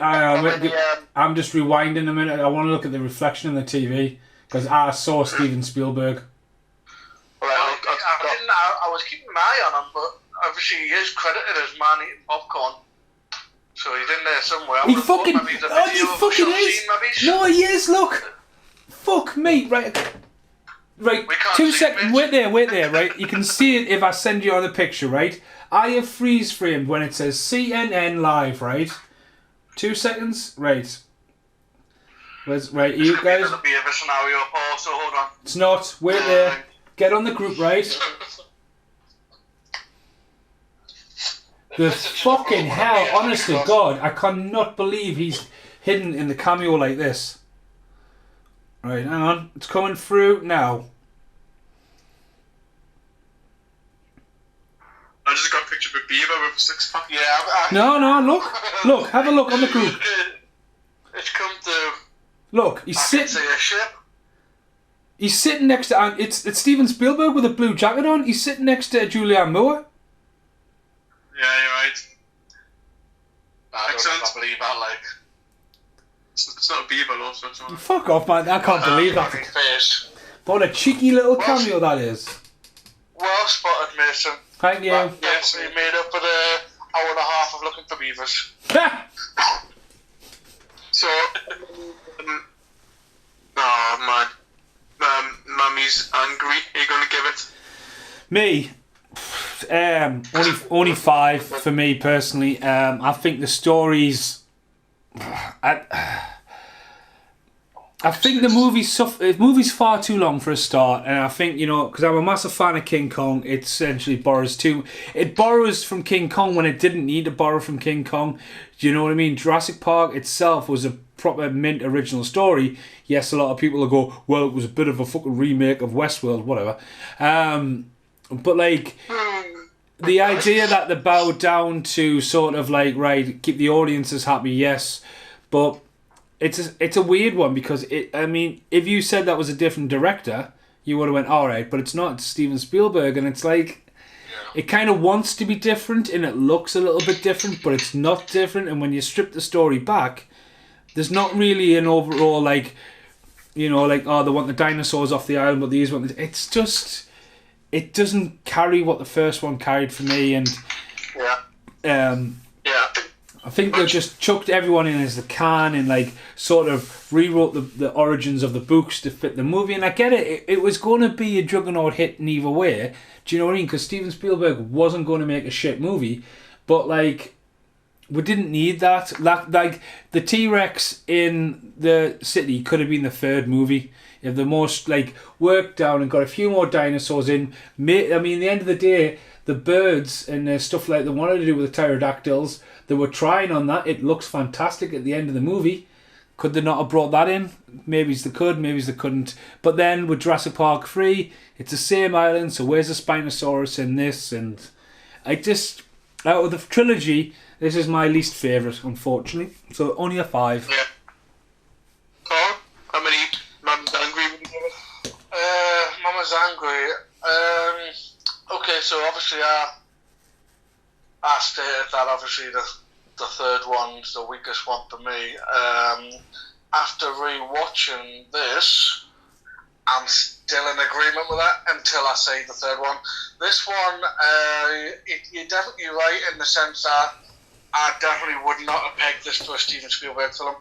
A: rewinding a minute. I want to look at the reflection in the TV, because I saw Steven Spielberg.
B: I was keeping an eye on him, but obviously he is credited as man eating popcorn. So he's in there somewhere.
A: He fucking is. No, he is. Look, fuck me. Right. 2 seconds. Wait there. Right. You can see it if I send you on the picture. Right. I have freeze framed when it says CNN Live. Right. 2 seconds. Right. Right. You guys.
B: It'll be a scenario, Paul. So hold on.
A: It's not. Wait there. Get on the group. Right. The fucking hell, honest to God, I cannot believe he's hidden in the cameo like this. Right, hang on. It's coming through now.
C: I just got a picture of a beaver with a six-pack.
B: Yeah,
A: No, look, have a look on the group.
B: It's come through.
A: Look, he's sitting next to, it's Steven Spielberg with a blue jacket on. He's sitting next to Julianne Moore.
C: Yeah, you're right.
B: I don't believe that, like.
C: It's not a beaver, though, so it's not.
A: Fuck off, man. I can't believe that.
B: Face.
A: What a cheeky little cameo that is.
B: Well spotted, Mason.
A: Thank you.
B: Yes, we made up for the hour and a half of looking for beavers.
C: So, oh man, Mummy's angry. Are you gonna give it?
A: Me, Only 5 for me personally. I think the stories. I think the movie's far too long for a start, and I think, because I'm a massive fan of King Kong, it essentially borrows from King Kong when it didn't need to borrow from King Kong. Do you know what I mean? Jurassic Park itself was a proper mint original story. Yes, a lot of people will go, well, it was a bit of a fucking remake of Westworld, whatever. But like, the idea that they bowed down to sort of like, right, keep the audiences happy, yes, but it's a weird one because if you said that was a different director, you would have went, all right, but it's not. It's Steven Spielberg, and it's like, it kind of wants to be different, and it looks a little bit different, but it's not different. And when you strip the story back, there's not really an overall like, they want the dinosaurs off the island, but these want. It's just, it doesn't carry what the first one carried for me, and I think they just chucked everyone in as they can and like sort of rewrote the origins of the books to fit the movie. And I get it. It was going to be a juggernaut hit in either way. Do you know what I mean? Because Steven Spielberg wasn't going to make a shit movie. But like, we didn't need that. Like the T-Rex in the city could have been the third movie. If the most like worked down and got a few more dinosaurs in. I mean, at the end of the day, the birds and stuff like they wanted to do with the pterodactyls, they were trying on that. It looks fantastic at the end of the movie. Could they not have brought that in? Maybe they could, maybe they couldn't. But then with Jurassic Park 3, it's the same island, so where's the Spinosaurus in this? And I just, out of the trilogy, this is my least favourite, unfortunately. So only a 5.
C: Yeah. Carl, how many Mama's Angry would you give it?
B: Mama's Angry. Okay, so obviously I stated that obviously the third one's the weakest one for me. After rewatching this, I'm still in agreement with that until I say the third one. This one, you're definitely right in the sense that I definitely would not have pegged this for a Steven Spielberg film.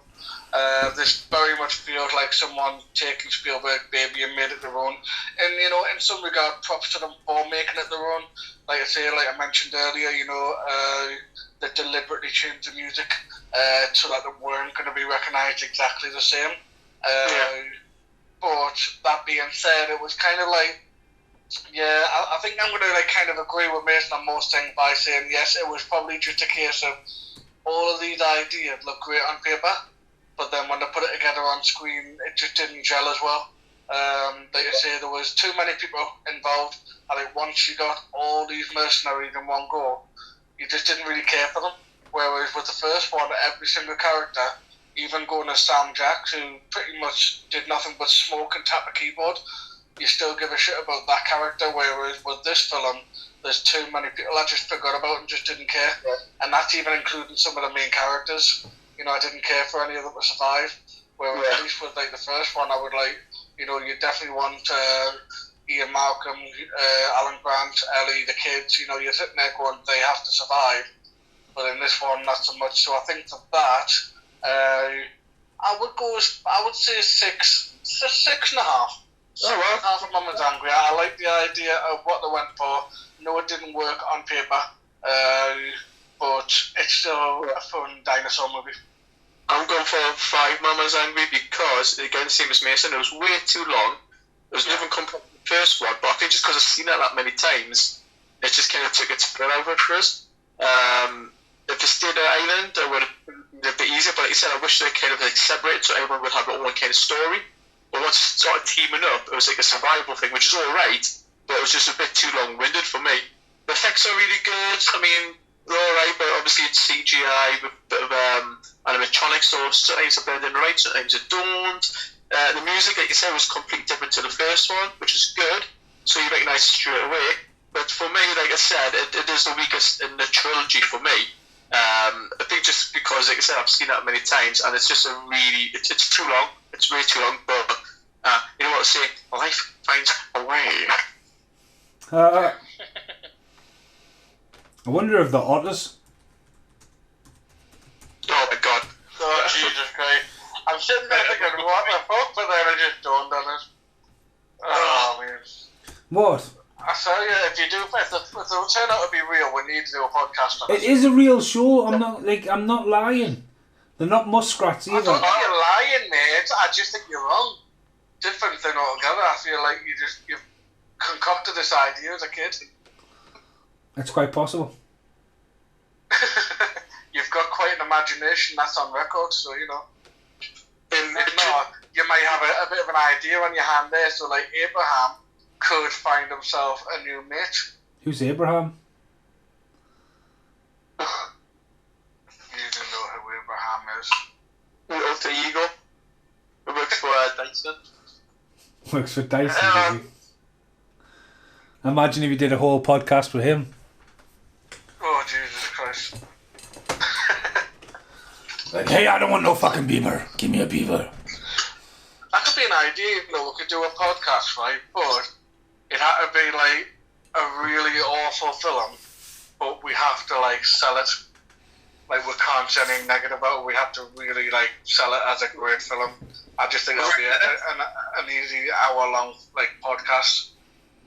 B: This very much feels like someone taking Spielberg baby and made it their own. And, in some regard, props to them for making it their own. Like I mentioned earlier, they deliberately changed the music so that they weren't going to be recognised exactly the same. But that being said, it was kind of like, I think I'm going to kind of agree with Mason on most things by saying, yes, it was probably just a case of all of these ideas look great on paper, but then when they put it together on screen, it just didn't gel as well. Like I say, there was too many people involved. I think once you got all these mercenaries in one go, you just didn't really care for them. Whereas with the first one, every single character, even going to Sam Jackson, who pretty much did nothing but smoke and tap a keyboard, you still give a shit about that character. Whereas with this film, there's too many people I just forgot about and just didn't care. Yeah. And that's even including some of the main characters. I didn't care for any of them to survive. Whereas at least with like the first one, I would like, you definitely want Ian Malcolm, Alan Grant, Ellie, the kids. You're sitting there going, they have to survive. But in this one, not so much. So I think for that, I would say 6, 6.5. Oh, well. Half of Mama's Angry. I like the idea of what they went for. No, it didn't work on paper, but it's still a fun dinosaur movie.
C: I'm going for 5 Mama's Angry because, again, same as Mason, it was way too long. It was nothing compared to the first one, but I think just because I've seen it that many times, it just kind of took its foot out of it for us. If they stayed at Island, it would have been a bit easier, but like you said, I wish they kind of like separated so everyone would have their own kind of story. But once it started teaming up, it was like a survival thing, which is alright, but it was just a bit too long-winded for me. The effects are really good. I mean, they're alright, but obviously it's CGI with a bit of animatronics, so sometimes they blend in right, sometimes they don't. The music, like you said, was completely different to the first one, which is good, so you recognise it straight away. But for me, like I said, it is the weakest in the trilogy for me. I think just because, like I said, I've seen that many times, and it's just it's too long. It's way too long, but you know what I say? Life finds a way.
A: I wonder if the otters.
C: Oh my god.
B: Oh, Jesus Christ. I'm sitting there thinking, what the fuck? But then it just dawned on us. Oh, man.
A: What?
B: I tell you, if the they'll turn out to be real, we need to do a podcast on
A: It is a real show. I'm not lying. They're not muskrats
B: I
A: either.
B: don't think you're lying, mate. I just think you're wrong. Different thing altogether. I feel like you've concocted this idea as a kid.
A: It's quite possible.
B: You've got quite an imagination. That's on record, so you know. No, you might have a bit of an idea on your hand there. So, like Abraham could find himself a new mate.
A: Who's Abraham?
B: You don't know who Abraham is.
C: Alter ego. Who works for Dyson.
A: Works for Dyson, does he? Imagine if you did a whole podcast with him.
B: Oh, Jesus Christ.
A: Like, hey, I don't want no fucking beaver. Give me a beaver.
B: That could be an idea, you know, we could do a podcast, right? But it had to be like a really awful film, but we have to like sell it. Like we can't say anything negative about it. We have to really like sell it as a great film. I just think it'll be an easy hour-long like podcast.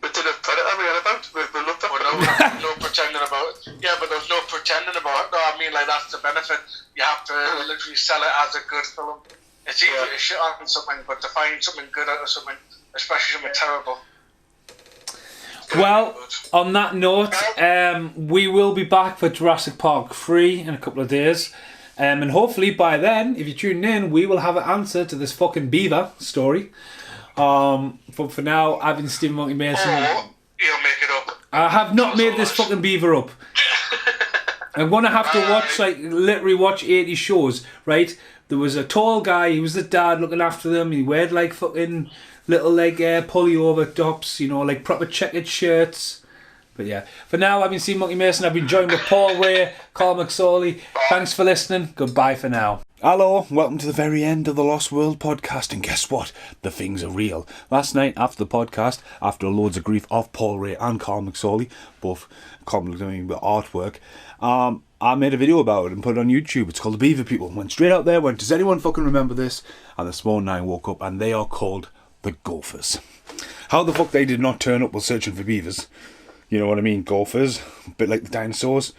C: But did a Predator we had about? We looked at
B: But no pretending about it. Yeah, but there's no pretending about it. No, I mean, like, that's the benefit. You have to literally sell it as a good film. It's easy to shit on something, but to find something good out of something, especially something terrible.
A: Well, on that note, we will be back for Jurassic Park 3 in a couple of days. And hopefully by then, if you're tuning in, we will have an answer to this fucking beaver story. But for now, I've been Stephen Monkey Mason.
B: Or you'll make it up.
A: I have not made this fucking beaver up. I'm gonna have to watch, like, literally watch 80 shows, right? There was a tall guy, he was the dad looking after them, he wore like fucking little like pulley over tops, you know, like proper checkered shirts. But yeah, for now, I've been Steve Monkey Mason, I've been joined with Paul Ray, Carl McSorley. Thanks for listening, goodbye for now. Hello, welcome to the very end of the Lost World podcast, and guess what? The things are real. Last night, after the podcast, after loads of grief of Paul Ray and Carl McSorley, both doing the artwork, I made a video about it and put it on YouTube. It's called The Beaver People. Went straight out there, went, does anyone fucking remember this? And this morning I woke up and they are called the Gophers. How the fuck they did not turn up while searching for beavers? You know what I mean? Gophers. A bit like the dinosaurs.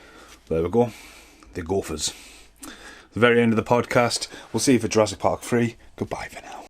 A: There we go. The Gophers. The very end of the podcast. We'll see you for Jurassic Park 3. Goodbye for now.